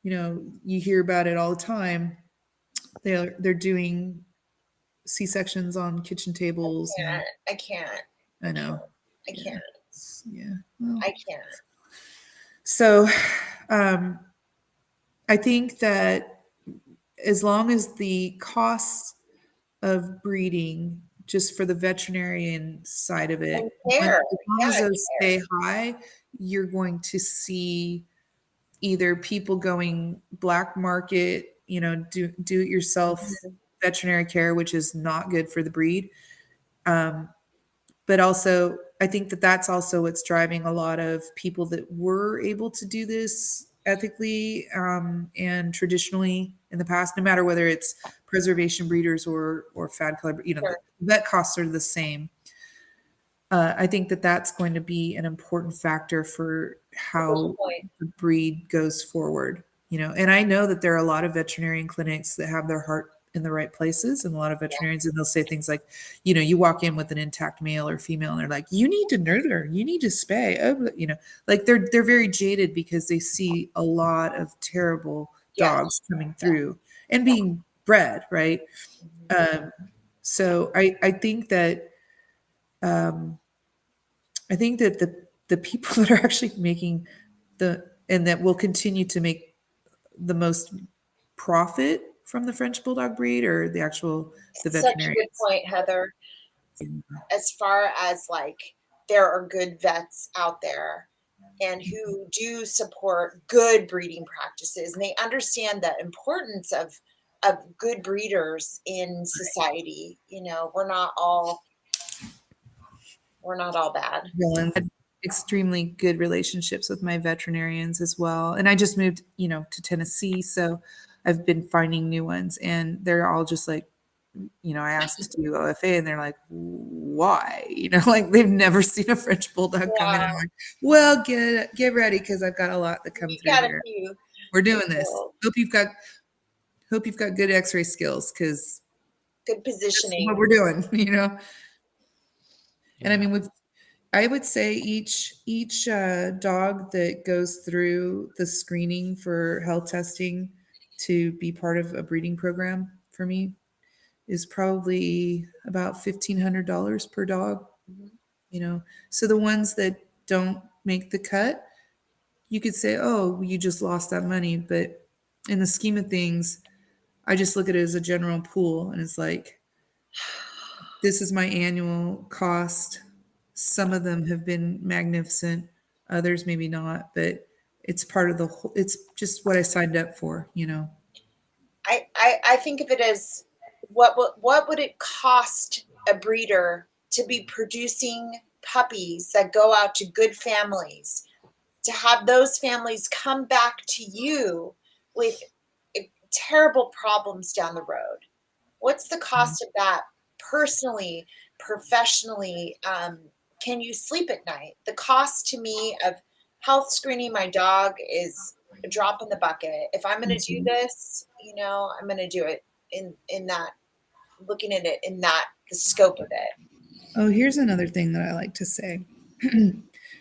you hear about it all the time. They're doing C-sections on kitchen tables. I can't. I know. I can't. Yeah. Well, I can't. So, I think that as long as the costs of breeding just for the veterinarian side of it, And care. as long as Yeah, those stay high, you're going to see either people going black market, do it yourself veterinary care, which is not good for the breed. But also, I think that that's also what's driving a lot of people that were able to do this ethically and traditionally in the past, no matter whether it's preservation breeders or fad color, Sure. the vet costs are the same. I think that that's going to be an important factor for how the breed goes forward. And I know that there are a lot of veterinarian clinics that have their heart in the right places, and a lot of veterinarians, and they'll say things like, you walk in with an intact male or female, and they're like, you need to neuter, you need to spay. Oh, like they're very jaded because they see a lot of terrible dogs coming through and being bred, right? So I think that the people that are actually making and that will continue to make the most profit from the French Bulldog breed are the Such a veterinarians. good point, Heather. As far as like, there are good vets out there and who do support good breeding practices, and they understand the importance of good breeders in society. We're not all bad. Had extremely good relationships with my veterinarians as well. And I just moved, to Tennessee, so I've been finding new ones, and they're all just like, I asked to do OFA, and they're like, why? Like they've never seen a French Bulldog come in. I'm like, well, get ready, because I've got a lot that come through here. We're doing this. Hope you've got good X-ray skills, because good positioning. What we're doing, Yeah. And I mean, I would say each dog that goes through the screening for health testing to be part of a breeding program for me is probably about $1,500 per dog. So the ones that don't make the cut, you could say, oh, you just lost that money. But in the scheme of things, I just look at it as a general pool, and it's like, this is my annual cost. Some of them have been magnificent, others maybe not, but it's part of the whole, it's just what I signed up for. I think of it as, what would it cost a breeder to be producing puppies that go out to good families, to have those families come back to you with terrible problems down the road? What's the cost of that personally, professionally? Can you sleep at night? The cost to me of health screening my dog is a drop in the bucket. If I'm going to do this, I'm going to do it in that, looking at it in that, the scope of it. Oh, here's another thing that I like to say.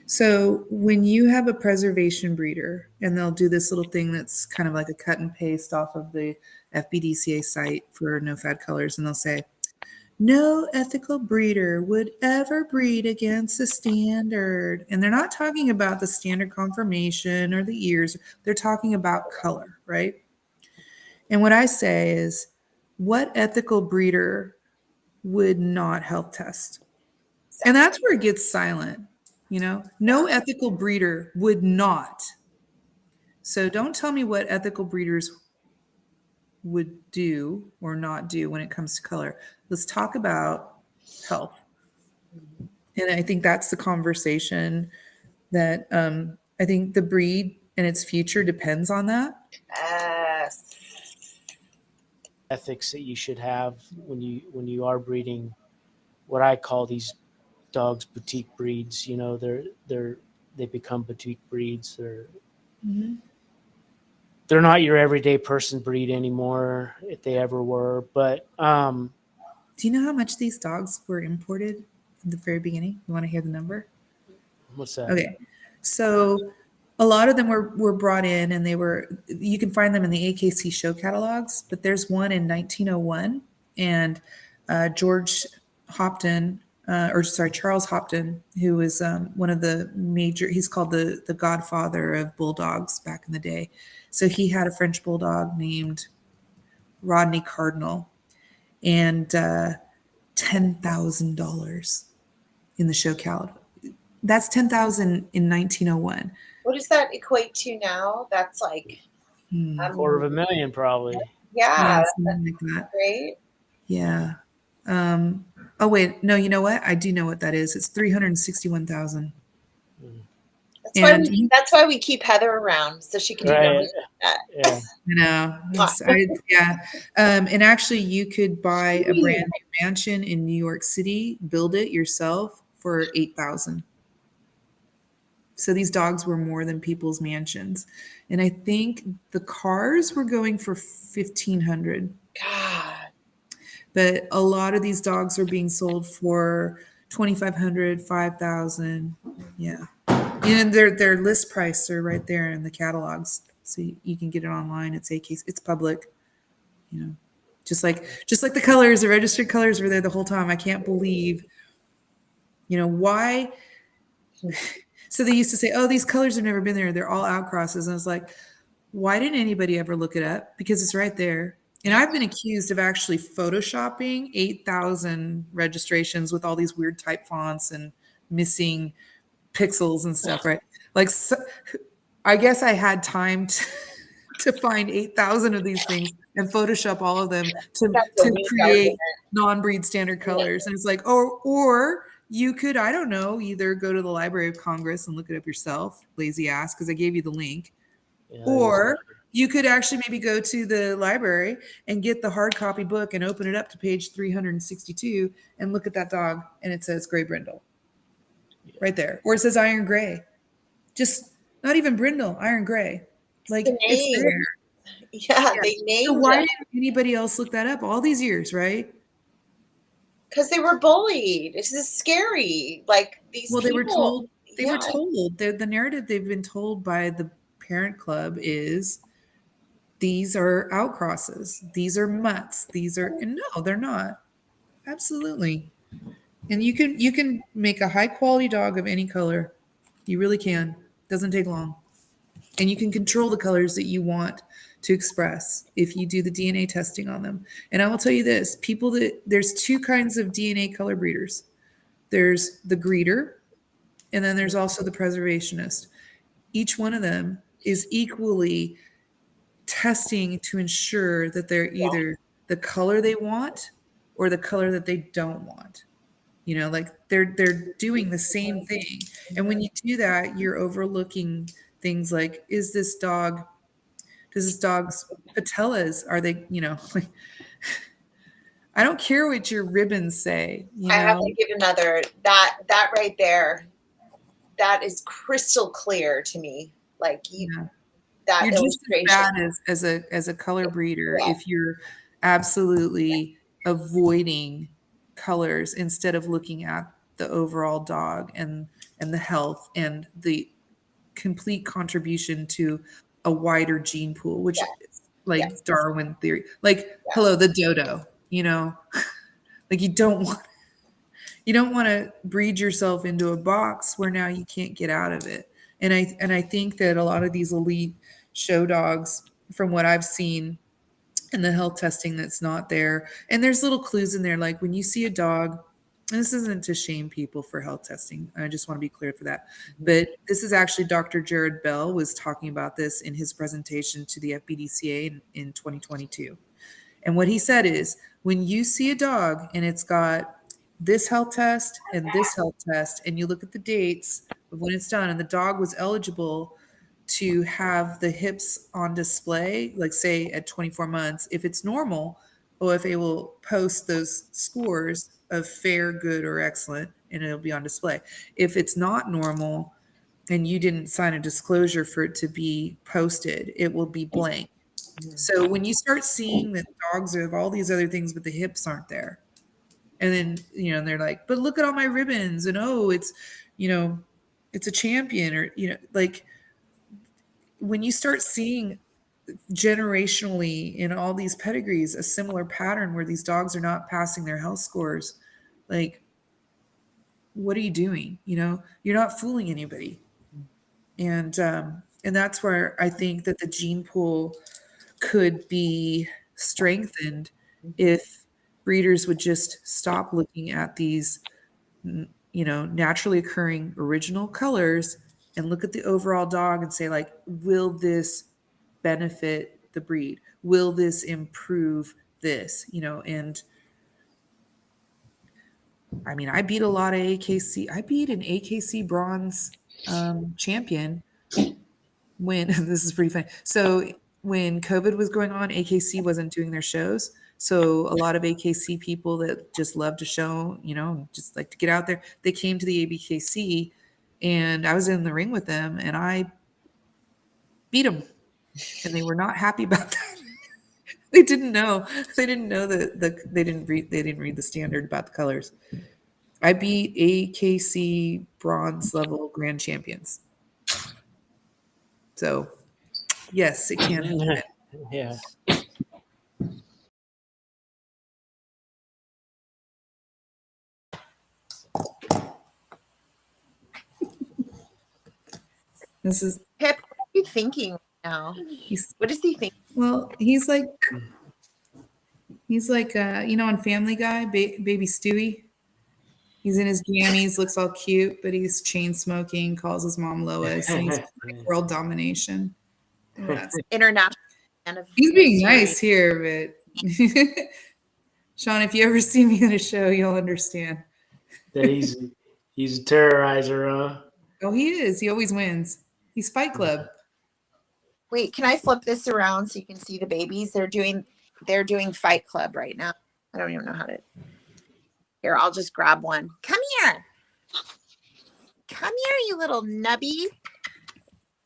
So when you have a preservation breeder, and they'll do this little thing that's kind of like a cut and paste off of the FBDCA site for no fad colors, and they'll say, no ethical breeder would ever breed against the standard. And they're not talking about the standard conformation or the ears. They're talking about color, right? And what I say is, what ethical breeder would not health test? And that's where it gets silent. No ethical breeder would not. So don't tell me what ethical breeders would do or not do when it comes to color. Let's talk about health. And I think that's the conversation that I think the breed and its future depends on that. Ethics that you should have when you are breeding what I call these dogs boutique breeds. They become boutique breeds. They're not your everyday person breed anymore, if they ever were. But do you know how much these dogs were imported from the very beginning? You want to hear the number? What's that? Okay, so a lot of them were brought in, and you can find them in the AKC show catalogs, but there's one in 1901, and Charles Hopton, who was one of the major, he's called the godfather of bulldogs back in the day. So he had a French bulldog named Rodney Cardinal, and $10,000 in the show catalog. That's 10,000 in 1901. What does that equate to now? That's like, $250,000 probably. yeah, Yeah, that's something like that. great. Yeah. Oh wait, no, you know what? I do know what that is. It's 361,000. And That's why we keep Heather around so she can do Right. that. Yeah. you know, yeah. And actually, you could buy a brand new mansion in New York City, build it yourself for 8,000. So these dogs were more than people's mansions, and I think the cars were going for 1,500. God. But a lot of these dogs are being sold for 2,500, 5,000. Yeah. And their list price are right there in the catalogs. So you can get it online. It's AKC, it's public, you know. Just like the colors, the registered colors were there the whole time. I can't believe, why. So they used to say, "Oh, these colors have never been there. They're all outcrosses." And I was like, why didn't anybody ever look it up? Because it's right there. And I've been accused of actually photoshopping 8,000 registrations with all these weird type fonts and missing pixels and stuff, right? Like, so, I guess I had time to find 8,000 of these things and Photoshop all of them to create non-breed standard colors. And it's like, or you could, I don't know, either go to the Library of Congress and look it up yourself, lazy ass, because I gave you the link. Yeah, Or you could actually maybe go to the library and get the hard copy book and open it up to page 362 and look at that dog and it says gray brindle right there. Or it says iron gray. Just not even brindle, iron gray. Like it's there. Yeah, they named So why didn't anybody else look that up all these years, right? Because they were bullied. This is scary. Like these people. They were told. The narrative they've been told by the parent club is these are outcrosses. These are mutts. No, they're not. Absolutely. And you can make a high quality dog of any color. You really can. Doesn't take long. And you can control the colors that you want to express if you do the DNA testing on them. And I will tell you this, there's two kinds of DNA color breeders. There's the greeter, and then there's also the preservationist. Each one of them is equally testing to ensure that they're either the color they want or the color that they don't want. Like they're doing the same thing. And when you do that, you're overlooking things like, does this dog's patellas, are they, like, I don't care what your ribbons say, I have to give another, that right there, that is crystal clear to me. Like that you're illustration. just as bad as a color breeder if you're absolutely avoiding colors instead of looking at the overall dog and the health and the complete contribution to a wider gene pool, which like Darwin theory, like hello, the dodo, like you don't want to breed yourself into a box where now you can't get out of it. And I think that a lot of these elite show dogs, from what I've seen in the health testing, that's not there. And there's little clues in there, like when you see a dog, and this isn't to shame people for health testing. I just want to be clear for that. But this is actually Dr. Jared Bell was talking about this in his presentation to the FBDCA in 2022. And what he said is, when you see a dog and it's got this health test and this health test, and you look at the dates of when it's done, and the dog was eligible to have the hips on display, like say at 24 months, if it's normal, OFA will post those scores of fair, good, or excellent, and it'll be on display. If it's not normal and you didn't sign a disclosure for it to be posted, it will be blank. So when you start seeing that dogs have all these other things, but the hips aren't there, and then, and they're like, but look at all my ribbons, and it's, it's a champion, or, like when you start seeing generationally in all these pedigrees a similar pattern where these dogs are not passing their health scores, like, what are you doing? You're not fooling anybody. And that's where I think that the gene pool could be strengthened if breeders would just stop looking at these, naturally occurring original colors and look at the overall dog and say, like, will this benefit the breed? Will this improve this? And I mean, I beat a lot of AKC. I beat an AKC bronze champion when this is pretty funny. So when COVID was going on, AKC wasn't doing their shows. So a lot of AKC people that just love to show, just like to get out there, they came to the ABKC, and I was in the ring with them, and I beat them, and they were not happy about that. They didn't know. They didn't know that they didn't read the standard about the colors. I beat AKC bronze level grand champions. So yes, it can happen. Yeah. This is Pip, what are you thinking now? What does he think? well, he's like on Family Guy, baby Stewie. He's in his jammies, looks all cute, but he's chain smoking, calls his mom Lois, and he's like world domination. That's, International fan of he's being history. nice here, but Sean, if you ever see me in a show, you'll understand. That he's a terrorizer, huh? Oh, he is. He always wins. He's Fight Club. Wait, can I flip this around so you can see the babies? They're doing Fight Club right now. I don't even know how to. Here, I'll just grab one. Come here. Come here, you little nubby.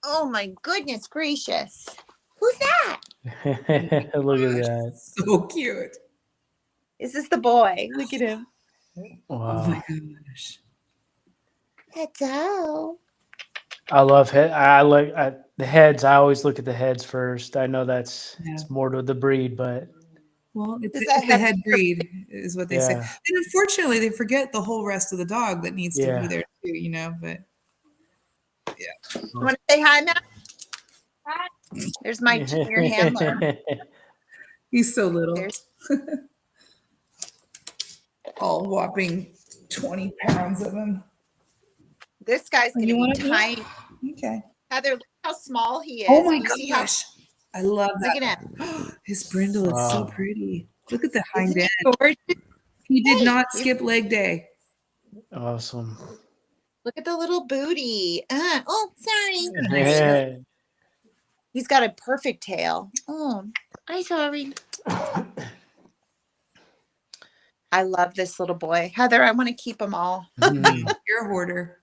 Oh my goodness gracious. Who's that? Look at that. So cute. Is this the boy? Look at him. Oh Wow. my gosh. Hello. I love head. The heads. I always look at the heads first. I know it's more to the breed, but Well, it's Does that the have- head breed is what they say. Yeah. And unfortunately, they forget the whole rest of the dog that needs to be there too, but You want to say hi, Matt? There's my junior handler. he's so little. There's All whopping 20 pounds of him. this guy's You gonna wanna be do it? tiny. Okay. Heather, look how small he is. Oh my You see how- gosh. I love that. Look at him. His brindle is so Wow. pretty. Look at the hind Isn't end. he gorgeous? He did Hey, not you- skip leg day. Awesome. Look at the little booty. Oh, sorry. Yeah. He's got a perfect tail. Oh, I'm sorry. I love this little boy. Heather, I want to keep them all. Mm. You're a hoarder.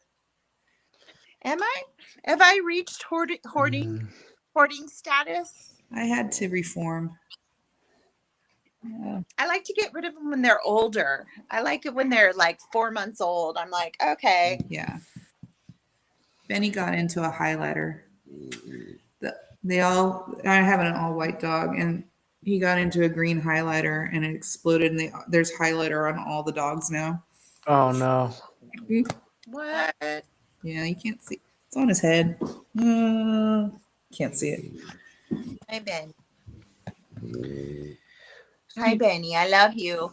Am I? Have I reached hoarding status? I had to reform. I like to get rid of them when they're older. I like it when they're like 4 months old. I'm like, okay. Yeah. Benny got into a highlighter. I have an all white dog, and he got into a green highlighter and it exploded, and there's highlighter on all the dogs now. Oh no. What? Yeah, you can't see. It's on his head. Can't see it. Hi, Ben. Hi, Benny. I love you.